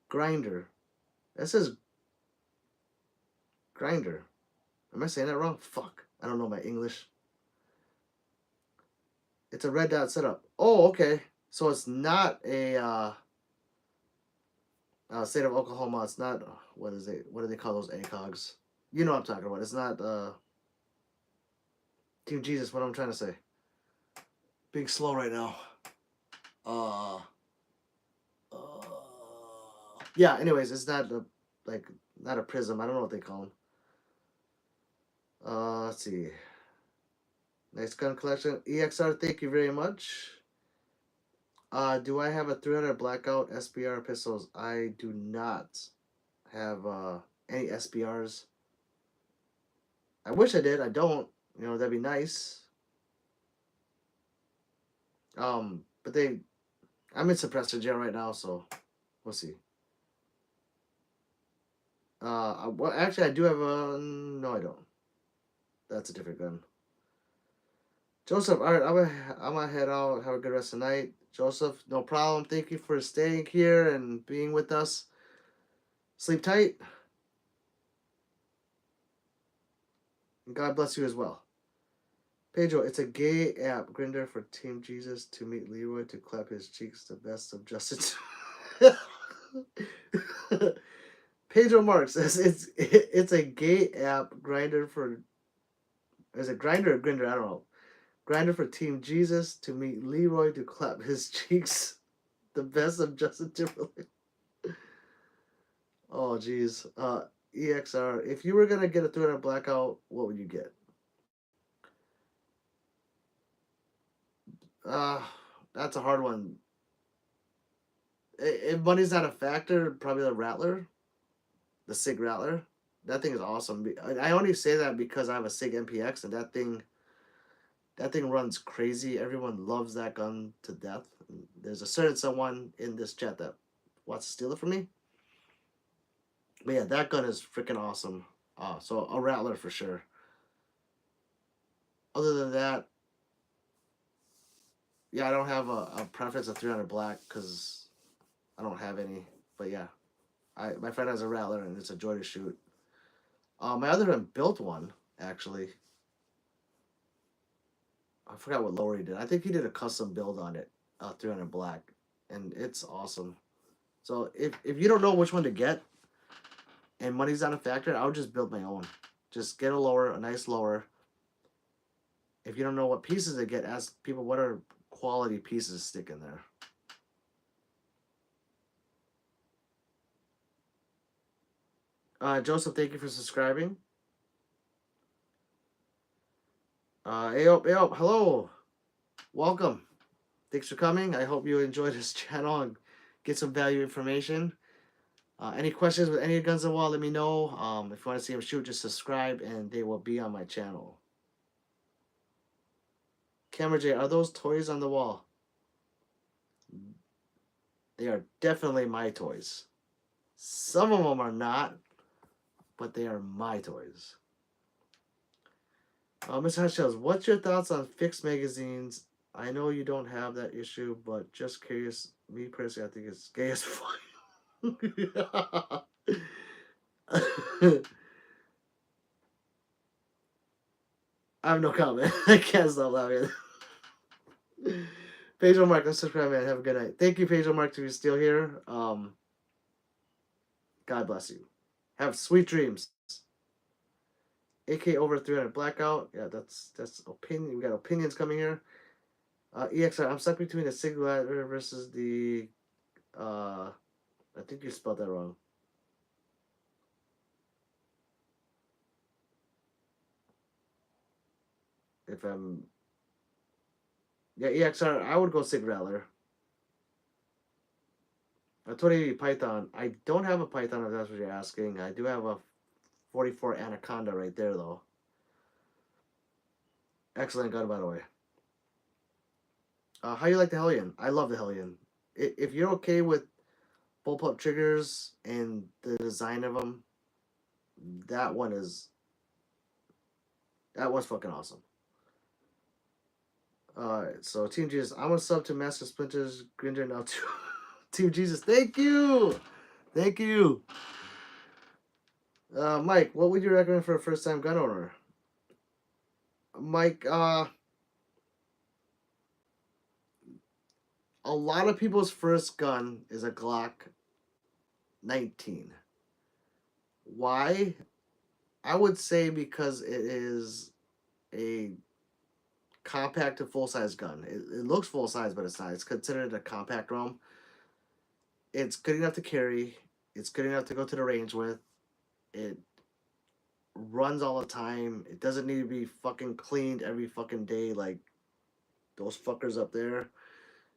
Grinder. That says Grinder. Am I saying that wrong? Fuck. I don't know my English. It's a red dot setup. Oh, okay. So it's not a state of Oklahoma. It's not. What is it? What do they call those ACOGs? You know what I'm talking about. It's not Team Jesus. What I'm trying to say. Being slow right now. Uh. Yeah. Anyways, it's not like not a prism. I don't know what they call them. Let's see. Nice gun collection. EXR, thank you very much. Do I have a 300 blackout SBR pistols? I do not have any SBRs. I wish I did. I don't. You know, that'd be nice. But I'm in suppressor jail right now, so we'll see. Well, actually, I do have a. No, I don't. That's a different gun. Joseph, all right, I'm gonna head out. Have a good rest of the night. Joseph, no problem. Thank you for staying here and being with us. Sleep tight. And God bless you as well. Pedro, it's a gay app. Grinder for Team Jesus to meet Leroy to clap his cheeks. The best of justice. Pedro Marks says it's a gay app. Grinder for is it Grinder or Grinder? I don't know. Grinder for Team Jesus to meet Leroy to clap his cheeks. The best of Justin Timberlake. Oh jeez. EXR. If you were gonna get a 300 blackout, what would you get? Uh that's a hard one. If money's not a factor, probably the Rattler, the Sig Rattler. That thing is awesome. I only say that because I have a Sig MPX, and that thing runs crazy. Everyone loves that gun to death. There's a certain someone in this chat that wants to steal it from me. But yeah, that gun is freaking awesome. So a Rattler for sure. Other than that, yeah, I don't have a preference of 300 black because I don't have any. But yeah, my friend has a Rattler and it's a joy to shoot. My other friend built one actually. I forgot what lower he did. I think he did a custom build on it, 300 black, and it's awesome. So if you don't know which one to get, and money's not a factor, I would just build my own. Just get a lower, a nice lower. If you don't know what pieces to get, ask people what are quality pieces to stick in there. Joseph, thank you for subscribing. Aop, hello, welcome. Thanks for coming. I hope you enjoy this channel and get some value information. Any questions with any guns on the wall, let me know. If you want to see them shoot, just subscribe and they will be on my channel. Camera J, are those toys on the wall? They are definitely my toys. Some of them are not, but they are my toys. Mr. Hushels, what's your thoughts on fixed magazines? I know you don't have that issue, but just curious. Me personally, I think it's gay as fuck. I have no comment. I can't stop laughing. Pedro Mark, let's subscribe, man. Have a good night. Thank you, Pedro Mark, to be still here. God bless you. Have sweet dreams. AK over 300 blackout. Yeah, that's opinion. We got opinions coming here. EXR, I'm stuck between the Siglander versus the. I think you spelled that wrong. If I'm. Yeah, EXR, I would go Sig Rattler. A 2080 Python. I don't have a Python if that's what you're asking. I do have a 44 Anaconda right there, though. Excellent gun, by the way. How you like the Hellion? I love the Hellion. If you're okay with bullpup triggers and the design of them, that one is that one's fucking awesome. Alright, so Team Jesus, I'm gonna sub to Master Splinters Grinder now too. Team Jesus, thank you! Thank you. Mike, what would you recommend for a first time gun owner? Mike, a lot of people's first gun is a Glock 19. Why? I would say because it is a compact to full size gun. It looks full size, but it's not. It's considered a compact ROM. It's good enough to carry. It's good enough to go to the range with. It runs all the time. It doesn't need to be fucking cleaned every fucking day like those fuckers up there.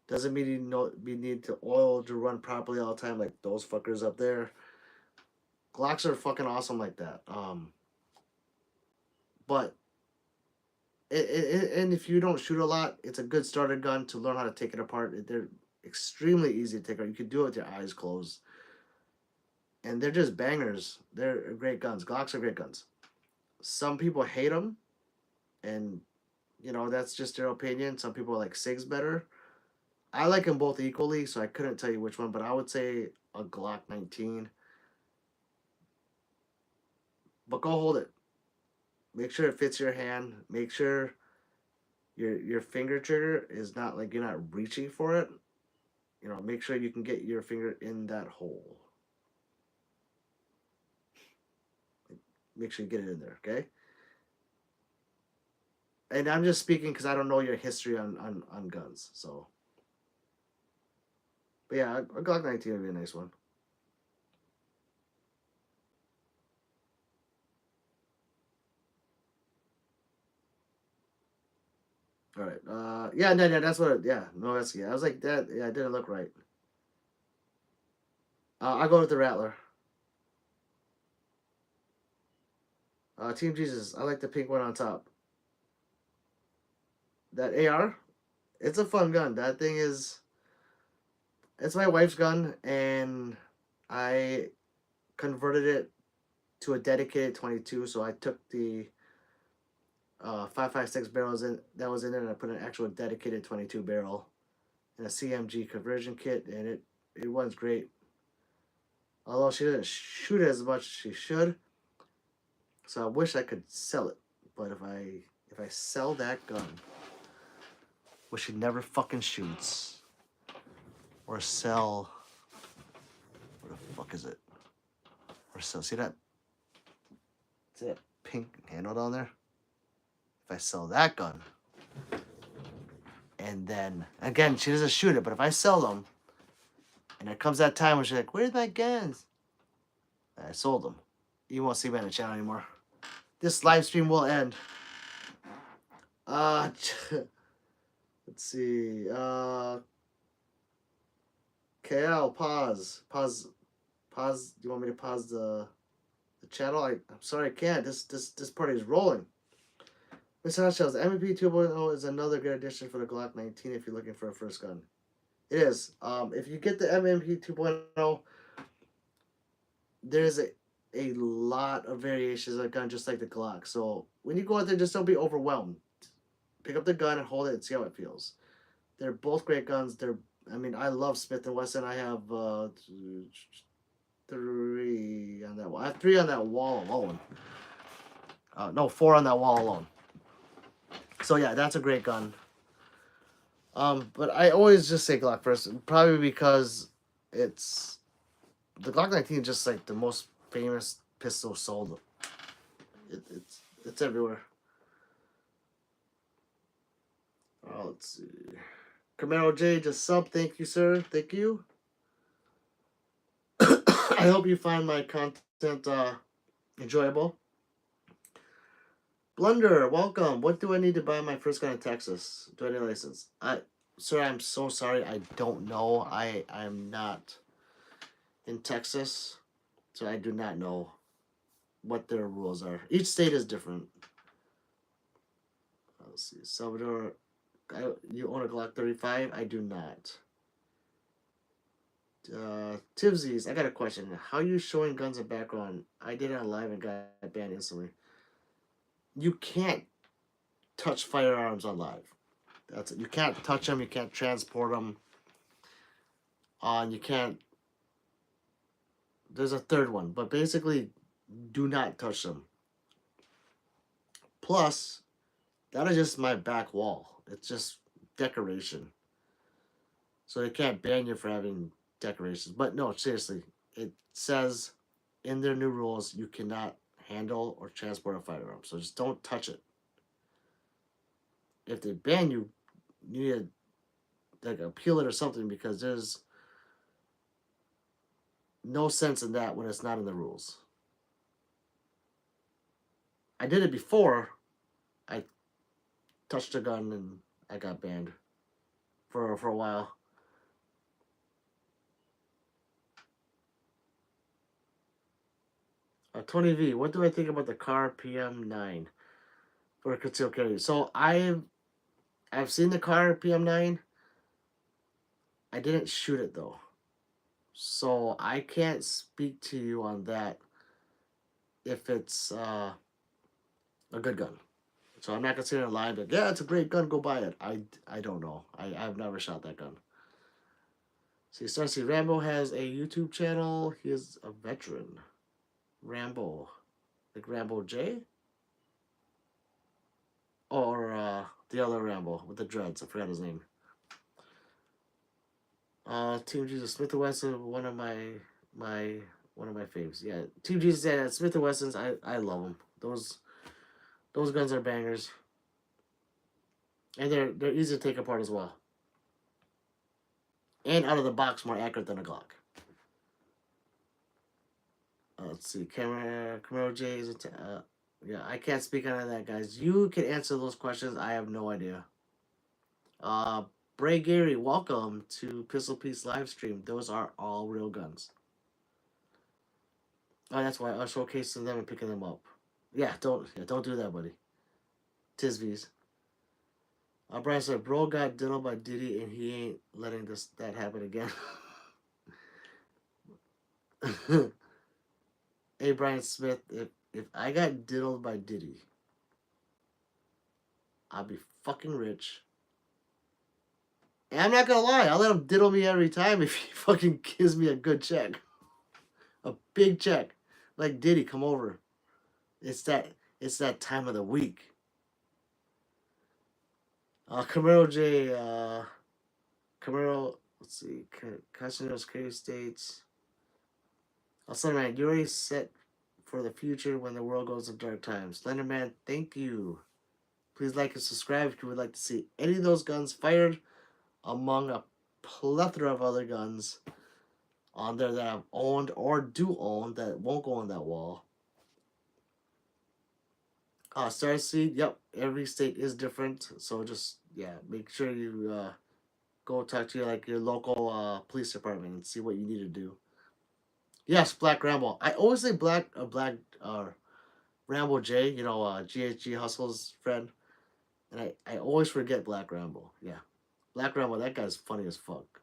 Doesn't mean you need to oil to run properly all the time like those fuckers up there. Glocks are fucking awesome like that. But and if you don't shoot a lot, it's a good starter gun to learn how to take it apart. They're extremely easy to take apart. You can do it with your eyes closed, and they're just bangers. They're great guns. Glocks are great guns. Some people hate them, and that's just their opinion. Some people like Sigs better. I like them both equally, so I couldn't tell you which one, but I would say a Glock 19. But go hold it. Make sure it fits your hand. Make sure your finger trigger is not like you're not reaching for it. Make sure you can get your finger in that hole. Make sure you get it in there, okay? And I'm just speaking because I don't know your history on guns. So, but yeah, a Glock 19 would be a nice one. All right. Yeah, no, no, that's what. Yeah, no, that's yeah. I was like that. Yeah, it didn't look right. I go with the Rattler. Team Jesus. I like the pink one on top. That AR. It's a fun gun. That thing is. It's my wife's gun, and I converted it to a dedicated 22. So I took the 5.56 barrels in that was in it, and I put an actual dedicated 22 barrel in a CMG conversion kit, and it runs great. Although she doesn't shoot as much as she should, so I wish I could sell it. But if I sell that gun, which she never fucking shoots, or sell, where the fuck is it? Or sell, see that pink handle down there? If I sell that gun, and then again she doesn't shoot it, but if I sell them, and there comes that time when she's like, "Where's my guns?" I sold them. You won't see me on the channel anymore. This live stream will end. Uh, let's see. KL, pause. Do you want me to pause the channel? I'm sorry, I can't. This party is rolling. Mr. Hotshells, the MP 2.0 is another good addition for the Glock 19 if you're looking for a first gun. It is. If you get the MP 2.0, there's a lot of variations of a gun just like the Glock. So when you go out there, just don't be overwhelmed. Pick up the gun and hold it and see how it feels. They're both great guns. I love Smith and Wesson. I have 3 on that wall. I have 3 on that wall alone. No, 4 on that wall alone. So yeah, that's a great gun. But I always just say Glock first, probably because it's the Glock 19 is just like the most famous pistol sold. It's everywhere. Let's see. Camaro J just sub. Thank you, sir. Thank you. I hope you find my content enjoyable. Blunder, welcome. What do I need to buy my first gun in Texas? Do I need a license? Sir, I'm so sorry. I don't know. I'm not in Texas, so I do not know what their rules are. Each state is different. Let's see. Salvador, you own a Glock 35? I do not. Tivsies, I got a question. How are you showing guns in background? I did it on live and got banned instantly. You can't touch firearms on live. That's it. You can't touch them. You can't transport them. You can't. There's a third one, but basically, do not touch them. Plus, that is just my back wall. It's just decoration. So they can't ban you for having decorations. But no, seriously, it says in their new rules you cannot handle or transport a firearm. So just don't touch it. If they ban you, you need to like appeal it or something because there's no sense in that when it's not in the rules. I did it before. I touched a gun and I got banned for a while. Tony V, what do I think about the car PM9? for concealed carry. So I've seen the car PM9. I didn't shoot it though, so I can't speak to you on that if it's a good gun. So I'm not considering a lie, but yeah, it's a great gun. Go buy it. I don't know. I've never shot that gun. See, Starcy Rambo has a YouTube channel. He is a veteran. Rambo, like Rambo J, or the other Rambo with the dreads. I forgot his name. Team Jesus Smith and Wesson, one of my faves. Yeah, Team Jesus and Smith and Wessons. I love them. Those guns are bangers, and they're easy to take apart as well. And out of the box, more accurate than a Glock. Let's see, Camaro J is yeah. I can't speak on that, guys. You can answer those questions. I have no idea. Bray Gary, welcome to Pistol Pete's live stream. Those are all real guns. Oh, that's why I'm showcasing them and picking them up. Yeah, don't do that, buddy. Tisvies. Brian said, bro got diddled by Diddy and he ain't letting that happen again. Hey, Brian Smith, if I got diddled by Diddy, I'll be fucking rich. And I'm not gonna lie, I'll let him diddle me every time if he fucking gives me a good check. A big check. Like, Diddy, come over. It's that time of the week. Camaro J, Camaro, let's see, Casinos Carry States. Slenderman, you already set for the future when the world goes to dark times. Slenderman, thank you. Please like and subscribe if you would like to see any of those guns fired among a plethora of other guns on there that I've owned or do own that won't go on that wall. Starseed, yep, every state is different, so just, yeah, make sure you go talk to your local police department and see what you need to do. Yes, Black Rambo. I always say Black Rambo J, GHG Hustle's friend, and I always forget Black Rambo. Yeah, Black Rambo, that guy's funny as fuck.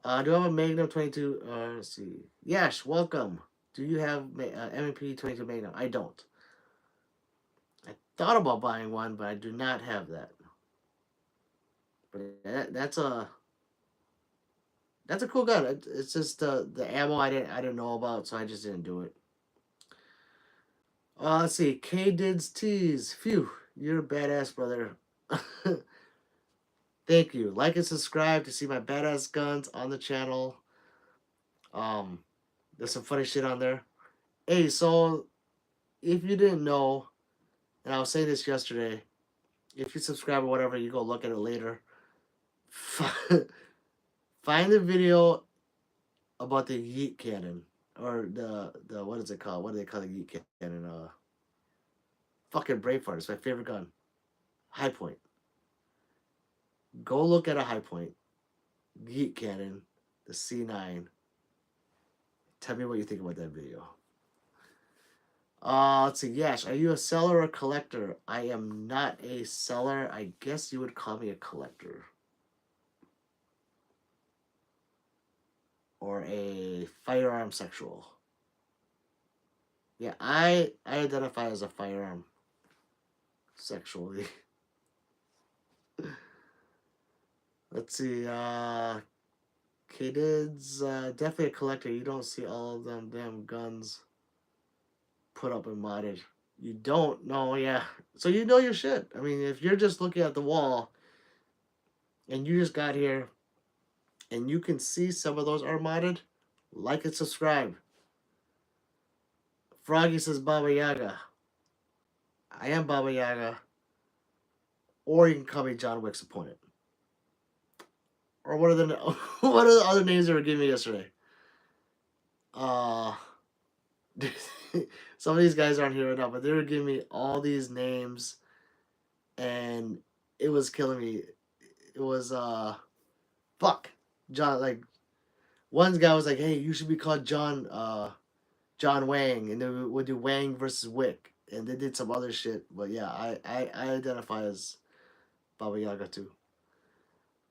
Do I have a Magnum 22? Let's see. Yash, welcome. Do you have M&P 22 Magnum? I don't. I thought about buying one, but I do not have that. But that's a cool gun. It's just the ammo I didn't know about, so I just didn't do it. Let's see. K Dids Tees. Phew, you're a badass, brother. Thank you. Like and subscribe to see my badass guns on the channel. There's some funny shit on there. Hey, so if you didn't know, and I was saying this yesterday, if you subscribe or whatever, you go look at it later. Find the video about the yeet cannon, or the what is it called? What do they call the yeet cannon? Fucking Braveheart. It's my favorite gun. High Point. Go look at a High Point yeet cannon, the C9. Tell me what you think about that video. Let's see. Yash, are you a seller or a collector? I am not a seller. I guess you would call me a collector. Or a firearm sexual. Yeah, I identify as a firearm sexually. Let's see. K-Dids, definitely a collector. You don't see all of them damn guns put up and modded. You don't know, yeah. So you know your shit. I mean, if you're just looking at the wall and you just got here and you can see some of those are modded, like and subscribe. Froggy says Baba Yaga. I am Baba Yaga. Or you can call me John Wick's opponent. Or what are the other names they were giving me yesterday? Some of these guys aren't here right now, but they were giving me all these names, and it was killing me. It was fuck John. Like, one guy was like, "Hey, you should be called John Wang," and then we'll do Wang versus Wick. and they did some other shit. But yeah, I identify as Baba Yaga too.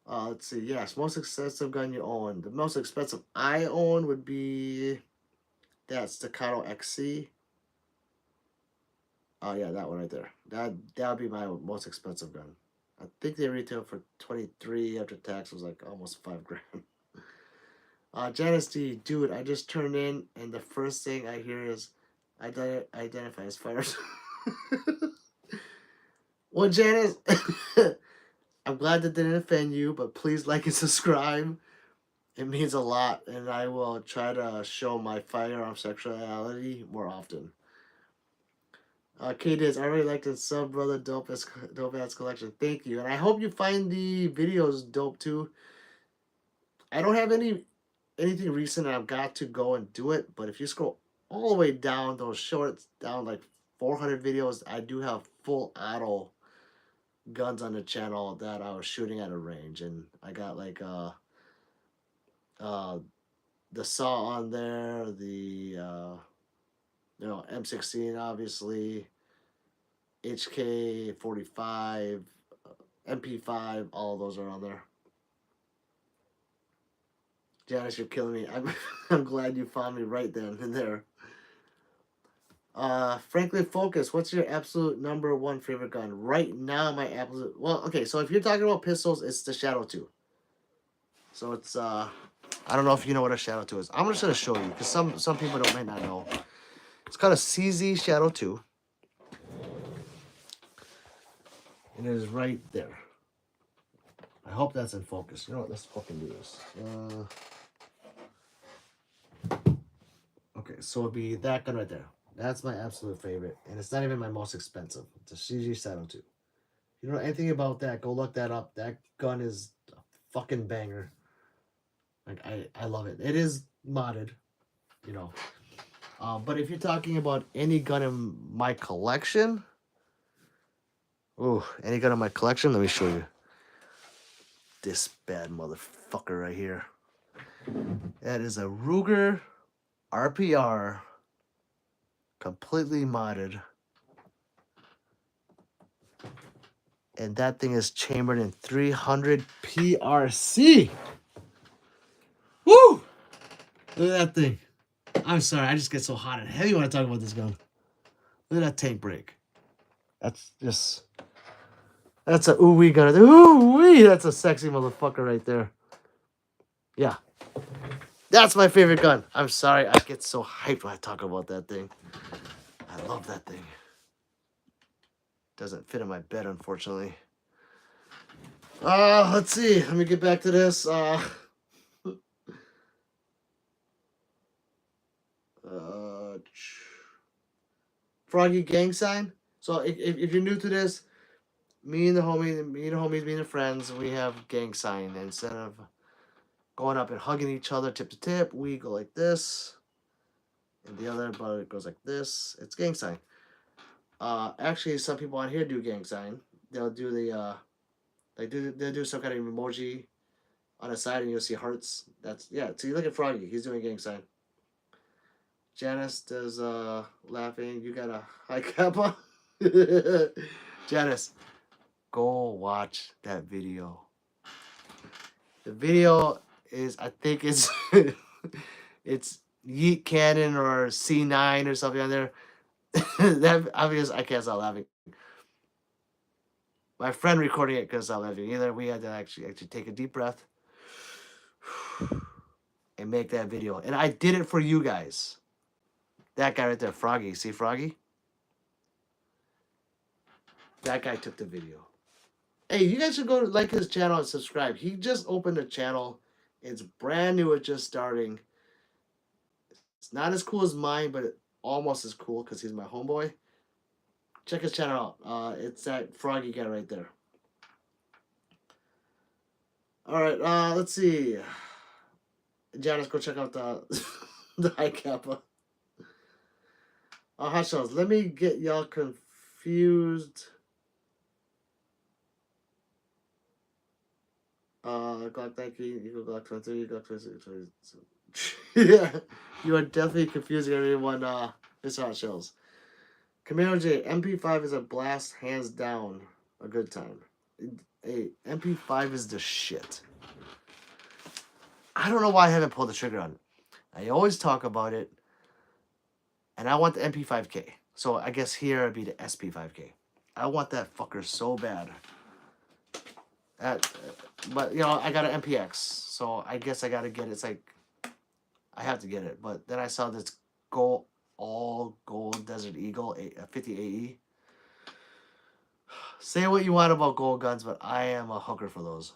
Let's see. Yes, most expensive gun you own. The most expensive I own would be that Staccato XC. Oh yeah, that one right there. That would be my most expensive gun. I think they retail for 23 after tax was like almost 5 grand. Janice D, dude, I just turned in and the first thing I hear is identify as fires. Well, Janice, I'm glad that didn't offend you, but please like and subscribe. It means a lot, and I will try to show my firearm sexuality more often. K-Diz, I really liked the sub brother dope ass collection. Thank you, and I hope you find the videos dope too. I don't have anything recent. I've got to go and do it, but if you scroll all the way down those shorts, down like 400 videos, I do have full auto guns on the channel that I was shooting at a range, and I got like uh the saw on there, the M16 obviously, HK 45, MP5, all of those are on there. Janice, you're killing me. I'm glad you found me right then and there. Frankly, Focus, what's your absolute number one favorite gun? Right now, my absolute. Well, okay, so if you're talking about pistols, it's the Shadow 2. So it's, I don't know if you know what a Shadow 2 is. I'm just going to show you, because some people might not know. It's called a CZ Shadow 2. And it is right there. I hope that's in focus. You know what? Let's fucking do this. Okay, so it'd be that gun right there. That's my absolute favorite. And it's not even my most expensive. It's a CZ Shadow 2. If you don't know anything about that, go look that up. That gun is a fucking banger. Like, I love it. It is modded, you know. But if you're talking about any gun in my collection, any gun in my collection, let me show you. This bad motherfucker right here. That is a Ruger RPR, completely modded. And that thing is chambered in 300 PRC. Woo! Look at that thing. I'm sorry, I just get so hot and heavy when I talk about this gun. Look at that tank break. That's a ooh-wee gun. Ooh-wee! That's a sexy motherfucker right there. Yeah. That's my favorite gun. I'm sorry, I get so hyped when I talk about that thing. I love that thing. Doesn't fit in my bed, unfortunately. Let's see. Let me get back to this. Froggy gang sign. So if you're new to this, me and the homies, me and the friends, we have gang sign. Instead of going up and hugging each other tip to tip, we go like this, and the other brother goes like this. It's gang sign. Actually, some people on here do gang sign. They'll do the they'll do some kind of emoji on the side, and you'll see hearts. That's yeah. So you look at Froggy, he's doing gang sign. Janice does laughing. You got a high kappa. Janice, go watch that video. The video is, I think it's it's Yeet Cannon or C9 or something on there. That obviously I can't stop laughing. My friend recording it couldn't stop laughing either. We had to actually take a deep breath and make that video. And I did it for you guys. That guy right there, Froggy. See Froggy? That guy took the video. Hey, you guys should go like his channel and subscribe. He just opened a channel. It's brand new. It's just starting. It's not as cool as mine, but almost as cool because he's my homeboy. Check his channel out. It's that Froggy guy right there. All right. Let's see. Janice, go check out the the high kappa. Hot shells. Let me get y'all confused. Glock 19, equal Glock 23, Glock 26, yeah, you are definitely confusing everyone, Mr. Hot Shells. Camaro J, MP5 is a blast, hands down. A good time. Hey, MP5 is the shit. I don't know why I haven't pulled the trigger on it. I always talk about it, and I want the MP5K. So I guess here it'd be the SP5K. I want that fucker so bad. That, but you know, I got an MPX, so I guess I gotta get it. It's like I have to get it. But then I saw this gold, all gold Desert Eagle 50 AE. Say what you want about gold guns, but I am a hooker for those.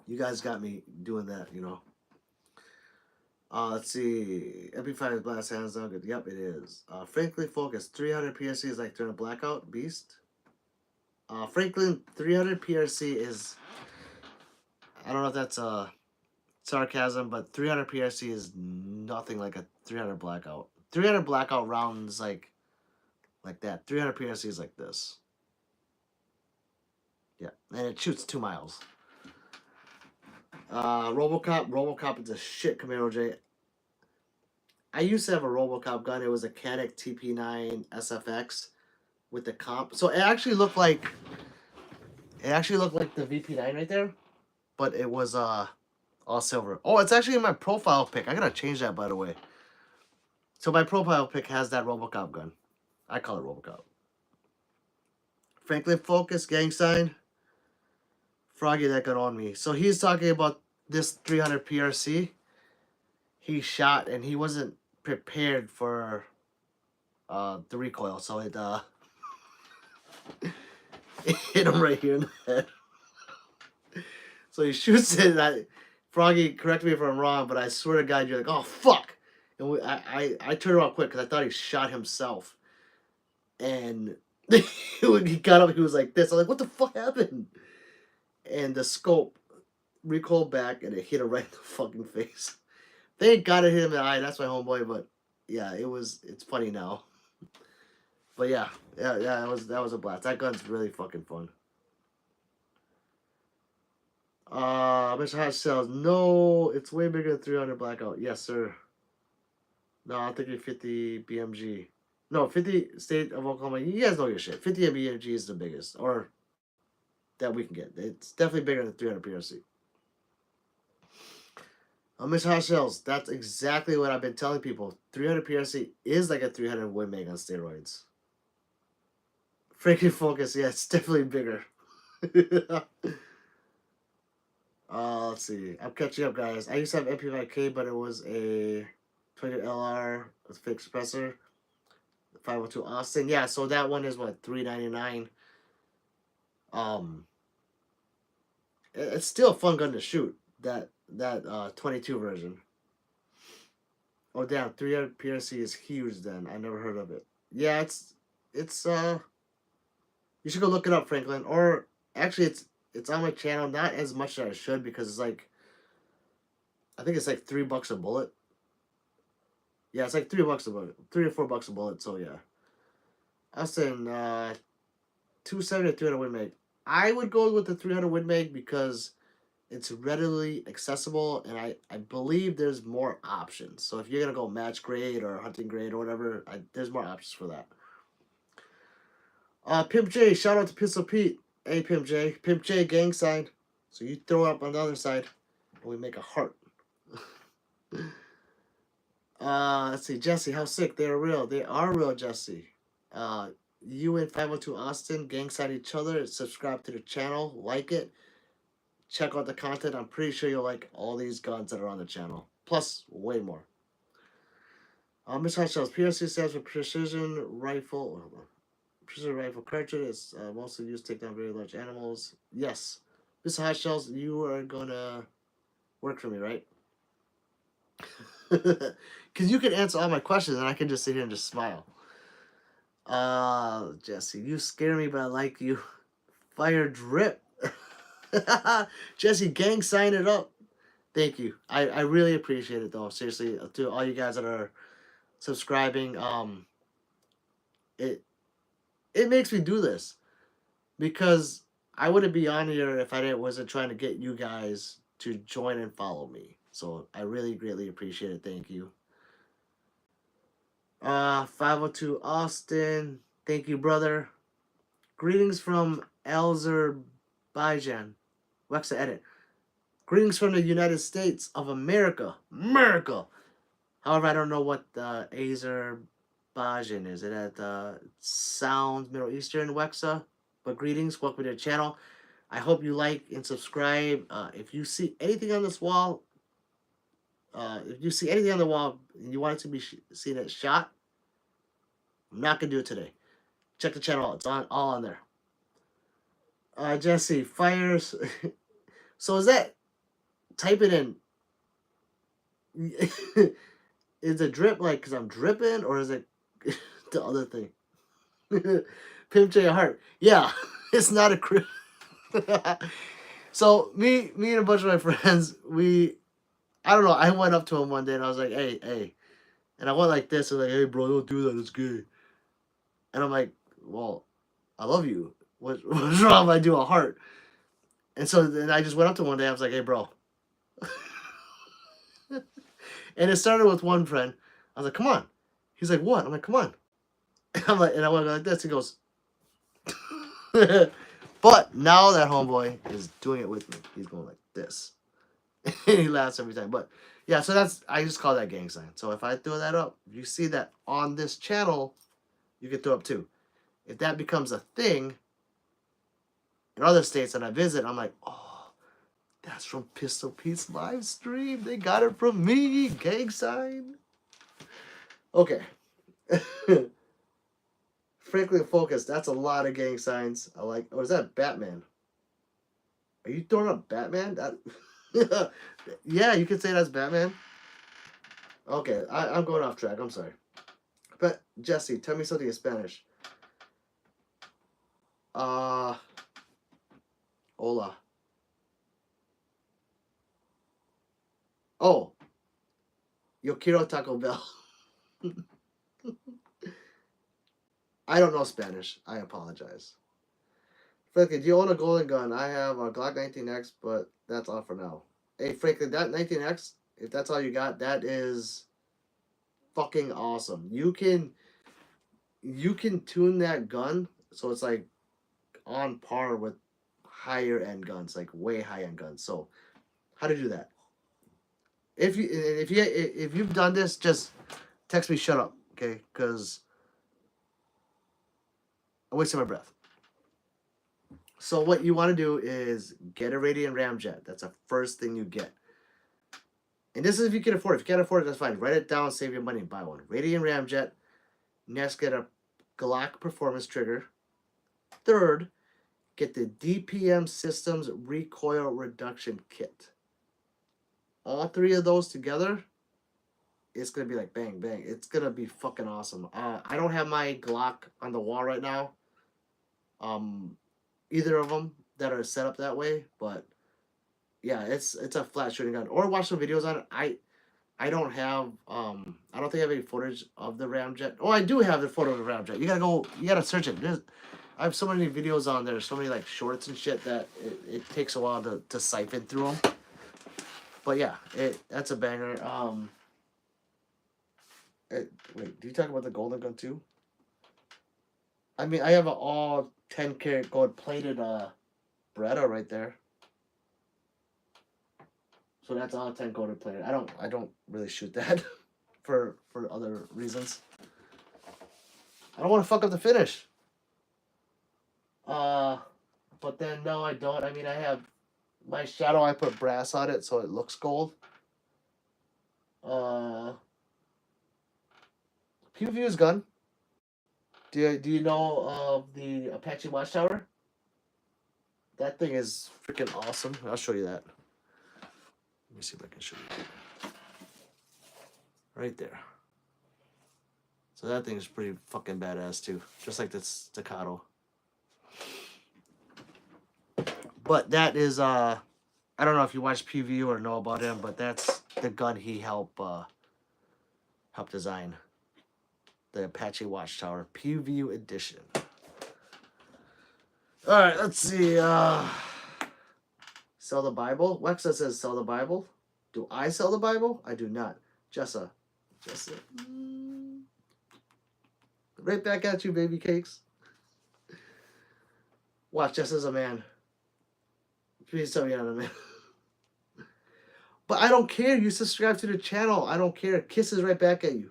You guys got me doing that, you know. Let's see. MP5 is blast hands down. Good. Yep, it is. Franklin Focus 300 PRC is like during a blackout beast. Franklin 300 PRC is. I don't know if that's sarcasm, but 300 PRC is nothing like a 300 blackout. 300 blackout rounds like that. 300 PRC is like this. Yeah, and it shoots 2 miles. Robocop is a shit Camaro J. I used to have a Robocop gun. It was a Cadet TP9 SFX with the comp. So it actually looked like the VP9 right there, but it was all silver. Oh, it's actually in my profile pic. I gotta change that, by the way. So my profile pic has that Robocop gun. I call it Robocop. Franklin Focus gang sign. Froggy that got on me. So he's talking about this 300 PRC. He shot and he wasn't prepared for the recoil, so it it hit him right here in the head. So he shoots it. And Froggy, correct me if I'm wrong, but I swear to God, you're like, oh fuck! And I turned around quick because I thought he shot himself. And when he got up, he was like this. I'm like, what the fuck happened? And the scope recoiled back and it hit him right in the fucking face. Thank God it hit him in the eye. That's my homeboy, but yeah, it's funny now. But yeah, that was a blast. That gun's really fucking fun. Mr. Hot Cells, no, it's way bigger than 300 Blackout. Yes, sir. No, I'm thinking 50 BMG. No, 50 State of Oklahoma. You guys know your shit. 50 BMG is the biggest, or that we can get. It's definitely bigger than 300 PRC. Mr. Hot Shells, that's exactly what I've been telling people. 300 PRC is like a 300 Win Mag on steroids. Freaking Focus, yeah, it's definitely bigger. Let's see. I'm catching up, guys. I used to have MP5K, but it was a 20 LR with fake suppressor. 502 Austin. Yeah, so that one is what, $399. It's still a fun gun to shoot. That 22 version. Oh damn, 300 PRC is huge then. I never heard of it. Yeah, it's you should go look it up, Franklin. Or actually it's on my channel, not as much as I should because it's like I think it's like $3 a bullet. Yeah, it's like $3 a bullet. $3 or $4 a bullet, so yeah. I was saying 270 or 300 Win Mag. I would go with the 300 Win Mag because it's readily accessible, and I believe there's more options. So if you're going to go match grade or hunting grade or whatever, there's more options for that. Pimp J, shout out to Pistol Pete. Hey, Pimp J. Pimp J, gang sign. So you throw up on the other side, and we make a heart. Let's see. Jesse, how sick. They're real. They are real, Jesse. You and 502 Austin, gang sign each other. Subscribe to the channel. Like it. Check out the content. I'm pretty sure you'll like all these guns that are on the channel. Plus, way more. Mr. Hot Shells, PRC stands for Precision Rifle. Precision Rifle Cartridge is mostly used to take down very large animals. Yes. Mr. Hot Shells, you are going to work for me, right? Because you can answer all my questions and I can just sit here and just smile. Jesse, you scare me, but I like you. Fire drip. Jesse, gang, sign it up. Thank you. I really appreciate it though. Seriously, to all you guys that are subscribing. It makes me do this because I wouldn't be on here if I wasn't trying to get you guys to join and follow me. So I really greatly appreciate it. Thank you. 502 Austin. Thank you, brother. Greetings from Azerbaijan. Wexa edit. Greetings from the United States of America. America. However, I don't know what Azerbaijan is. It at sounds Middle Eastern, Wexa. But greetings, welcome to the channel. I hope you like and subscribe. If you see anything on this wall, if you see anything on the wall and you want it to be seen it shot, I'm not gonna do it today. Check the channel out. It's all on there. Jesse, fires. So is that, type it in. Is it drip like because I'm dripping, or is it the other thing? Pimp J Heart. Yeah, it's not a crib. So me and a bunch of my friends, I don't know. I went up to him one day and I was like, hey, and I went like this. I was like, hey, bro, don't do that. It's gay. And I'm like, well, I love you. What's wrong if I do a heart? And so then I just went up to him one day. I was like, hey, bro. And it started with one friend. I was like, come on. He's like, what? I'm like, come on. I'm like, and I went like this. He goes, but now that homeboy is doing it with me. He's going like this. And he laughs every time. But yeah, so I just call that gang sign. So if I throw that up, if you see that on this channel, you can throw up too. If that becomes a thing in other states that I visit, I'm like, oh, that's from Pistol Pete's live stream. They got it from me. Gang sign. Okay. Frankly focused. That's a lot of gang signs. I like. Or is that Batman? Are you throwing up Batman? That. Yeah, you could say that's Batman. Okay, I'm going off track. I'm sorry. But Jesse, tell me something in Spanish. Hola. Oh, yo quiero Taco Bell. I don't know Spanish. I apologize. Franklin, do you own a golden gun? I have a Glock 19X, but that's all for now. Hey, Franklin, that 19X, if that's all you got, that is fucking awesome. You can tune that gun so it's like on par with higher end guns, like way high end guns. So, how to do that? If you've done this, just text me. Shut up, okay? Because I'm wasting my breath. So what you want to do is get a Radiant Ramjet. That's the first thing you get. And this is if you can afford it. If you can't afford it, that's fine. Write it down, save your money, and buy one. Radiant Ramjet. Next, get a Glock Performance Trigger. Third, get the DPM Systems Recoil Reduction Kit. All three of those together, it's going to be like bang, bang. It's going to be fucking awesome. I don't have my Glock on the wall right now. Either of them that are set up that way, but yeah, it's a flat shooting gun. Or watch some videos on it. I don't have I don't think I have any footage of the Ramjet. Oh, I do have the photo of the Ramjet. You gotta search it. I have so many videos on there, so many like shorts and shit that it takes a while to siphon through them. But yeah, that's a banger. Wait, do you talk about the golden gun too? I mean, I have an all 10 karat gold plated Beretta right there. So that's all 10 gold plated. I don't really shoot that for other reasons. I don't want to fuck up the finish. But then no, I don't. I mean, I have my shadow. I put brass on it so it looks gold. Pew View's gun. Do you know of the Apache Watchtower? That thing is freaking awesome. I'll show you that. Let me see if I can show you. Right there. So that thing is pretty fucking badass too. Just like this staccato. But that is I don't know if you watch PVU or know about him, but that's the gun he helped design. The Apache Watchtower PVU edition. Alright, let's see. Sell the Bible. Wexa says sell the Bible. Do I sell the Bible? I do not. Jessa. Right back at you, baby cakes. Watch, Jessa's a man. Please tell me I'm a man. But I don't care. You subscribe to the channel. I don't care. Kisses right back at you.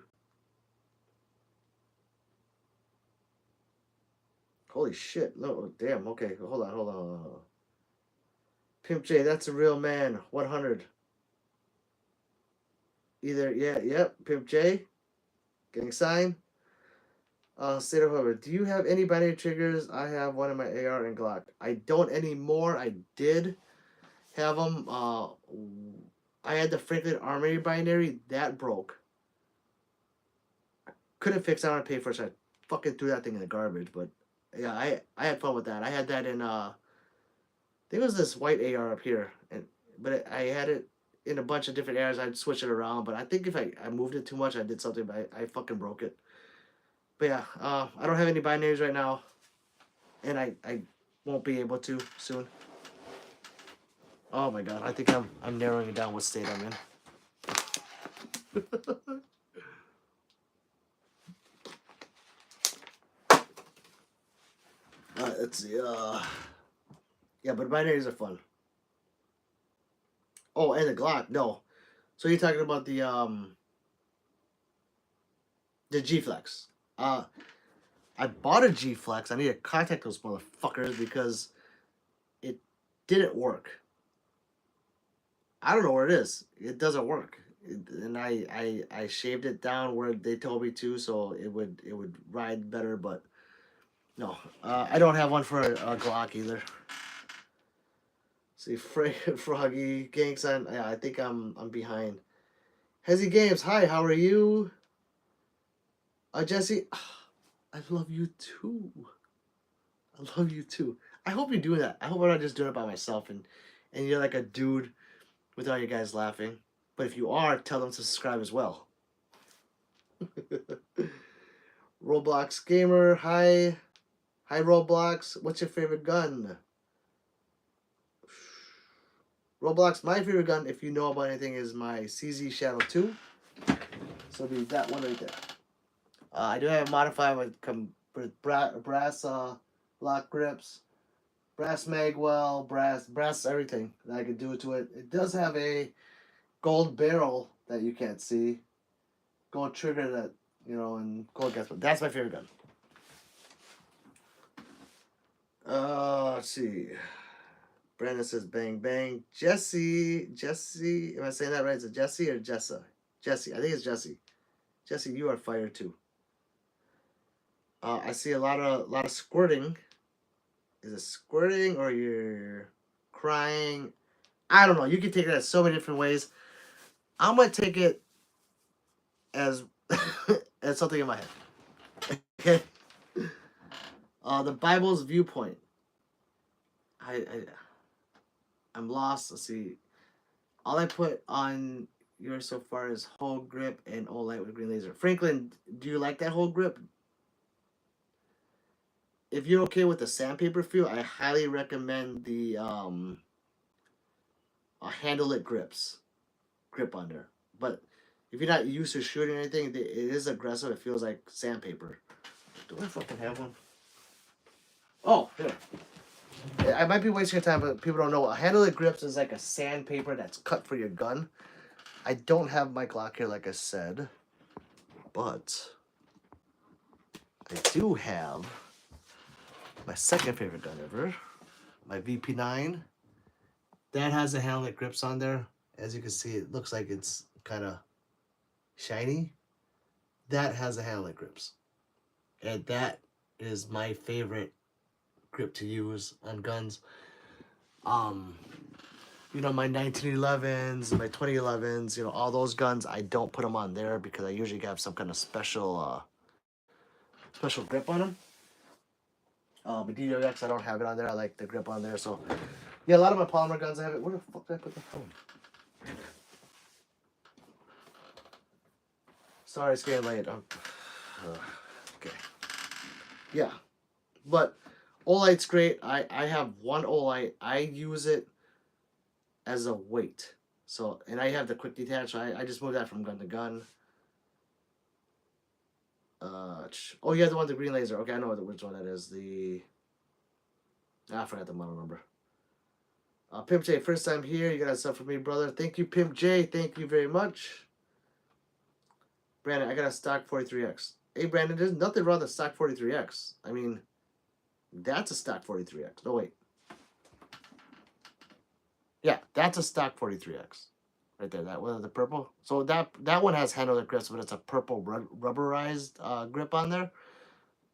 Holy shit. No, damn. Okay, hold on. Pimp J, that's a real man. 100. Either, yep. Pimp J. Gang sign. State of Hover. Do you have any binary triggers? I have one in my AR and Glock. I don't anymore. I did have them. I had the Franklin Armory binary. That broke. Couldn't fix it. I don't pay for it, so I fucking threw that thing in the garbage. But yeah, I had fun with that. I had that in I think it was this white AR up here, but I had it in a bunch of different ARs. I'd switch it around, but I think if I moved it too much, I did something. But I fucking broke it. But yeah, I don't have any binaries right now, and I won't be able to soon. Oh my god, I think I'm narrowing it down what state I'm in. Let's see. Yeah, but binaries are fun. Oh, and the Glock. No, so you're talking about the G-Flex. I bought a G-Flex. I need to contact those motherfuckers because it didn't work. I don't know where it is. It doesn't work. And I shaved it down where they told me to, so it would ride better. But no, I don't have one for a Glock either. See, Froggy Gang sign. Yeah, I think I'm behind. Hezzy Games. Hi, how are you? Jesse. I love you too. I love you too. I hope you're doing that. I hope I'm not just doing it by myself and you're like a dude with all you guys laughing. But if you are, tell them to subscribe as well. Roblox Gamer, hi. Hi Roblox. What's your favorite gun? Roblox, my favorite gun, if you know about anything, is my CZ Shadow 2. So it'll be that one right there. I do have it modified with brass lock grips, brass magwell, brass everything that I could do to it. It does have a gold barrel that you can't see, gold trigger that, and gold gas. But that's my favorite gun. Let's see. Brandon says bang bang. Jesse, am I saying that right? Is it Jesse or Jessa? Jesse, I think it's Jesse. Jesse, you are fire too. I see a lot of squirting. Is it squirting or you're crying? I don't know. You can take it as so many different ways. I'm gonna take it as as something in my head. Okay. The Bible's viewpoint. I'm lost. Let's see. All I put on yours so far is hold grip and all light with green laser. Franklin, do you like that hold grip? If you're okay with the sandpaper feel, I highly recommend the handle it grip on there. But if you're not used to shooting anything, it is aggressive. It feels like sandpaper. Do I fucking have one? Oh, here. I might be wasting your time, but people don't know. A handle it grips is like a sandpaper that's cut for your gun. I don't have my Glock here, like I said, but I do have my second favorite gun ever, my VP9. That has the handle it grips on there. As you can see, it looks like it's kind of shiny. That has the handle it grips, and that is my favorite grip to use on guns. My 1911s, my 2011s, all those guns, I don't put them on there because I usually have some kind of special grip on them. But DWX, I don't have it on there. I like the grip on there. So, yeah, a lot of my polymer guns, I have it. Where the fuck did I put the phone? Sorry, it's getting late. Okay. Yeah. But Olight's great. I have one Olight. I use it as a weight. So, and I have the quick detach, so I just moved that from gun to gun. Oh, yeah, the one with the green laser. Okay, I know which one that is. I forgot the model number. Pimp J, first time here. You got stuff for me, brother. Thank you, Pimp J. Thank you very much. Brandon, I got a stock 43X. Hey, Brandon, there's nothing wrong with the stock 43X. I mean, that's a stock 43X. No, wait. Yeah, that's a stock 43X. Right there, that one, the purple. So that one has handle grips, but it's a purple rubberized grip on there.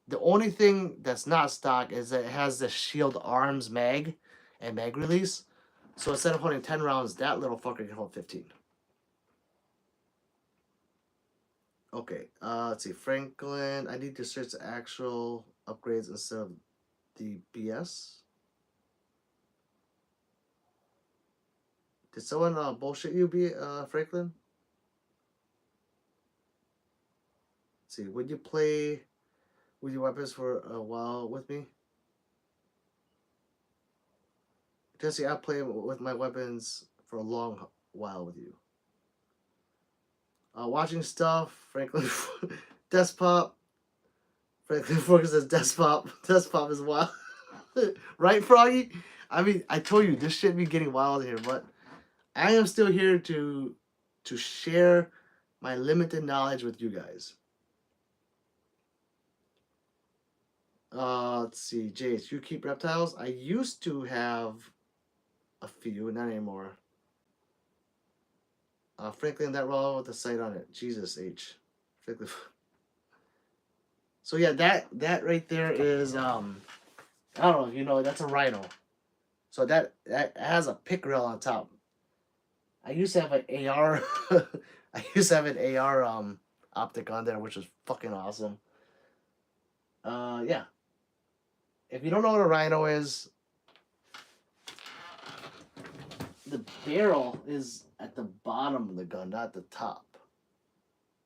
The only thing that's not stock is that it has the shield arms mag and mag release. So instead of holding 10 rounds, that little fucker can hold 15. Okay, let's see. Franklin, I need to search the actual upgrades instead of the BS. Did someone bullshit you, Franklin? Let's see, would you play with your weapons for a while with me? Jesse, I play with my weapons for a long while with you. Watching stuff, Franklin, desktop. Franklin Focus says desktop. Desktop is wild. Right, Froggy? I mean, I told you, this shit be getting wild here, but I am still here to share my limited knowledge with you guys. Let's see, Jace, you keep reptiles? I used to have a few, not anymore. Franklin, that roll with the sight on it. Jesus H. Franklin. So yeah, that right there is I don't know if you know, that's a rhino. So that has a pick rail on top. I used to have an AR. I used to have an AR optic on there, which was fucking awesome. Yeah. If you don't know what a rhino is, the barrel is at the bottom of the gun, not the top.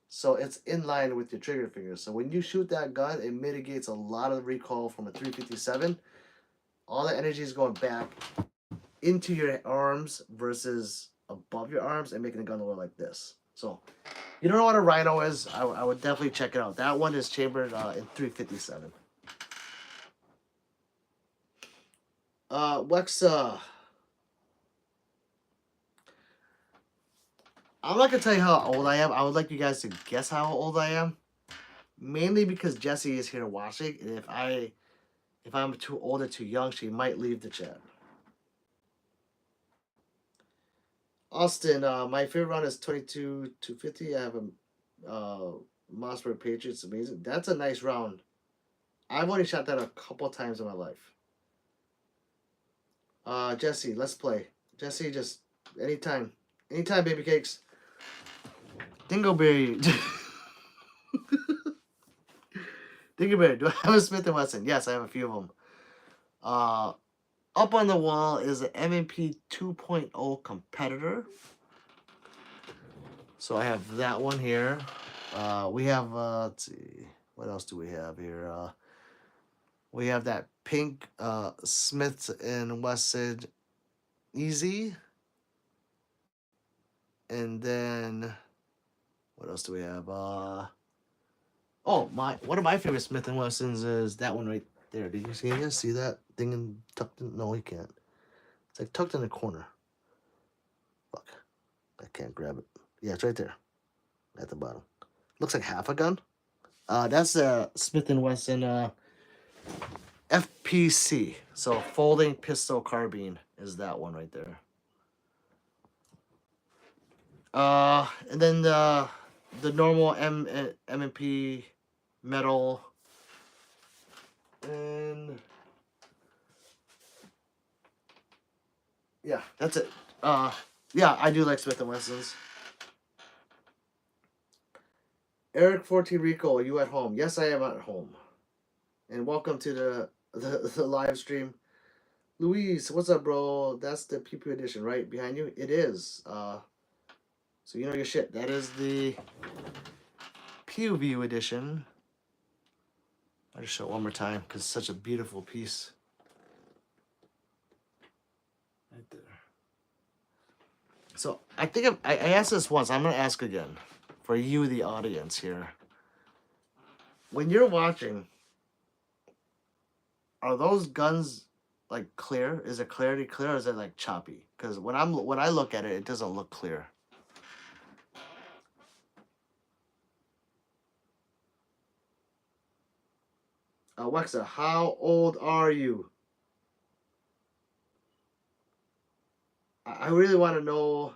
So it's in line with your trigger finger. So when you shoot that gun, it mitigates a lot of recoil from a 357. All the energy is going back into your arms versus above your arms and making the gun look like this. So you don't know what a rhino is, I would definitely check it out. That one is chambered in 357. Wex, I'm not gonna tell you how old I am. I would like you guys to guess how old I am, mainly because Jessie is here watching, and if I'm too old or too young, she might leave the chat. Austin, my favorite round is 22 to 50. I have a Mossberg Patriots. Amazing. That's a nice round. I've only shot that a couple times in my life. Jesse, let's play. Jesse, just anytime. Anytime, baby cakes. Dingleberry. Dingleberry, do I have a Smith & Wesson? Yes, I have a few of them. Up on the wall is an M&P 2.0 competitor. So I have that one here. We have, let's see, what else do we have here? We have that pink Smith & Wesson Easy. And then, what else do we have? Oh, one of my favorite Smith & Wessons is that one right there. Did you see that thing tucked in? No, you can't. It's like tucked in the corner. Fuck. I can't grab it. Yeah, it's right there. At the bottom. Looks like half a gun. That's a Smith & Wesson FPC. So folding pistol carbine is that one right there. And then the normal M&P metal, and yeah, that's it. Yeah, I do like Smith & Wessons. Eric 14 Rico, are you at home? Yes, I am at home. And welcome to the live stream. Luis, what's up, bro? That's the PP edition, right? Behind you? It is. So you know your shit. That is the Pew View edition. I'll just show it one more time because it's such a beautiful piece. Right there. So I think I asked this once. I'm gonna ask again, for you, the audience here. When you're watching, are those guns like clear? Is it clarity clear, or is it like choppy? Because when I look at it, it doesn't look clear. Wexa, how old are you? I really want to know,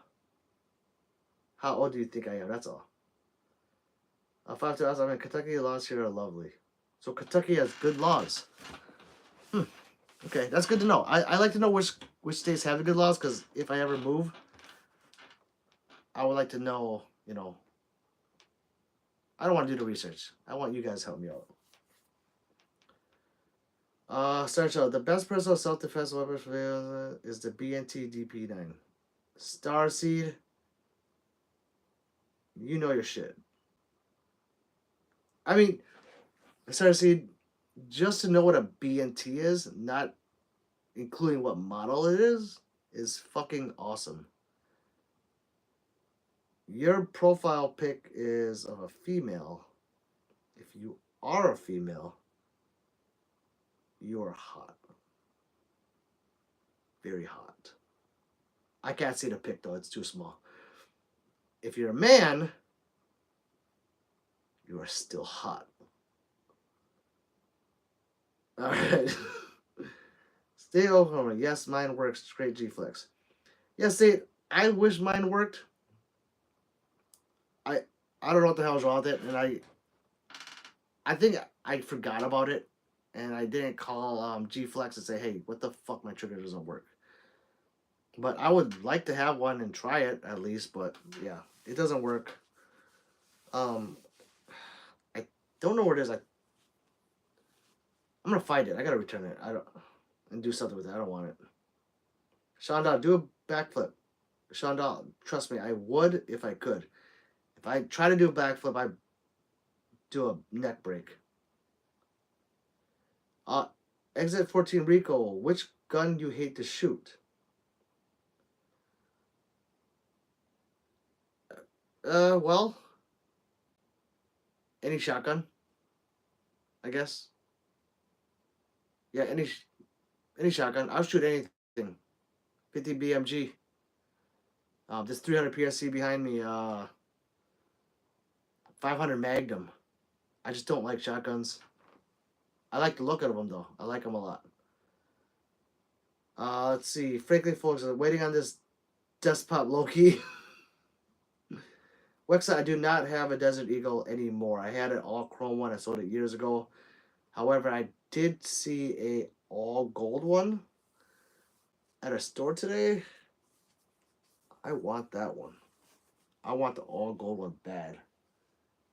how old do you think I am? That's all. 5 to us. I mean, Kentucky laws here are lovely. So Kentucky has good laws. Okay, that's good to know. I like to know which states have the good laws, because if I ever move, I would like to know. I don't want to do the research. I want you guys to help me out. Search out the best personal self-defense weapon for is the BNT DP9. Starseed, you know your shit. I mean, Starseed, just to know what a BNT is, not including what model it is fucking awesome. Your profile pic is of a female. If you are a female, you're hot. Very hot. I can't see the pic though, it's too small. If you're a man, you are still hot. Alright. State Oklahoma. Yes, mine works. Great G Flex. Yes, State, I wish mine worked. I don't know what the hell is wrong with it, and I think I forgot about it, and I didn't call G Flex and say, hey, what the fuck, my trigger doesn't work. But I would like to have one and try it at least, but yeah, it doesn't work. I don't know where it is. I'm gonna find it. I gotta return it. I don't and do something with it. I don't want it. Shonda, do a backflip. Shonda, trust me, I would if I could. If I try to do a backflip, I do a neck break. Exit 14 Rico, which gun you hate to shoot? Well, any shotgun, I guess. Yeah, any shotgun. I'll shoot anything. 50 BMG. This 300 PSC behind me. 500 Magnum. I just don't like shotguns. I like the look of them though. I like them a lot. Let's see. Frankly, folks, I'm waiting on this desktop Loki. Wexa, I do not have a Desert Eagle anymore. I had an all chrome one. I sold it years ago. However, I did see a all gold one at a store today. I want that one. I want the all gold one bad.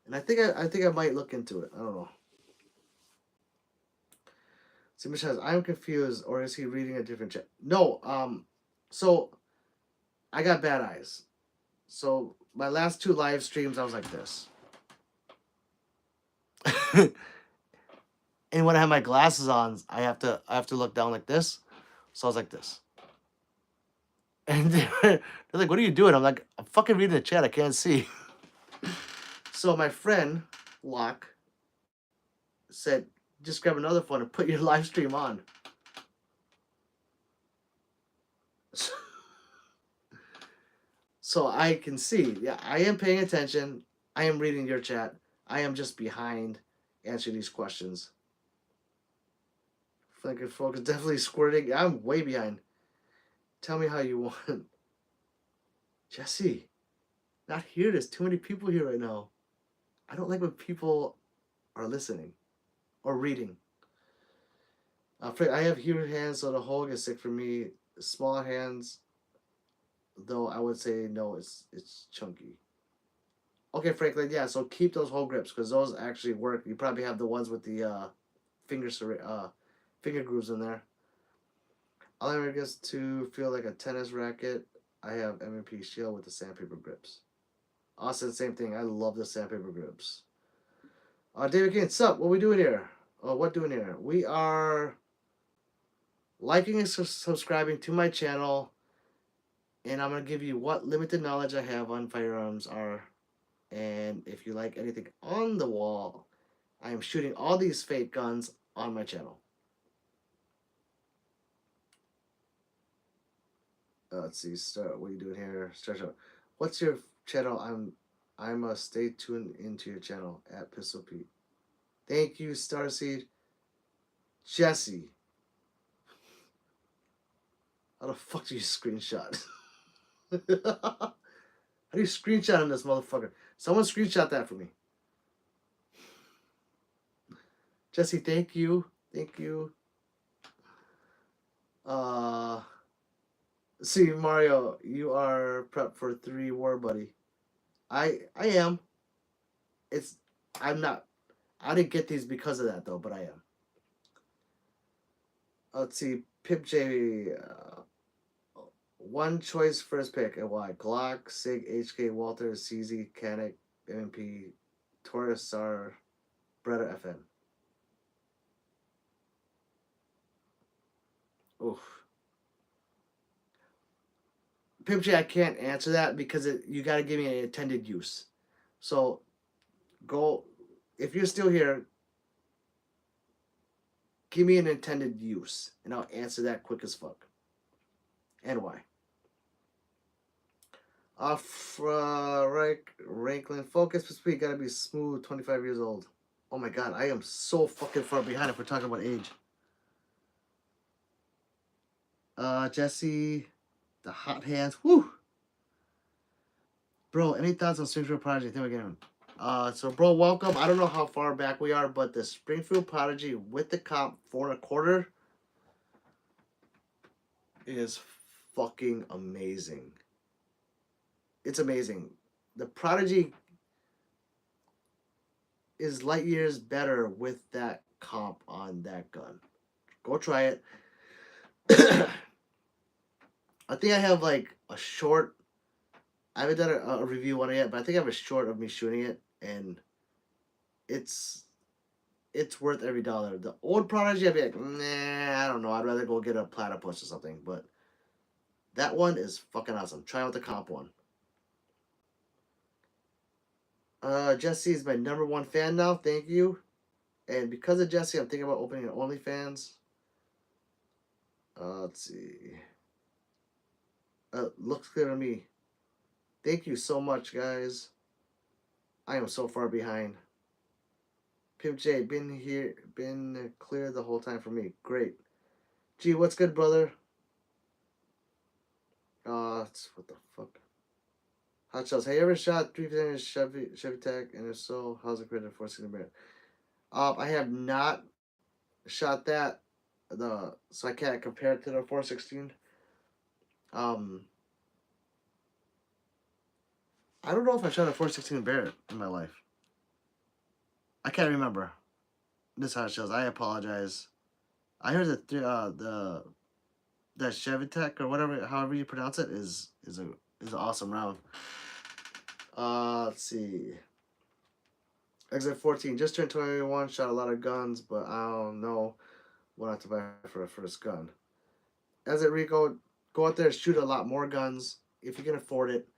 And I think I might look into it. I don't know. Simba says, I'm confused, or is he reading a different chat? No, so I got bad eyes. So my last 2 live streams I was like this. And when I have my glasses on, I have to look down like this. So I was like this. And they're like, what are you doing? I'm like, I'm fucking reading the chat, I can't see. So my friend, Locke, said, just grab another phone and put your live stream on. So I can see. Yeah, I am paying attention. I am reading your chat. I am just behind answering these questions. Flanker folk is definitely squirting. I'm way behind. Tell me how you want. Jesse, not here. There's too many people here right now. I don't like when people are listening or reading. I have huge hands, so the hole gets sick for me. Small hands, though, I would say no. It's chunky. Okay, Franklin. Yeah, so keep those hole grips because those actually work. You probably have the ones with the finger grooves in there. All I ever gets to feel like a tennis racket. I have M&P Shield with the sandpaper grips. Austin, same thing. I love the sandpaper grips. David King, what's up? What we doing here? What doing here? We are liking and subscribing to my channel. and I'm gonna give you what limited knowledge I have on firearms are. And if you like anything on the wall, I am shooting all these fake guns on my channel. Let's see. Start. What are you doing here? Start show. What's your channel? I'm stay tuned into your channel at Pistol Pete. Thank you, Starseed. Jesse. How the fuck do you screenshot? How do you screenshot on this motherfucker? Someone screenshot that for me. Jesse, thank you. Thank you. See, Mario, you are prepped for 3 war, buddy. I am. It's I'm not. I didn't get these because of that though, but I am. Let's see, Pip J. One choice first pick and why? Glock, Sig, HK, Walter, CZ, Canik, MP, Taurus, SAR, Bretta, FN. Oof. Pip J, I can't answer that because you got to give me an intended use. So go, if you're still here, give me an intended use, and I'll answer that quick as fuck. And why? Ranklin, focus for speed, gotta be smooth, 25 years old. Oh my god, I am so fucking far behind if we're talking about age. Jesse, the hot hands, whoo! Bro, any thoughts on Springfield Prodigy? I think we're getting so bro, welcome. I don't know how far back we are, but the Springfield Prodigy with the comp 4.25 is fucking amazing. It's amazing. The Prodigy is light years better with that comp on that gun. Go try it. I think I have like a short. I haven't done a review on it yet, but I think I have a short of me shooting it, and it's worth every dollar. The old Prodigy, I'd be like, nah, I don't know. I'd rather go get a platypus or something. But that one is fucking awesome. Try out the comp one. Jesse is my #1 fan now. Thank you. And because of Jesse, I'm thinking about opening an OnlyFans. Let's see. Looks clear to me. Thank you so much, guys. I am so far behind. Pimp J, been clear the whole time for me. Great. Gee, what's good, brother? What the fuck? Hot Shells, have you ever shot 350 Chevy Tech? And if so, how's it created for 16 Bear? I have not shot that. So I can't compare it to the 416. I don't know if I shot a 416 Barrett in my life. I can't remember. This Hot Shells, I apologize. I heard that that Chevy Tech or whatever, however you pronounce it, is an awesome round. Let's see. Exit 14, just turned 21, shot a lot of guns, but I don't know what not to buy for a first gun. Exit Rico, go out there and shoot a lot more guns if you can afford it.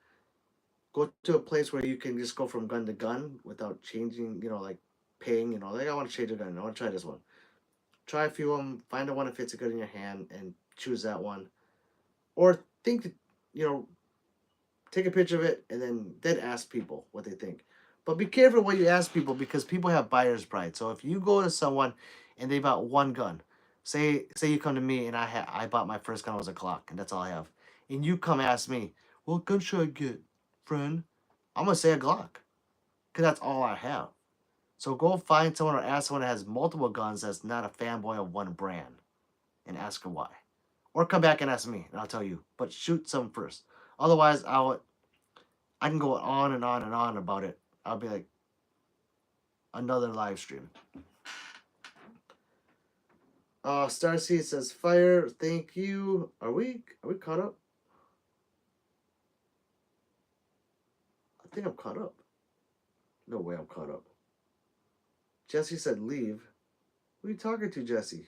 Go to a place where you can just go from gun to gun without changing, like paying, like I want to change a gun, I want to try this one. Try a few of them, find the one that fits good in your hand, and choose that one. Or think, take a picture of it and then ask people what they think. But be careful what you ask people because people have buyer's pride. So if you go to someone and they bought one gun, say you come to me and I bought my first gun was a Glock and that's all I have, and you come ask me, what gun should I get, friend? I'm gonna say a Glock because that's all I have. So go find someone or ask someone that has multiple guns that's not a fanboy of one brand and ask her why. Or come back and ask me and I'll tell you. But shoot some first. Otherwise, I can go on and on and on about it. I'll be like another live stream. Starseed says fire. Thank you. Are we caught up? I think I'm caught up. No way I'm caught up. Jesse said leave. Who are you talking to, Jesse?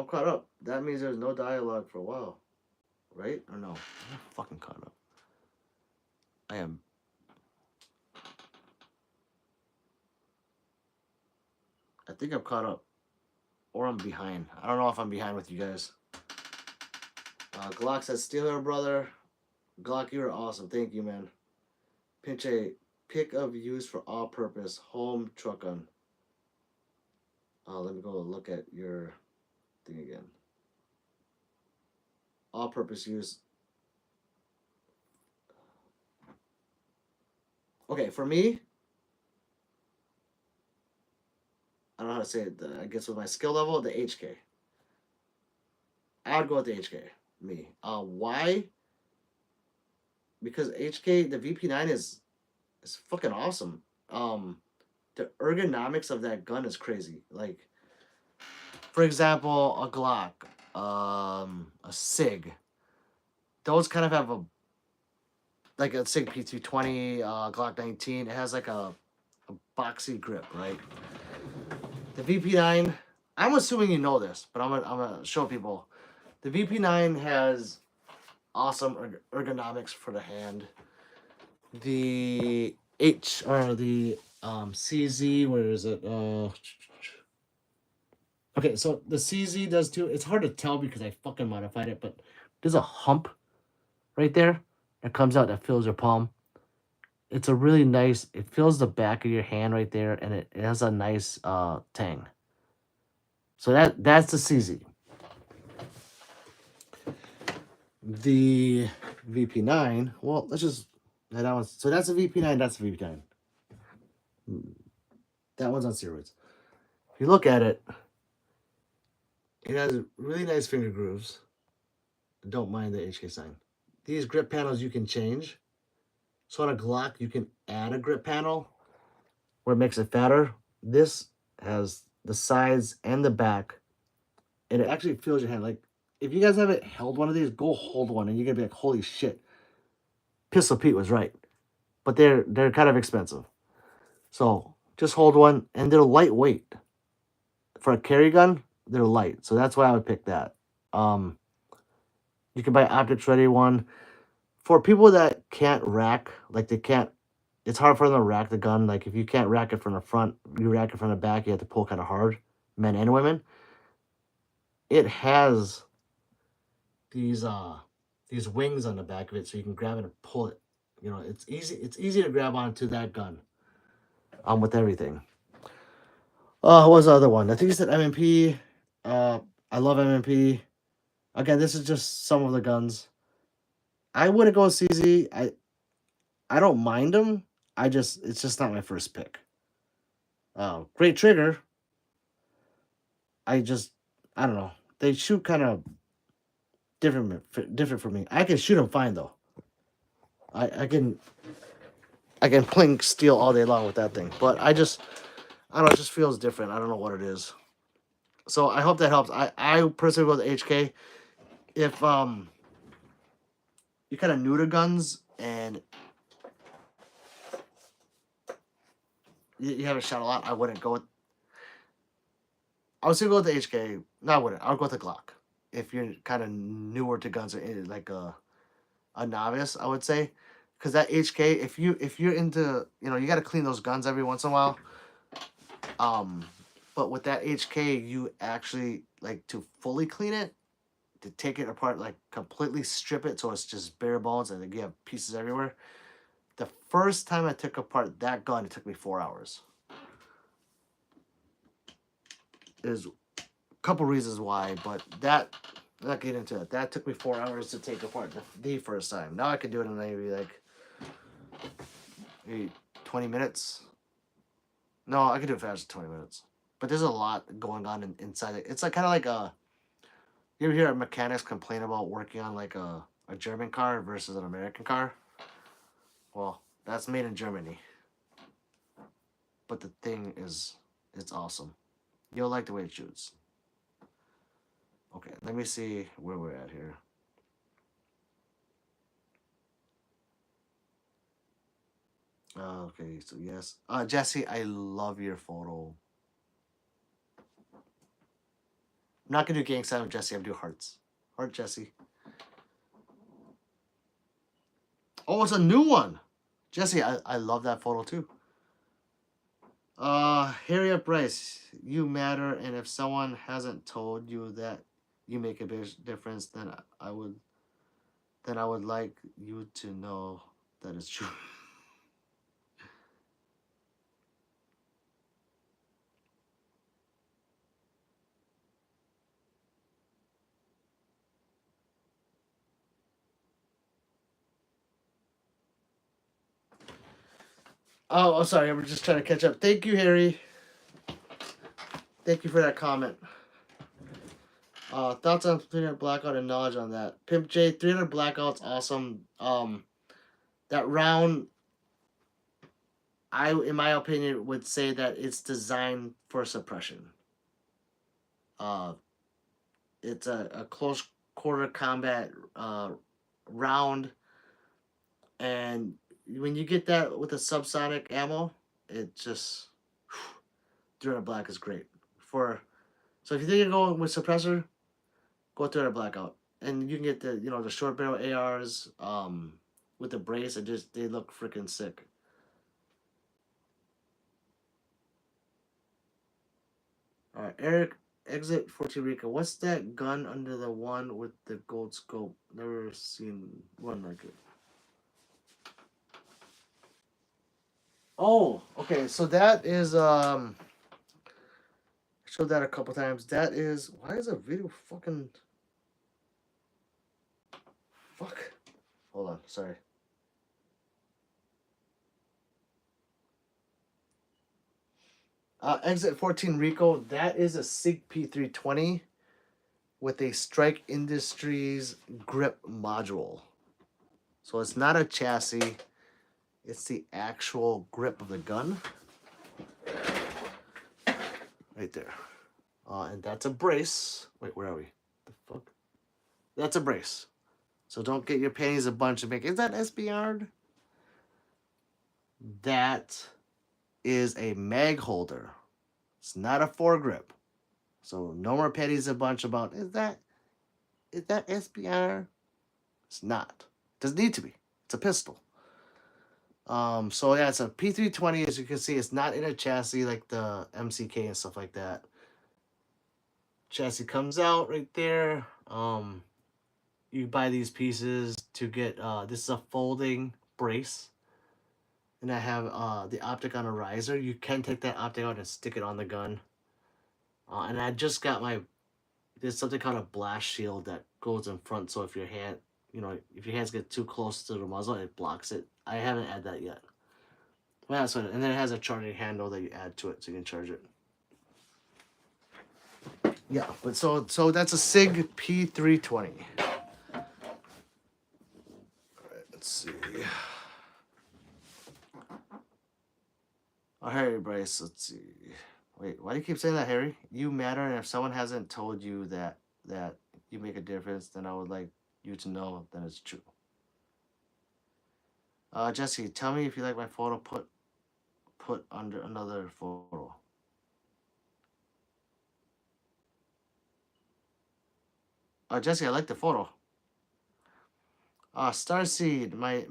caught up. That means there's no dialogue for a while. Right? Or no? I'm fucking caught up. I am. I think I'm caught up. Or I'm behind. I don't know if I'm behind with you guys. Glock says, Steeler brother. Glock, you are awesome. Thank you, man. Pinche, pick of use for all purpose. Home truck gun. Let me go look at your thing again. All purpose use. Okay, for me, I don't know how to say it. I guess with my skill level, the HK. I would go with the HK. Me. Why? Because HK, the VP9 is fucking awesome. The ergonomics of that gun is crazy. Like, for example, a Glock, a Sig. Those kind of have like a Sig P220, Glock 19. It has like a boxy grip, right? The VP9, I'm assuming you know this, but I'm gonna show people. The VP9 has awesome ergonomics for the hand. The CZ, where is it? Okay, so the CZ does too. It's hard to tell because I fucking modified it, but there's a hump right there that comes out that fills your palm. It's a really nice. It fills the back of your hand right there, and it has a nice tang. So that's the CZ. The VP9. Well, let's just that one's so that's the VP9. That's the VP9. That one's on steroids. If you look at it, it has really nice finger grooves. Don't mind the HK sign. These grip panels you can change. So on a Glock, you can add a grip panel where it makes it fatter. This has the sides and the back, and it actually feels your hand. Like, if you guys haven't held one of these, go hold one, and you're gonna be like, "Holy shit!" Pistol Pete was right, but they're kind of expensive. So just hold one, and they're lightweight for a carry gun. They're light, so that's why I would pick that. Um, you can buy optics ready one for people that can't rack, like they can't. It's hard for them to rack the gun. Like if you can't rack it from the front, you rack it from the back. You have to pull kind of hard, men and women. It has these these wings on the back of it, so you can grab it and pull it. You know, it's easy. It's easy to grab onto that gun. With everything. What was the other one? I think you said MMP. I love MMP. Again, this is just some of the guns. I wouldn't go CZ. I don't mind them. It's just not my first pick. Great trigger. I don't know. They shoot kind of different for me. I can shoot them fine though. I can plink steel all day long with that thing, but I don't know. It just feels different. I don't know what it is. So I hope that helps. I personally go with HK. If you're kind of new to guns and you haven't shot a lot, I wouldn't go with. I would still go with the HK. No, I wouldn't. I would go with the Glock. If you're kind of newer to guns, or like a novice, I would say, because that HK, if you're into, you got to clean those guns every once in a while. But with that HK, you actually like to fully clean it, to take it apart, like completely strip it so it's just bare bones and you have pieces everywhere. The first time I took apart that gun, it took me 4 hours. There's a couple reasons why, but I'm not getting into it. That took me 4 hours to take apart the first time. Now I could do it in maybe like 20 minutes. No, I could do it faster than 20 minutes. But there's a lot going on inside it. It's like kind of like you ever hear mechanics complain about working on like a German car versus an American car? Well, that's made in Germany. But the thing it's awesome. You'll like the way it shoots. Okay, let me see where we're at here. Okay, so yes. Jesse, I love your photo. I'm not gonna do gang sign with Jesse. I'm gonna do hearts. Heart Jesse. Oh, it's a new one. Jesse, I love that photo too. Harriet Bryce, you matter, and if someone hasn't told you that you make a big difference, then I would like you to know that it's true. Oh, I'm sorry. I'm just trying to catch up. Thank you, Harry. Thank you for that comment. Thoughts on 300 blackout and knowledge on that. Pimp J, 300 blackout's awesome. That round, in my opinion, would say that it's designed for suppression. Uh, it's a close quarter combat round, and when you get that with a subsonic ammo, it just 300 black is great for. So if you think you're going with suppressor, go 300 blackout, and you can get the short barrel ARs with the brace. And just they look freaking sick. All right, Eric, exit Puerto Rico. What's that gun under the one with the gold scope? Never seen one like it. Oh, okay. So that is I showed that a couple times. That is why is a video fucking fuck? Hold on, sorry. Exit 14 Rico. That is a SIG P320 with a Strike Industries grip module. So it's not a chassis. It's the actual grip of the gun. Right there. And that's a brace. Wait, where are we? The fuck? That's a brace. So don't get your panties a bunch and make, is that SBR'd? That is a mag holder. It's not a foregrip. So no more panties a bunch about, is that SBR? It's not. Doesn't need to be. It's a pistol. So yeah, it's a P320. As you can see, it's not in a chassis like the MCK and stuff like that. Chassis comes out right there. You buy these pieces to get this is a folding brace, and I have the optic on a riser. You can take that optic out and stick it on the gun. And I just got there's something called a blast shield that goes in front, so if your hands get too close to the muzzle, it blocks it. I haven't added that yet. Well, that's what, and then it has a charging handle that you add to it so you can charge it. Yeah, but so that's a SIG P320. All right, let's see. Oh, Harry Bryce, let's see. Wait, why do you keep saying that, Harry? You matter, and if someone hasn't told you that you make a difference, then I would like you to know that it's true. Jesse, tell me if you like my photo. Put under another photo. Jesse, I like the photo. Starseed, my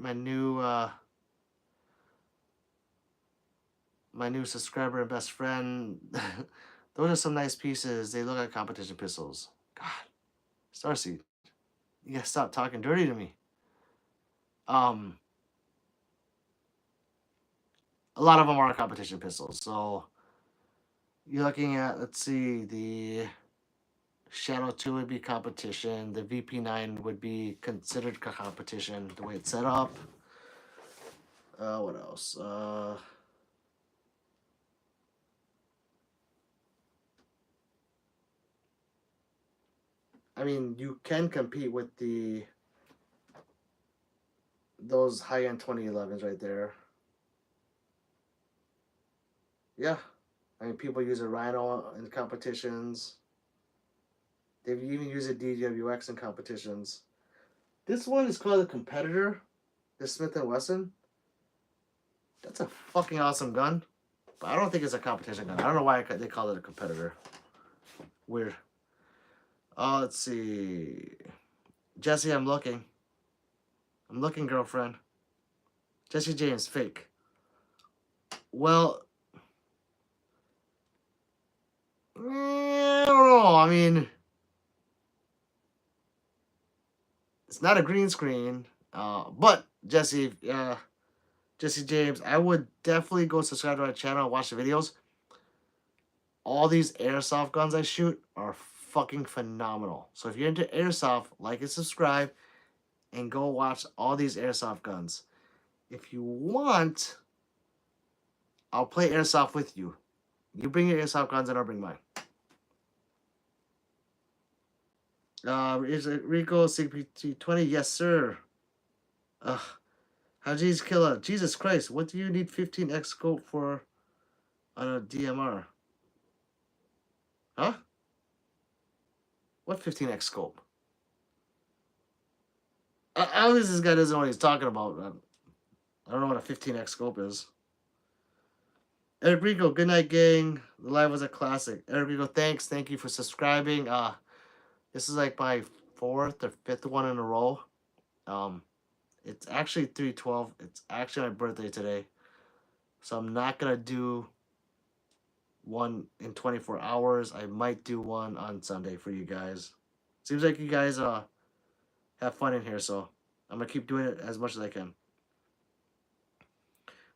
new subscriber and best friend. Those are some nice pieces. They look like competition pistols. God, Starseed, you gotta stop talking dirty to me. A lot of them are competition pistols. So you're looking at, let's see, the Shadow 2 would be competition. The VP9 would be considered competition, the way it's set up. What else? I mean, you can compete with those high-end 2011s right there. Yeah. I mean, people use a Rhino in competitions. They've even used a DWX in competitions. This one is called a Competitor. This Smith & Wesson. That's a fucking awesome gun. But I don't think it's a competition gun. I don't know why they call it a Competitor. Weird. Let's see. Jesse, I'm looking. I'm looking, girlfriend. Jesse James, fake. Well, I don't know. I mean, it's not a green screen. But Jesse James, I would definitely go subscribe to my channel and watch the videos. All these airsoft guns I shoot are fucking phenomenal. So if you're into airsoft, like and subscribe and go watch all these airsoft guns. If you want, I'll play airsoft with you. You bring your airsoft guns and I'll bring mine. Is it Rico CPT20? Yes, sir. Ugh. Haji's Killer. Jesus Christ, what do you need 15x scope for on a DMR? Huh? What 15x scope? Obviously, this guy doesn't know what he's talking about. I don't know what a 15x scope is. Eric Rico, good night, gang. The live was a classic. Eric Rico, thanks. Thank you for subscribing. This is like my fourth or fifth one in a row. It's actually 3/12. It's actually my birthday today. So I'm not gonna do one in 24 hours. I might do one on Sunday for you guys. Seems like you guys have fun in here, so I'm gonna keep doing it as much as I can.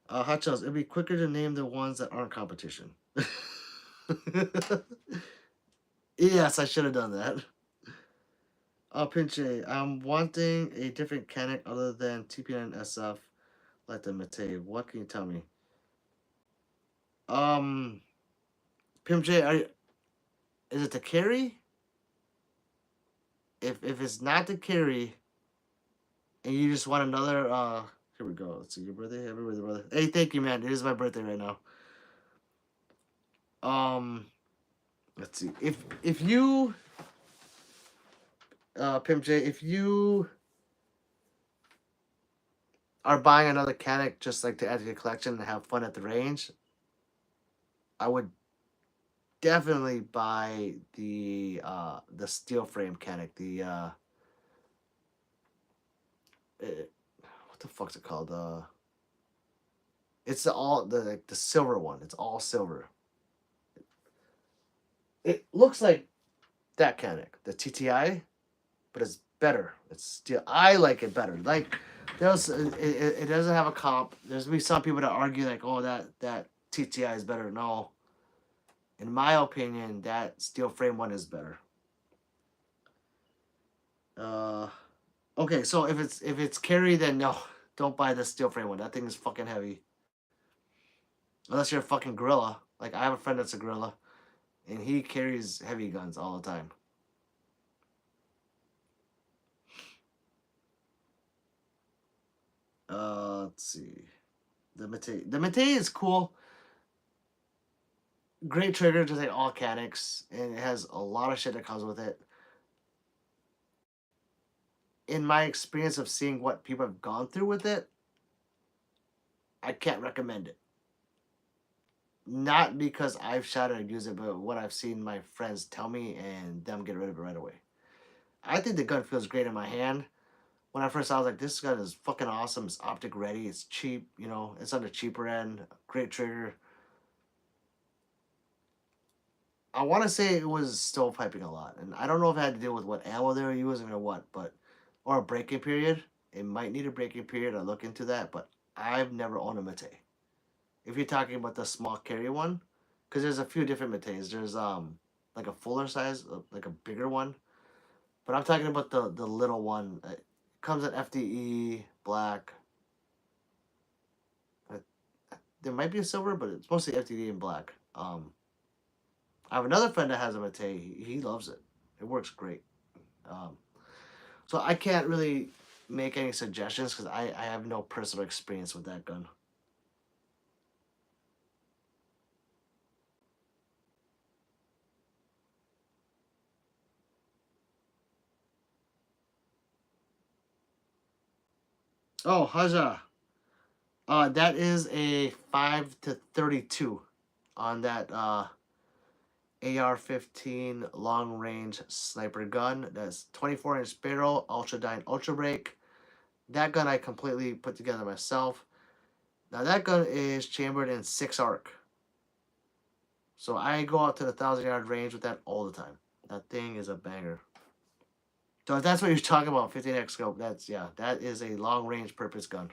Hot Shells, it'd be quicker to name the ones that aren't competition. Yes, I should have done that. Pinche, I'm wanting a different canic other than TP9 SF like the Mate. What can you tell me? Pimp J, is it the carry? If it's not the carry, and you just want another, here we go. Let's see, your birthday, happy birthday, brother. Hey, thank you, man. It is my birthday right now. Let's see. If you, Pimp J, if you are buying another canic just like to add to your collection and have fun at the range, I would definitely buy the steel frame canic. What the fuck's it called? It's the silver one. It's all silver. It looks like that canic, the TTI, but it's better. It's still I like it better. Like it doesn't have a comp. There's gonna be some people that argue like, oh that TTI is better. No, in my opinion, that steel frame one is better. Okay, so if it's carry, then no, don't buy the steel frame one. That thing is fucking heavy. Unless you're a fucking gorilla. Like I have a friend that's a gorilla, and he carries heavy guns all the time. Let's see. The Mate is cool. Great trigger, just like all canics, and it has a lot of shit that comes with it. In my experience of seeing what people have gone through with it, I can't recommend it. Not because I've shot it or used it, but what I've seen my friends tell me and them get rid of it right away. I think the gun feels great in my hand. When I first saw it, I was like, this gun is fucking awesome. It's optic ready. It's cheap. You know, it's on the cheaper end. Great trigger. I want to say it was stovepiping a lot. And I don't know if it had to do with what ammo they were using or what, but, or a break-in period. It might need a break-in period. I'll look into that, but I've never owned a Mate. If you're talking about the small carry one, because there's a few different Mates. There's like a fuller size, like a bigger one. But I'm talking about the little one. It comes in FDE, black. There might be a silver, but it's mostly FDD and black. I have another friend that has a Mate. He loves it. It works great. Um, so I can't really make any suggestions because I have no personal experience with that gun. Oh, Haja. That is a 5 to 32 on that AR-15 long range sniper gun. That's 24-inch barrel, ultra dyne, ultra break. That gun I completely put together myself. Now that gun is chambered in 6 arc. So I go out to the 1,000-yard range with that all the time. That thing is a banger. So if that's what you're talking about, 15x scope, that's, yeah, that is a long range purpose gun.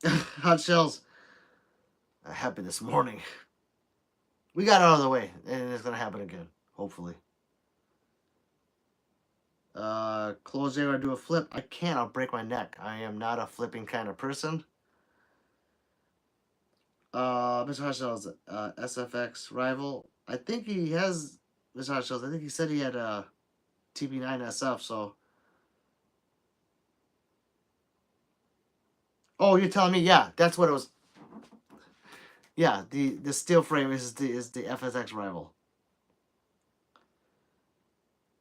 Hot shells. That happened this morning. We got it out of the way, and it's gonna happen again, hopefully. Close air or do a flip. I can't. I'll break my neck. I am not a flipping kind of person. Mr. Hotshells, SFX rival. I think he has Mr. Hotshells. I think he said he had a TP9 SF. So, oh, you're telling me? Yeah, that's what it was. Yeah, the steel frame is the FSX rival.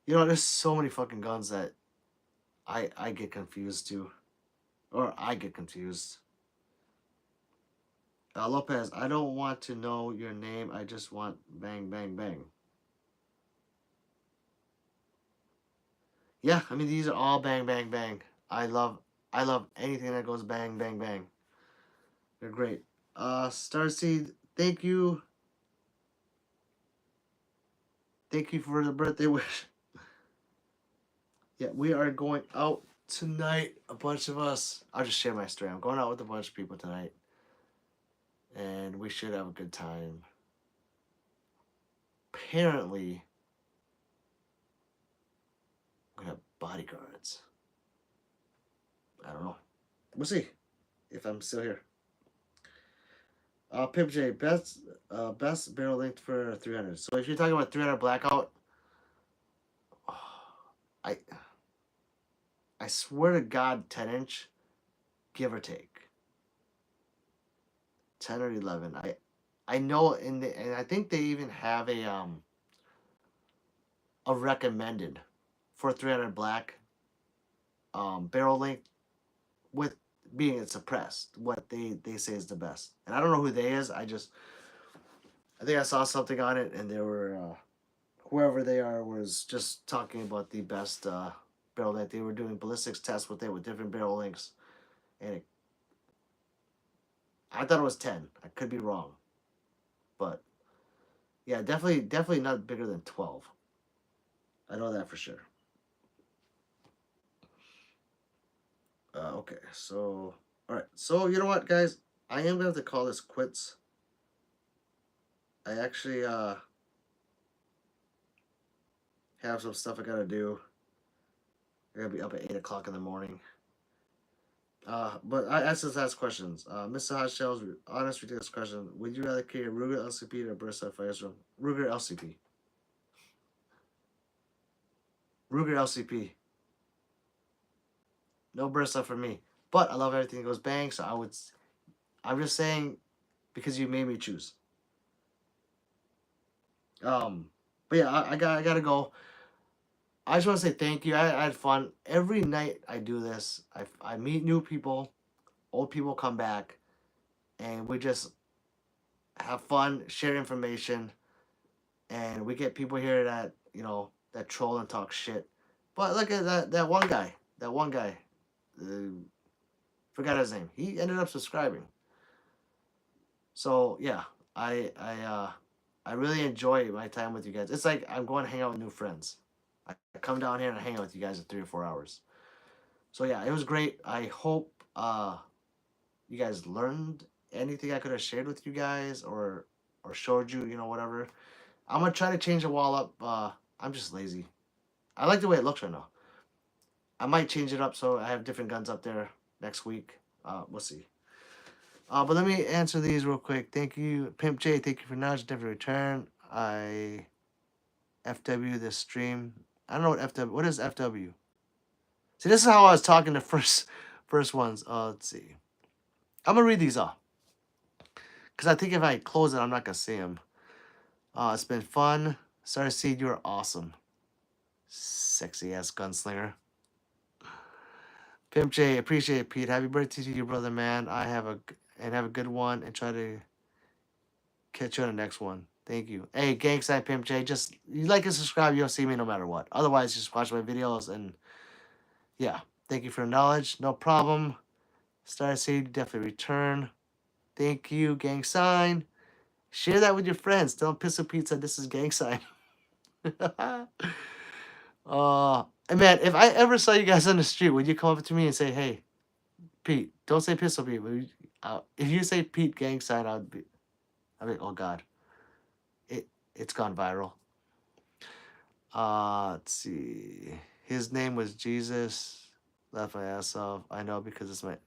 You know, there's so many fucking guns that I get confused too, or I get confused. Lopez, I don't want to know your name. I just want bang, bang, bang. Yeah, I mean these are all bang, bang, bang. I love anything that goes bang, bang, bang. They're great. Starseed, thank you. Thank you for the birthday wish. Yeah, we are going out tonight. A bunch of us. I'll just share my story. I'm going out with a bunch of people tonight, and we should have a good time. Apparently, we have bodyguards. I don't know. We'll see if I'm still here. Pimp J, best barrel length for 300. So if you're talking about 300 blackout, I I swear to God, 10-inch, give or take, 10 or 11. I know and I think they even have a recommended for 300 black barrel length with being it suppressed. What they say is the best, and I don't know who they is. I think I saw something on it, and they were whoever they are was just talking about the best barrel length. They were doing ballistics tests with it with different barrel lengths, and I thought it was 10. I could be wrong, but yeah, definitely not bigger than 12. I know that for sure. Okay, so all right, so you know what, guys, I am gonna have to call this quits. I actually have some stuff I gotta do. I gotta be up at 8 o'clock in the morning. But I asked this last questions. Mr. Hot Shells, honest ridiculous question. Would you rather carry a Ruger LCP or a burst firestorm? Ruger LCP. Ruger LCP. No burst for me. But I love everything that goes bang, so I'm just saying because you made me choose. But yeah, I gotta go. I just want to say thank you. I had fun. Every night I do this. I meet new people. Old people come back. And we just have fun, share information. And we get people here that, that troll and talk shit. But look at that one guy. That one guy. Forgot his name. He ended up subscribing. So yeah, I really enjoy my time with you guys. It's like I'm going to hang out with new friends. I come down here and I hang out with you guys in 3 or 4 hours. So yeah, it was great. I hope you guys learned anything I could have shared with you guys or showed you, whatever. I'm gonna try to change the wall up. I'm just lazy. I like the way it looks right now. I might change it up so I have different guns up there next week. We'll see. But let me answer these real quick. Thank you, Pimp J. Thank you for knowledge. Definitely return. I FW this stream. I don't know what FW. What is FW? See, this is how I was talking the first ones. Let's see. I'm gonna read these off because I think if I close it, I'm not gonna see them. It's been fun. Starseed, you're awesome. Sexy ass gunslinger. Pimp J, appreciate it, Pete. Happy birthday to you, brother, man. Have a good one and try to catch you on the next one. Thank you. Hey, gang sign Pimp J. Just you like and subscribe, you'll see me no matter what. Otherwise, just watch my videos and yeah. Thank you for the knowledge. No problem. Star Seed, definitely return. Thank you, gang sign. Share that with your friends. Tell them Pistol Pete said this is gang sign. And man, if I ever saw you guys on the street, would you come up to me and say, "Hey, Pete, don't say Pistol Pete"? If you say Pete gang sign, I'd be, oh God, it's gone viral. Let's see. His name was Jesus. Laugh my ass off. I know because it's my.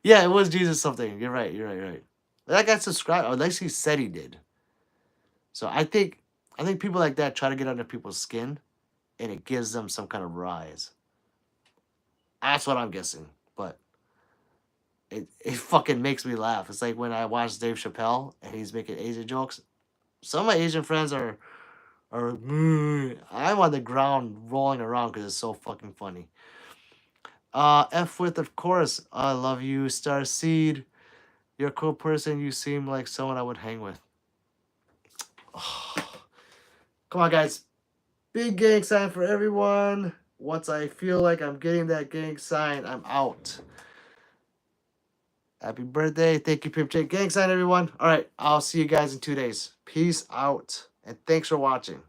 Yeah, it was Jesus something. You're right. You're right. That guy subscribed, or at least he said he did. So I think people like that try to get under people's skin, and it gives them some kind of rise. That's what I'm guessing. But it fucking makes me laugh. It's like when I watch Dave Chappelle and he's making Asian jokes. Some of my Asian friends are I'm on the ground rolling around because it's so fucking funny. F with of course. I love you, Star Seed. You're a cool person. You seem like someone I would hang with. Come on, guys. Big gang sign for everyone. Once I feel like I'm getting that gang sign, I'm out. Happy birthday. Thank you, Pimp J. Gang sign, everyone. All right. I'll see you guys in 2 days. Peace out. And thanks for watching.